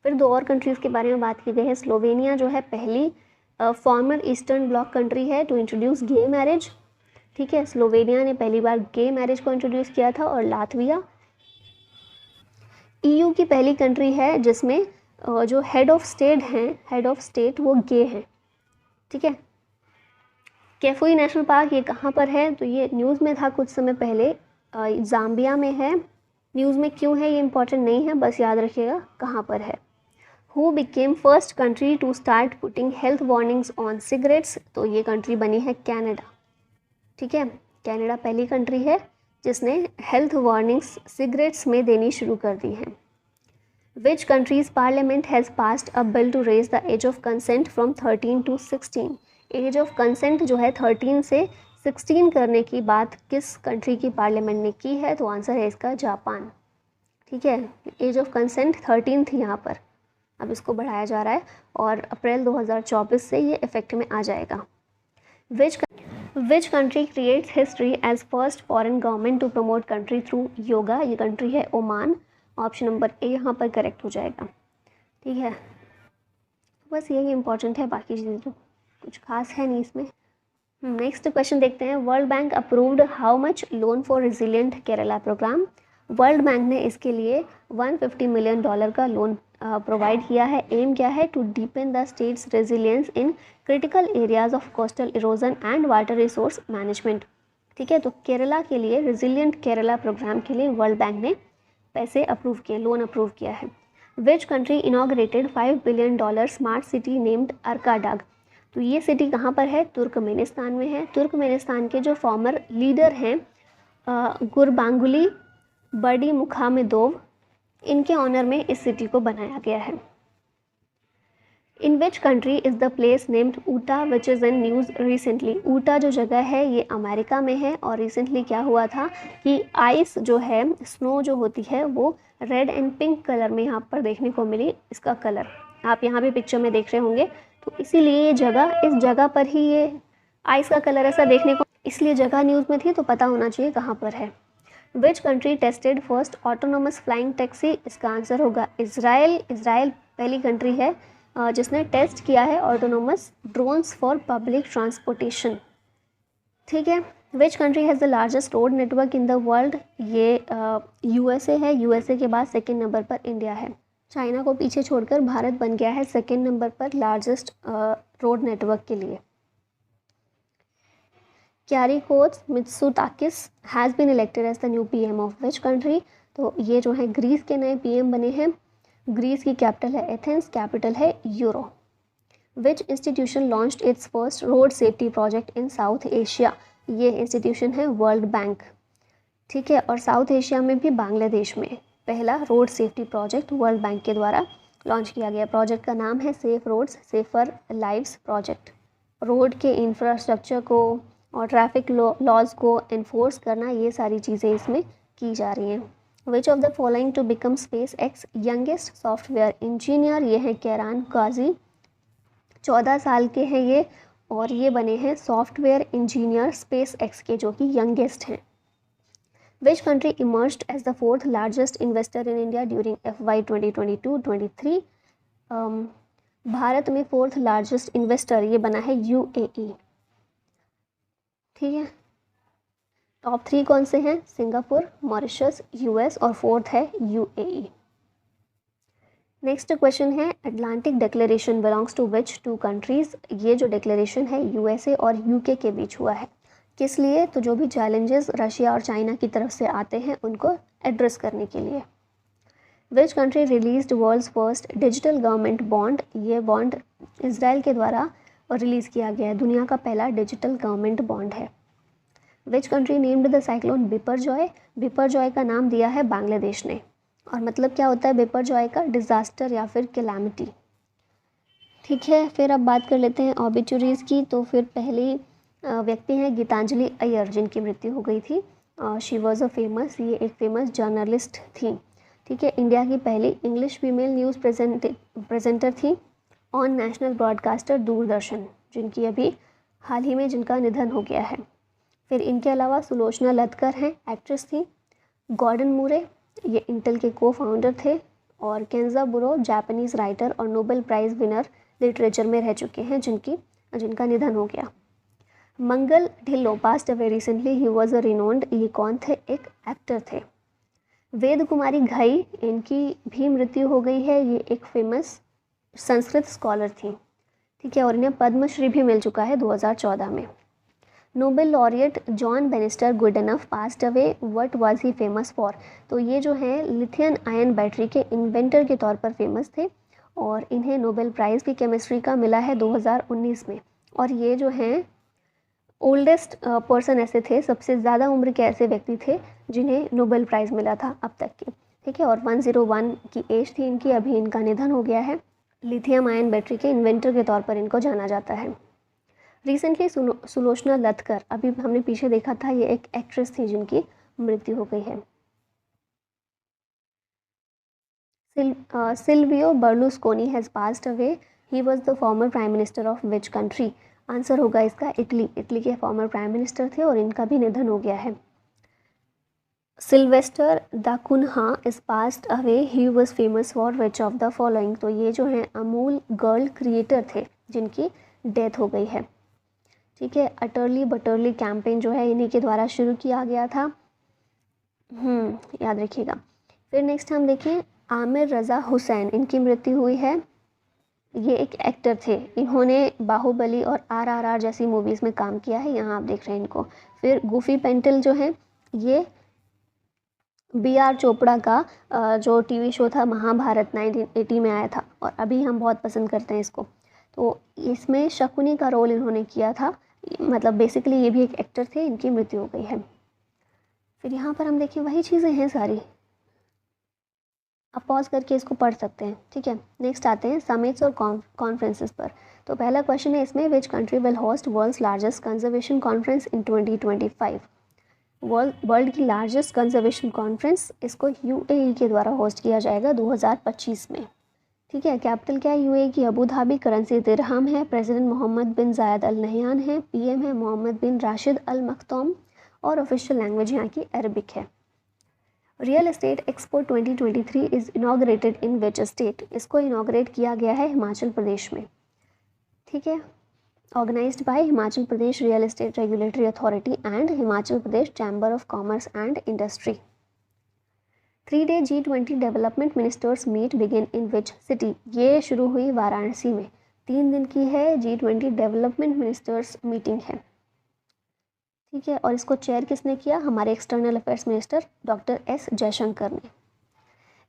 फिर दो और कंट्रीज़ के बारे में बात की गई है। स्लोवेनिया जो है पहली फॉर्मर ईस्टर्न ब्लॉक कंट्री है टू इंट्रोड्यूस गे मैरिज। ठीक है, स्लोवेनिया ने पहली बार गे मैरिज को इंट्रोड्यूस किया था। और लातविया EU की पहली कंट्री है जिसमें जो हेड ऑफ स्टेट वो गे हैं। ठीक है। कैफुई नेशनल पार्क ये कहाँ पर है? तो ये न्यूज़ में था कुछ समय पहले, जाम्बिया में है। न्यूज़ में क्यों है ये इंपॉर्टेंट नहीं है, बस याद रखिएगा कहाँ पर है। Who became first country to start putting health warnings on cigarettes, तो ये कंट्री बनी है कनाडा। ठीक है, कनाडा पहली कंट्री है जिसने हेल्थ वार्निंग्स सिगरेट्स में देनी शुरू कर दी हैं। Which country's parliament has passed a bill to raise the age of consent from 13 to 16। Age of consent जो है 13 से 16 करने की बात किस कंट्री की पार्लियामेंट ने की है, तो आंसर है इसका जापान। ठीक है, एज ऑफ कंसेंट 13 थी यहाँ पर, अब इसको बढ़ाया जा रहा है और अप्रैल 2024 से ये इफेक्ट में आ जाएगा। Which country creates history as first foreign government to promote country through yoga, ये कंट्री है ओमान। ऑप्शन नंबर ए यहाँ पर करेक्ट हो जाएगा। ठीक है, बस यही इंपॉर्टेंट है, बाकी चीज़ें तो कुछ खास है नहीं इसमें। नेक्स्ट क्वेश्चन देखते हैं। World bank approved how much loan for resilient Kerala programme. World bank ने इसके लिए $150 मिलियन का लोन प्रोवाइड किया है। एम क्या है? To deepen the state's resilience in critical areas of coastal erosion and water resource management. ठीक है, तो केरला के लिए रेजिलिएंट केरला प्रोग्राम के लिए वर्ल्ड बैंक ने पैसे अप्रूव किए, लोन अप्रूव किया है। Which country inaugurated $5 billion smart city named Arkadag, तो ये सिटी कहाँ पर है? तुर्कमेनिस्तान में है। तुर्कमेनिस्तान के जो फॉर्मर लीडर हैं गुरबांगुली बर्डी मुखामेदोव, इनके ऑनर में इस सिटी को बनाया गया है। In which country is the place named Utah which is in news recently. Utah जो जगह है ये अमेरिका में है और रिसेंटली क्या हुआ था कि आइस जो है, स्नो जो होती है, वो रेड एंड पिंक कलर में यहाँ पर देखने को मिली। इसका कलर आप यहाँ भी पिक्चर में देख रहे होंगे, तो इसीलिए ये जगह, इस जगह पर ही ये आइस का कलर ऐसा देखने को, इसलिए जगह न्यूज़ में थी तो पता होना चाहिए कहाँ पर है। Which country tested first autonomous flying taxi, इसका आंसर होगा इज़राइल। इज़राइल पहली कंट्री है जिसने टेस्ट किया है autonomous drones for public transportation. ठीक है, which country has the largest road network in the world, ये यूएसए है। यूएसए के बाद सेकेंड नंबर पर इंडिया है। चाइना को पीछे छोड़कर भारत बन गया है सेकेंड नंबर पर लार्जेस्ट रोड नेटवर्क के लिए। क्यारिकोस Mitsotakis has been elected as the new PM of which country, तो ये जो है ग्रीस के नए पीएम बने हैं। ग्रीस की कैपिटल है एथेंस, कैपिटल है euro. Which institution launched it's first road safety project in south Asia, ये इंस्टीट्यूशन है वर्ल्ड बैंक। ठीक है, और साउथ एशिया में भी बांग्लादेश में पहला road safety project world bank के द्वारा लॉन्च किया गया। प्रोजेक्ट का नाम है safe roads safer lives project. Road के इंफ्रास्ट्रक्चर को और ट्रैफिक लॉज को एनफोर्स करना, ये सारी चीज़ें इसमें की जा रही हैं। Which of the following to become SpaceX youngest software engineer, ये हैं कैरान काजी, 14 साल के हैं ये और ये बने हैं सॉफ्टवेयर इंजीनियर स्पेस एक्स के, जो कि यंगेस्ट हैं। Which country emerged as the fourth largest investor in India during FY 2022-23। भारत में फोर्थ लार्जेस्ट इन्वेस्टर ये बना है UAE। ठीक है, टॉप 3 कौन से हैं? सिंगापुर, मॉरिशस, US और फोर्थ है UAE। नेक्स्ट क्वेश्चन है Atlantic declaration belongs to which 2 countries, ये जो डिक्लेरेशन है USA और UK के बीच हुआ है। किस लिए? तो जो भी चैलेंजेस रशिया और चाइना की तरफ से आते हैं उनको एड्रेस करने के लिए। Which country released world's first digital government bond, ये बॉन्ड इसराइल के द्वारा रिलीज़ किया गया है, दुनिया का पहला डिजिटल गवर्नमेंट बॉन्ड है। Which country named the cyclone Biparjoy, Biparjoy का नाम दिया है बांग्लादेश ने, और मतलब क्या होता है बिपरजॉय का? डिज़ास्टर या फिर कैलामिटी। ठीक है, फिर अब बात कर लेते हैं ऑबिचुरीज़ की। तो फिर पहली व्यक्ति हैं गीतांजलि अय्यर, जिनकी मृत्यु हो गई थी। शी वॉज अ फेमस, ये एक फेमस जर्नलिस्ट थी। ठीक है, इंडिया की पहली इंग्लिश फीमेल न्यूज़ प्रेजेंटर थी। ऑन नेशनल ब्रॉडकास्टर दूरदर्शन, जिनकी अभी हाल ही में जिनका निधन हो गया है। फिर इनके अलावा सुलोचना लतकर हैं, एक्ट्रेस थी। गॉर्डन मूरे, ये इंटेल के को फाउंडर थे। और केंजा बुरो, जापानीज़ राइटर और नोबेल प्राइज़ विनर लिटरेचर में रह चुके हैं, जिनका निधन हो गया। Mangal Dhillon passed away recently, he was a renowned, ये कौन थे? एक एक्टर थे। वेद कुमारी घई, इनकी भी मृत्यु हो गई है, ये एक फेमस संस्कृत स्कॉलर थी। ठीक है, और इन्हें पद्मश्री भी मिल चुका है 2014 में। Nobel laureate John Bannister Goodenough passed away, what was he famous for. तो ये जो है लिथियम आयन बैटरी के इन्वेंटर के तौर पर फेमस थे और इन्हें नोबेल प्राइज़ भी केमिस्ट्री का मिला है 2019 में। और ये जो हैं ओल्डेस्ट पर्सन ऐसे थे, सबसे ज़्यादा उम्र के ऐसे व्यक्ति थे जिन्हें नोबेल प्राइज़ मिला था अब तक के, ठीक है। और 101 की एज थी इनकी, अभी इनका निधन हो गया है। लिथियम आयन बैटरी के इन्वेंटर के तौर पर इनको जाना जाता है। रिसेंटली सुलोचना लत्कर, अभी हमने पीछे देखा था, ये एक एक्ट्रेस थी जिनकी मृत्यु हो गई है। Silvio Berlusconi has passed away, he was the former prime minister of which country. Answer होगा इसका इटली। इटली के फॉर्मर प्राइम मिनिस्टर थे और इनका भी निधन हो गया है। Sylvester Dacunha is passed away, he was famous for which of the following. तो ये जो हैं अमूल गर्ल क्रिएटर थे जिनकी डेथ हो गई है, ठीक है। अटरली बटरली कैंपेन जो है इन्हीं के द्वारा शुरू किया गया था, याद रखिएगा। फिर नेक्स्ट हम देखें आमिर रज़ा हुसैन, इनकी मृत्यु हुई है। ये एक एक्टर थे, इन्होंने बाहुबली और RRR जैसी मूवीज़ में काम किया है, यहाँ आप देख रहे हैं इनको। फिर गुफी पेंटल जो है ये BR चोपड़ा का जो टीवी शो था महाभारत 1980 में आया था और अभी हम बहुत पसंद करते हैं इसको। तो इसमें शकुनी का रोल इन्होंने किया था, मतलब बेसिकली ये भी एक एक्टर थे, इनकी मृत्यु हो गई है। फिर यहाँ पर हम देखिए वही चीज़ें हैं सारी, आप पॉज करके इसको पढ़ सकते हैं, ठीक है। नेक्स्ट आते हैं समिट्स और कॉन्फ्रेंसेस पर। तो पहला क्वेश्चन है इसमें, which country will host world's largest conservation conference in 2025। World की लार्जेस्ट कंजर्वेशन कॉन्फ्रेंस, इसको UAE के द्वारा होस्ट किया जाएगा 2025 में, ठीक है। कैपिटल क्या है UAE की? Abu Dhabi. करेंसी दिरहम है। प्रेसिडेंट मोहम्मद बिन जायद अल नहयान है। PM है मोहम्मद बिन राशिद अल मख्तूम और ऑफिशियल लैंग्वेज यहाँ की अरबिक है। Real estate expo 2023 is inaugurated in which state. इसको इनाग्रेट किया गया है हिमाचल प्रदेश में, ठीक है। Organised by Himachal Pradesh real estate regulatory authority and Himachal Pradesh chamber of commerce and industry. 3-day G20 development ministers meet begin in which city. ये शुरू हुई वाराणसी में, 3 दिन की है G20 डेवलपमेंट मिनिस्टर्स मीटिंग है, ठीक है। और इसको चेयर किसने किया? हमारे external affairs minister doctor S Jaishankar ने।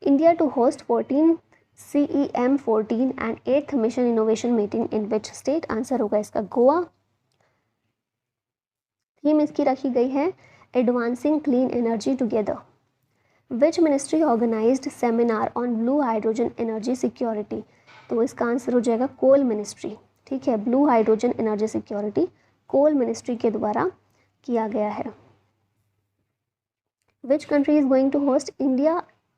India to host 14 CEM14 and 8th mission innovation meeting in which state. Answer होगा इसका गोवा। थीम इसकी रखी गई है advancing clean energy together. Which ministry organised seminar on blue hydrogen energy security. तो इसका आंसर हो जाएगा कोल मिनिस्ट्री, ठीक है। Blue hydrogen energy security coal ministry के द्वारा किया गया है। Which country is going to host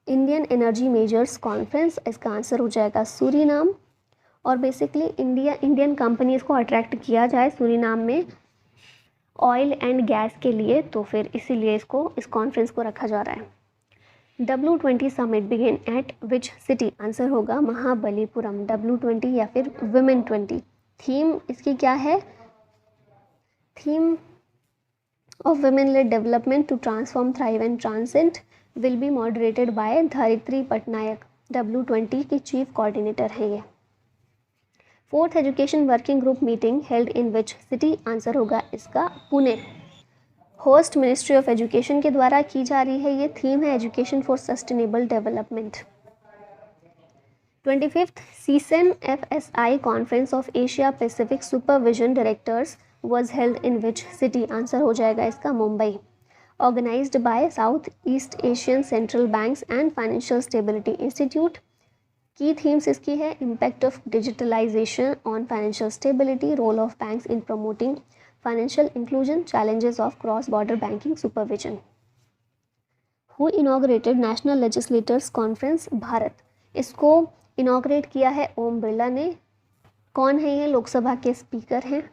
Indian energy majors conference. इसका आंसर हो जाएगा सूरीनाम। और बेसिकली इंडियन कंपनीज को अट्रैक्ट किया जाए सूरीनाम में ऑयल एंड गैस के लिए, तो फिर इसीलिए इस कॉन्फ्रेंस को रखा जा रहा है। W20 समिट बिगिन एट विच सिटी। आंसर होगा महाबलीपुरम। W20 या फिर वुमेन 20। थीम इसकी क्या है? Theme of women-led development to transform, thrive and transcend will be moderated by Dharitri Patnaik. W20 की चीफ कोऑर्डिनेटर है ये। 4th education working group meeting held in which city. Answer होगा इसका Pune. Host ministry of education के द्वारा की जा रही है ये। थीम है education for sustainable development. 25th CSEN FSI conference of Asia Pacific supervision directors was held in which city। Answer हो जाएगा इसका Mumbai. Organised by South East Asian central banks and financial stability institute. की थीम्स इसकी है impact of digitalisation on financial stability, role of banks in promoting financial inclusion, challenges of cross border banking supervision. Who inaugurated national legislators conference Bharat. इसको इनॉग्रेट किया है ओम बिरला ने। कौन है ये? लोकसभा के स्पीकर हैं।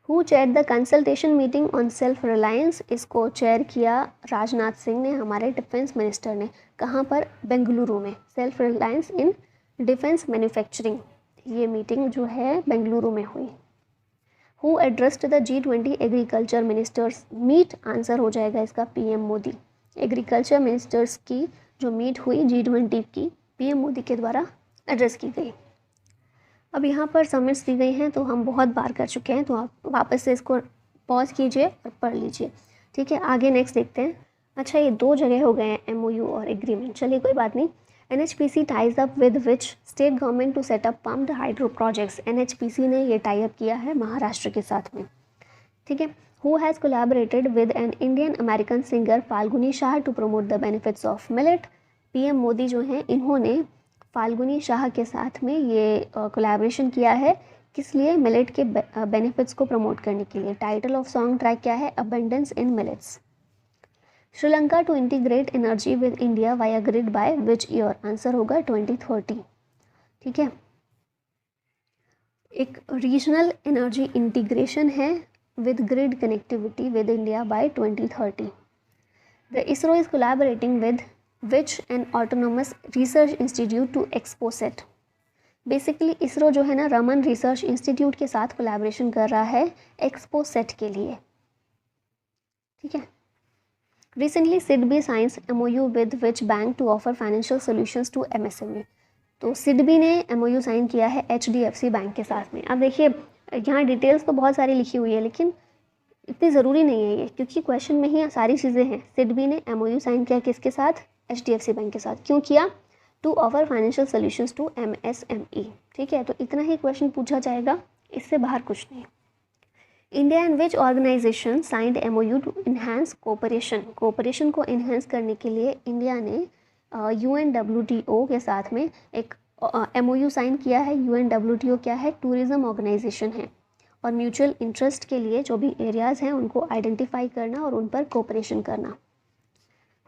Who chair the consultation meeting on self reliance. इसको चेयर किया राजनाथ सिंह ने, हमारे डिफेंस मिनिस्टर ने। कहाँ पर? बेंगलुरु में। Self reliance in defence manufacturing, ये मीटिंग जो है बेंगलुरु में हुई। Who addressed the G20 agriculture ministers meet. Answer हो जाएगा इसका PM मोदी। एग्रीकल्चर मिनिस्टर्स की जो मीट हुई G20 की PM मोदी के द्वारा एड्रेस की गई। अब यहाँ पर समिट्स दी गई हैं तो हम बहुत बार कर चुके हैं, तो आप वापस से इसको पॉज कीजिए और पढ़ लीजिए, ठीक है। आगे नेक्स्ट देखते हैं। अच्छा, ये 2 जगह हो गए हैं MOU और एग्रीमेंट, चलिए कोई बात नहीं। NHPC ties up with which state government to set up pumped hydro projects. NHPC ने ये टाई अप किया है महाराष्ट्र के साथ में, ठीक है। Who has collaborated with an Indian American singer Falguni Shah to promote the benefits of millet. PM Modi जो हैं इन्होंने फाल्गुनी शाह के साथ में ये कोलैबोरेशन किया है, किस लिए? मिलेट के बेनिफिट्स को प्रमोट करने के लिए। टाइटल ऑफ सॉन्ग ट्रैक क्या है? Abundance in millets. Sri Lanka to integrate energy with India via grid by which year? Answer होगा 2030, ठीक है। एक रीजनल एनर्जी इंटीग्रेशन है with grid connectivity with India by 2030. The ISRO is collaborating with which an autonomous research institute to ExpoSat. Basically ISRO जो है ना रमन रिसर्च इंस्टीट्यूट के साथ कोलैबोरेशन कर रहा है ExpoSat के लिए, ठीक है। Recently SIDBI science MOU with which bank to offer financial solutions to MSME. तो SIDBI ने MOU साइन किया है HDFC बैंक के साथ में। अब देखिए यहाँ डिटेल्स तो बहुत सारी लिखी हुई है, लेकिन इतनी ज़रूरी नहीं है ये, क्योंकि क्वेश्चन में ही सारी चीज़ें हैं। SIDBI ने MOU साइन किया किसके साथ? HDFC बैंक के साथ। क्यों किया? To offer financial solutions to MSME, ठीक है। तो इतना ही क्वेश्चन पूछा जाएगा, इससे बाहर कुछ नहीं। India and which organisation signed MOU to enhance cooperation. कोऑपरेशन को इन्हांस करने के लिए इंडिया ने UNWTO के साथ में एक MOU साइन किया है। UNWTO क्या है? टूरिज़्म ऑर्गेनाइजेशन है, और म्यूचुअल इंटरेस्ट के लिए जो भी एरियाज़ हैं उनको आइडेंटिफाई करना और उन पर कोऑपरेशन करना।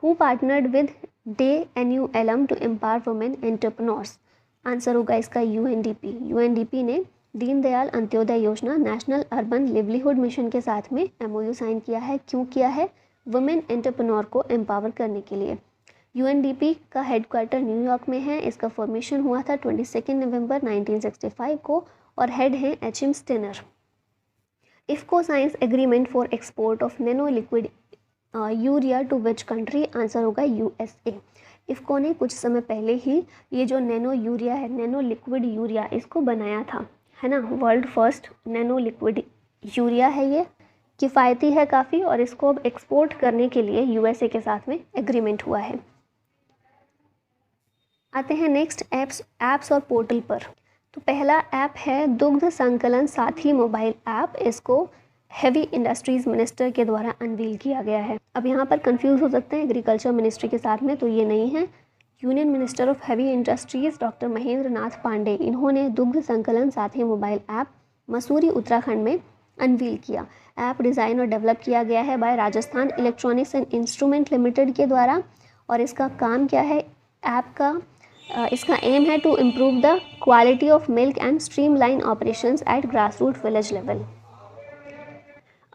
Who partnered with DNULM to empower women entrepreneurs? Answer होगा इसका UNDP। UNDP ने दीनदयाल अंत्योदय योजना नेशनल अर्बन लिवलीहुड मिशन के साथ में MOU साइन किया है। क्यों किया है? वुमेन एंटरप्रेन्योर को एम्पावर करने के लिए। UNDP का हेडक्वार्टर न्यूयॉर्क में है। इसका फॉर्मेशन हुआ था 22 नवंबर 1965 को, और हेड हैं HM स्टेनर। IFFCO signs agreement for export of nano liquid urea to which country? Answer होगा USA। इफ्को ने कुछ समय पहले ही ये जो नैनो यूरिया है, नैनो लिक्विड यूरिया, इसको बनाया था, है ना। World first nano liquid urea है ये, किफ़ायती है काफ़ी, और इसको अब एक्सपोर्ट करने के लिए USA के साथ में एग्रीमेंट हुआ है। आते हैं नेक्स्ट ऐप्स और पोर्टल पर। तो पहला ऐप है दुग्ध संकलन साथी मोबाइल ऐप। इसको हेवी इंडस्ट्रीज़ मिनिस्टर के द्वारा अनवील किया गया है। अब यहाँ पर कंफ्यूज हो सकते हैं एग्रीकल्चर मिनिस्ट्री के साथ में, तो ये नहीं है। Union minister of heavy industries doctor Mahendra Nath Pandey, इन्होंने दुग्ध संकलन साथी मोबाइल ऐप मसूरी उत्तराखंड में अनवील किया। ऐप डिज़ाइन और डेवलप किया गया है by Rajasthan electronics and instrument limited के द्वारा, और इसका काम क्या है? ऐप का इसका एम है to improve the quality of milk and streamline operations at grassroot village level.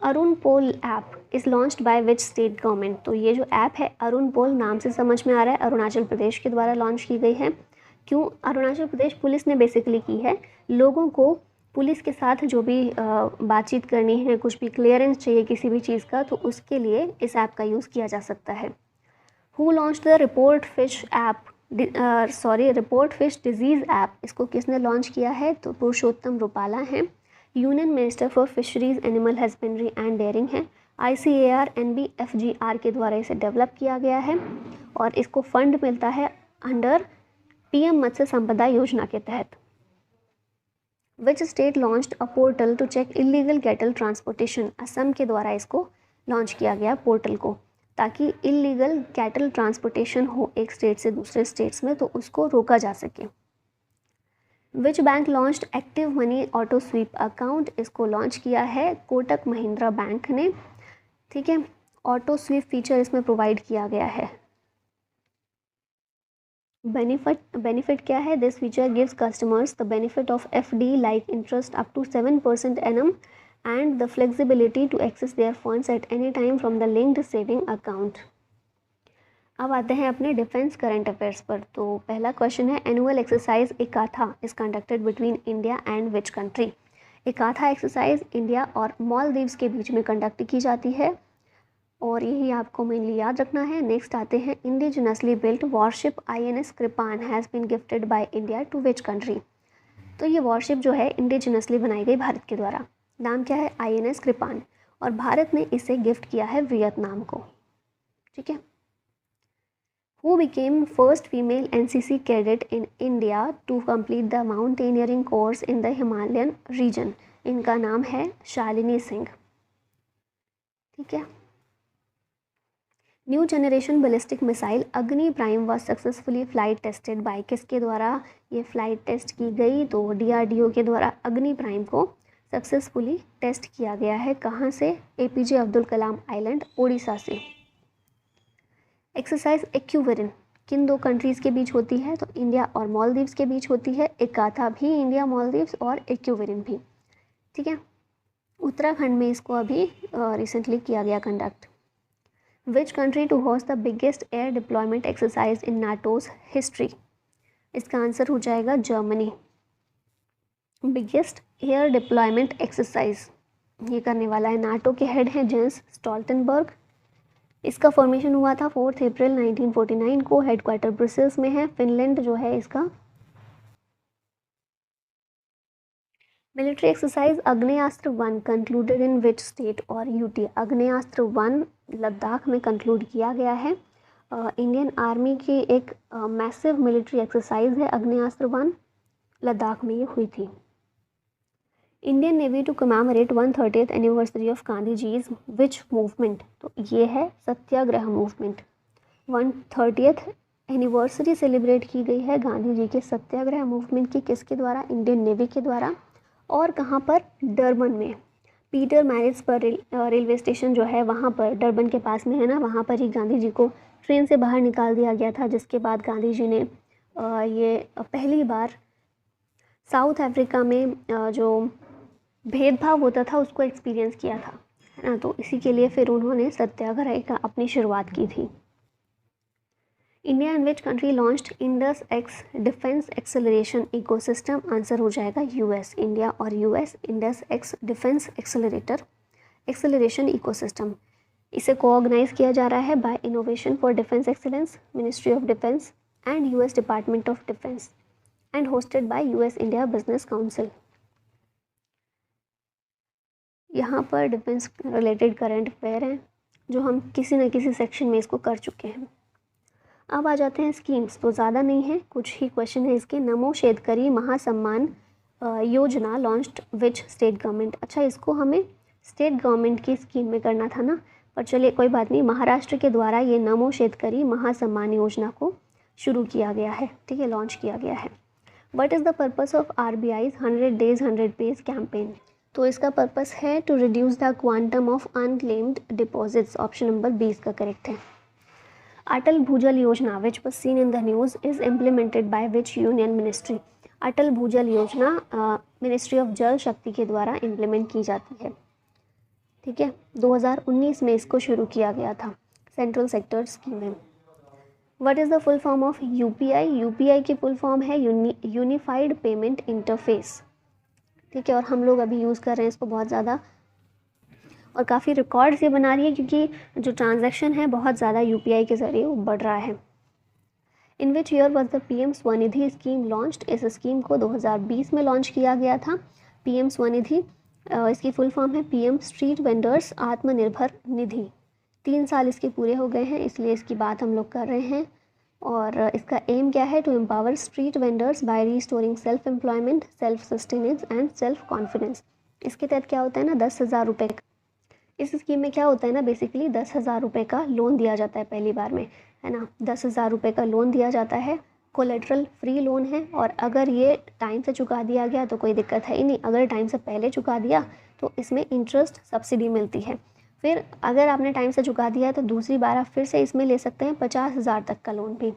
Arun Pol app is launched by which state government? तो ये जो ऐप है अरुण पोल, नाम से समझ में आ रहा है अरुणाचल प्रदेश के द्वारा लॉन्च की गई है। क्यों? अरुणाचल प्रदेश पुलिस ने बेसिकली की है। लोगों को पुलिस के साथ जो भी बातचीत करनी है, कुछ भी क्लियरेंस चाहिए किसी भी चीज़ का, तो उसके लिए इस ऐप का यूज़ किया जा सकता है। Who launch the report fish disease app? इसको किसने लॉन्च किया है? तो पुरुषोत्तम रूपाला हैं। Union minister for fisheries, animal husbandry and dairying है। ICAR NBFGR के द्वारा इसे डेवलप किया गया है, और इसको फंड मिलता है अंडर PM मत्स्य संपदा योजना के तहत। Which state launched a portal to check illegal cattle transportation? Assam के द्वारा इसको लॉन्च किया गया पोर्टल को, ताकि इलीगल कैटल ट्रांसपोर्टेशन हो एक स्टेट से दूसरे स्टेट्स में, तो उसको रोका जा सके। Which bank launched active money auto sweep account? इसको लॉन्च किया है कोटक महिंद्रा बैंक ने, ठीक है। ऑटो स्वीप फीचर इसमें प्रोवाइड किया गया है। बेनिफिट क्या है? This feature gives customers the benefit of FD like interest up to 7% annum and the flexibility to access their funds at any time from the linked saving account. अब आते हैं अपने डिफेंस करंट अफेयर्स पर। तो पहला क्वेश्चन है annual exercise Ekatha is conducted between India and which country? Ekatha exercise India और मालदीव्स के बीच में कंडक्ट की जाती है, और यही आपको मेनली याद रखना है। नेक्स्ट आते हैं indigenously built warship INS Kirpan has been gifted by India to which country? तो ये वॉरशिप जो है इंडिजिनसली बनाई गई भारत के द्वारा। नाम क्या है? INS कृपान। और भारत ने इसे गिफ्ट किया है वियतनाम को। ठीक है। Who became first female NCC cadet in India to complete the mountaineering course in the Himalayan region? इनका नाम है शालिनी सिंह। ठीक है। न्यू जनरेशन बैलिस्टिक मिसाइल अग्नि prime was successfully flight tested by, किसके द्वारा ये फ्लाइट टेस्ट की गई? तो DRDO के द्वारा अग्नि प्राइम को सक्सेसफुली टेस्ट किया गया है। कहाँ से? APJ अब्दुल कलाम आइलैंड, उड़ीसा से। एक्सरसाइज एक्यूवेरिन किन दो कंट्रीज़ के बीच होती है? तो इंडिया और मालदीव्स के बीच होती है। एकाथा भी इंडिया मालदीव्स और एक्यूवेरिन भी। ठीक है। उत्तराखंड में इसको अभी रिसेंटली किया गया conduct. Which country to host the biggest air deployment exercise in NATO's history? इसका आंसर हो जाएगा Germany. Biggest air deployment exercise ये करने वाला है नाटो के हेड हैं जेंस स्टोल्टनबर्ग। इसका फॉर्मेशन हुआ था 4 अप्रैल 1949 को। हेडक्वार्टर ब्रुसेल्स में है, फिनलैंड जो है इसका। Military exercise Agneyastra 1 concluded in which state और यूटी? आग्नेयास्त्र 1 लद्दाख में कंक्लूड किया गया है। इंडियन आर्मी की एक मैसिव मिलिट्री एक्सरसाइज है आग्नेयास्त्र 1, लद्दाख में ये हुई थी। Indian navy to commemorate 130th anniversary of Gandhi ji's which movement? तो ये है सत्याग्रह मूवमेंट। 130th एनिवर्सरी सेलिब्रेट की गई है गांधी जी के सत्याग्रह मूवमेंट की, किसके द्वारा? इंडियन नेवी के द्वारा। और कहाँ पर? डरबन में। पीटर मैरिज पर रेलवे स्टेशन जो है वहाँ पर, डरबन के पास में है ना, वहाँ पर ही गांधी जी को ट्रेन से बाहर निकाल दिया गया था, जिसके बाद गांधी जी ने ये पहली बार साउथ अफ्रीका में जो भेदभाव होता था उसको एक्सपीरियंस किया था, है ना। तो इसी के लिए फिर उन्होंने सत्याग्रह का अपनी शुरुआत की थी। India and which country launched Indus X defence acceleration ecosystem? Answer हो जाएगा US। इंडिया और US Indus X defence acceleration ecosystem, इसे कोऑर्गेनाइज किया जा रहा है by innovation for defence excellence, ministry of defence and US department of defence and hosted by US India business council. यहाँ पर डिफेंस रिलेटेड करंट अफेयर हैं जो हम किसी न किसी सेक्शन में इसको कर चुके हैं। अब आ जाते हैं स्कीम्स, तो ज़्यादा नहीं है, कुछ ही क्वेश्चन है इसके। नमो शेतकरी महासम्मान योजना लॉन्च्ड विच स्टेट गवर्नमेंट? अच्छा, इसको हमें स्टेट गवर्नमेंट की स्कीम में करना था ना, पर चलिए कोई बात नहीं। महाराष्ट्र के द्वारा ये नमो शेतकरी महासम्मान योजना को शुरू किया गया है। ठीक है, लॉन्च किया गया है। What is the purpose of RBI's 100 days 100 pays campaign? तो इसका पर्पस है to reduce the quantum of unclaimed deposits. Option number 20 का करेक्ट है। Atal Bhujal Yojana which was seen in the news is implemented by which union ministry? Atal Bhujal Yojana ministry of जल शक्ति के द्वारा इम्प्लीमेंट की जाती है। ठीक है, 2019 में इसको शुरू किया गया था, सेंट्रल सेक्टर स्कीम है। What is the full form of UPI? UPI की फुल फॉर्म है यूनिफाइड पेमेंट इंटरफेस। ठीक है, और हम लोग अभी यूज़ कर रहे हैं इसको बहुत ज़्यादा, और काफ़ी रिकॉर्ड्स ये बना रही है क्योंकि जो ट्रांजैक्शन है बहुत ज़्यादा UPI के ज़रिए वो बढ़ रहा है। In which year was the PM Svanidhi scheme launched? इस स्कीम को 2020 में लॉन्च किया गया था। PM स्वनिधि इसकी फुल फॉर्म है PM street vendors Atmanirbhar Nidhi. 3 साल इसके पूरे हो गए हैं, इसलिए इसकी बात हम लोग कर रहे हैं। और इसका एम क्या है? To empower street vendors by restoring self employment, self sustenance and self confidence. इसके तहत क्या होता है ना, 10,000 रुपये। इस स्कीम में क्या होता है ना, बेसिकली 10,000 रुपये का लोन दिया जाता है पहली बार में, है ना। 10,000 रुपये का लोन दिया जाता है, कोलेट्रल फ्री लोन है, और अगर ये टाइम से चुका दिया गया तो कोई दिक्कत है ही नहीं। अगर टाइम से पहले चुका दिया तो इसमें इंटरेस्ट सब्सिडी मिलती है। फिर अगर आपने टाइम से चुका दिया है तो दूसरी बार आप फिर से इसमें ले सकते हैं 50,000 तक का लोन भी।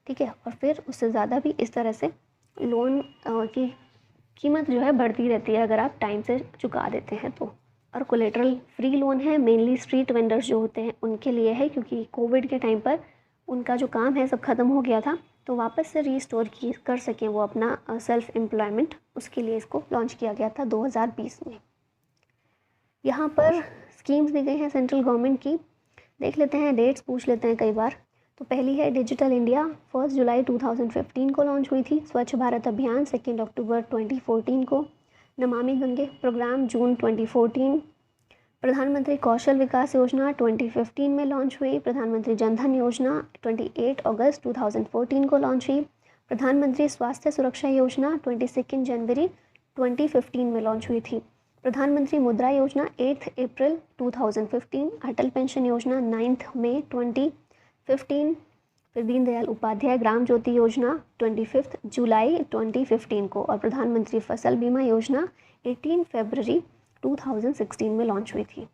ठीक है, और फिर उससे ज़्यादा भी। इस तरह से लोन की कीमत जो है बढ़ती रहती है अगर आप टाइम से चुका देते हैं तो। और कोलेट्रल फ्री लोन है, मेनली स्ट्रीट वेंडर्स जो होते हैं उनके लिए है, क्योंकि कोविड के टाइम पर उनका जो काम है सब खत्म हो गया था, तो वापस से रीस्टोर कर सकें वो अपना सेल्फ एम्प्लॉयमेंट, उसके लिए इसको लॉन्च किया गया था 2020 में। यहाँ पर स्कीम्स दी गई हैं सेंट्रल गवर्नमेंट की, देख लेते हैं, डेट्स पूछ लेते हैं कई बार। तो पहली है डिजिटल इंडिया, 1 जुलाई 2015 को लॉन्च हुई थी। स्वच्छ भारत अभियान 2 अक्टूबर 2014 को। नमामि गंगे प्रोग्राम जून 2014। प्रधानमंत्री कौशल विकास योजना 2015 में लॉन्च हुई। प्रधानमंत्री जनधन योजना 28 अगस्त 2014 को लॉन्च हुई। प्रधानमंत्री स्वास्थ्य सुरक्षा योजना 22 जनवरी 2015 में लॉन्च हुई थी। प्रधानमंत्री मुद्रा योजना 8 अप्रैल 2015। अटल पेंशन योजना 9 मई 2015। फिर दीनदयाल उपाध्याय ग्राम ज्योति योजना 25 जुलाई 2015 को, और प्रधानमंत्री फसल बीमा योजना 18 फरवरी 2016 में लॉन्च हुई थी।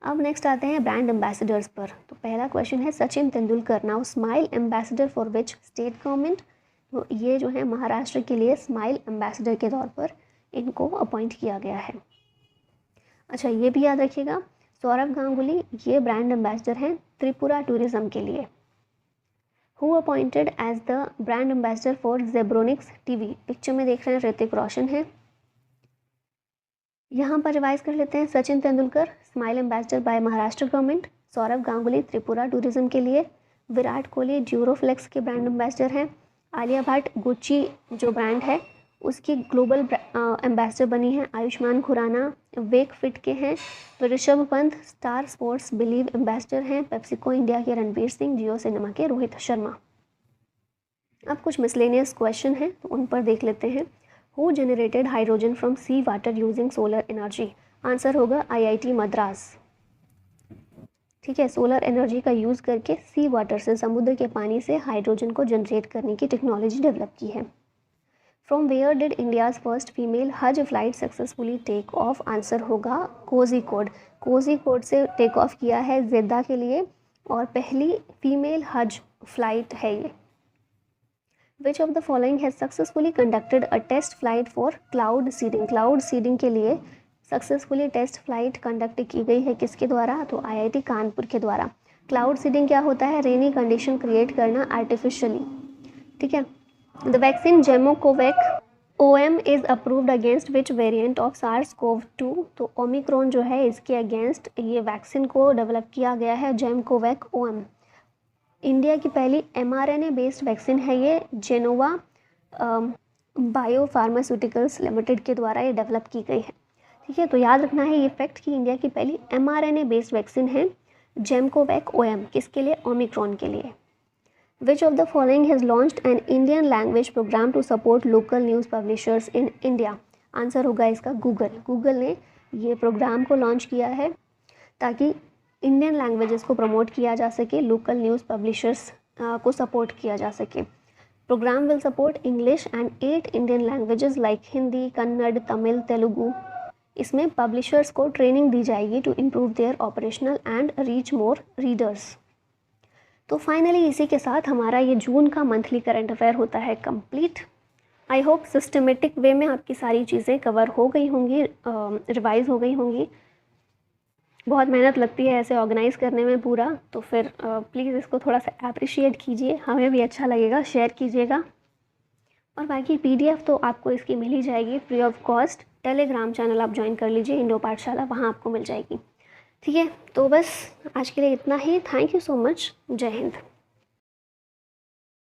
अब नेक्स्ट आते हैं ब्रांड एम्बेसडर्स पर। तो पहला क्वेश्चन है Sachin Tendulkar now smile ambassador for which state government. तो ये जो है महाराष्ट्र के लिए स्माइल एम्बेसडर के तौर पर इनको अपॉइंट किया गया है। अच्छा, ये भी याद रखिएगा, सौरभ गांगुली ये ब्रांड एम्बेसडर हैं त्रिपुरा टूरिज्म के लिए। Who appointed as the brand ambassador for Zebronics TV. Picture में देख रहे हैं ऋतिक रोशन है। यहाँ पर रिवाइज कर लेते हैं। Sachin Tendulkar smile ambassador by Maharashtra government, Sourav Ganguly Tripura tourism के लिए, विराट कोहली ड्यूरोफ्लेक्स के ब्रांड एम्बेसडर हैं, आलिया भट्ट गुच्ची जो ब्रांड है उसकी ग्लोबल एम्बेसडर बनी है, आयुष्मान खुराना वेक फिट के हैं, Rishabh Pant star sports believe ambassador हैं, पेप्सिको इंडिया के रणवीर सिंह, जियो सिनेमा के रोहित शर्मा। अब कुछ मिसलेनियस क्वेश्चन हैं तो उन पर देख लेते हैं। Who generated hydrogen from sea water using solar energy. Answer होगा IIT मद्रास। ठीक है, सोलर एनर्जी का यूज़ करके सी वाटर से, समुद्र के पानी से हाइड्रोजन को जनरेट करने की टेक्नोलॉजी डेवलप की है। From where did India's first female Hajj flight successfully take off. Answer होगा कोझिकोड। कोझिकोड से टेक ऑफ किया है जेद्दा के लिए, और पहली फीमेल हज फ्लाइट है ये। Which of the following has successfully conducted a test flight for cloud seeding? Cloud seeding के लिए सक्सेसफुली टेस्ट फ्लाइट कंडक्ट की गई है किसके द्वारा? तो IIT कानपुर के द्वारा। क्लाउड सीडिंग क्या होता है? रेनी कंडीशन क्रिएट करना आर्टिफिशियली। ठीक है। The vaccine Gemcovac OM is approved against which variant of SARS-CoV-2। तो ओमिक्रॉन जो है इसके अगेंस्ट ये वैक्सीन को डेवलप किया गया है, जेमकोवैक OM। इंडिया की पहली mRNA बेस्ड वैक्सीन है ये, जेनोवा बायो फार्मास्यूटिकल्स लिमिटेड के द्वारा ये डेवलप की गई है। ठीक है, तो याद रखना है ये फैक्ट कि इंडिया की पहली mRNA बेस्ड वैक्सीन है जेमकोवैक OM। किसके लिए? ओमिक्रॉन के लिए। Which of the following has launched an Indian language program to support local news publishers in India. Answer होगा इसका गूगल। गूगल ने ये प्रोग्राम को लॉन्च किया है ताकि इंडियन लैंग्वेजेस को प्रमोट किया जा सके, लोकल न्यूज़ पब्लिशर्स को सपोर्ट किया जा सके। Program will support English and 8 Indian languages like Hindi, Kannada, Tamil, Telugu. इसमें पब्लिशर्स को ट्रेनिंग दी जाएगी to improve their operational and reach more readers. तो फाइनली इसी के साथ हमारा ये जून का मंथली करंट अफेयर होता है complete. I hope systematic way में आपकी सारी चीज़ें कवर हो गई होंगी, रिवाइज हो गई होंगी। बहुत मेहनत लगती है ऐसे ऑर्गेनाइज़ करने में पूरा, तो फिर प्लीज़ इसको थोड़ा सा अप्रिशिएट कीजिए, हमें भी अच्छा लगेगा, शेयर कीजिएगा। और बाकी PDF तो आपको इसकी मिल ही जाएगी free of cost. Telegram channel आप ज्वाइन कर लीजिए, इंडो पाठशाला, वहाँ आपको मिल जाएगी। ठीक है, तो बस आज के लिए इतना ही। Thank you so much. जय हिंद।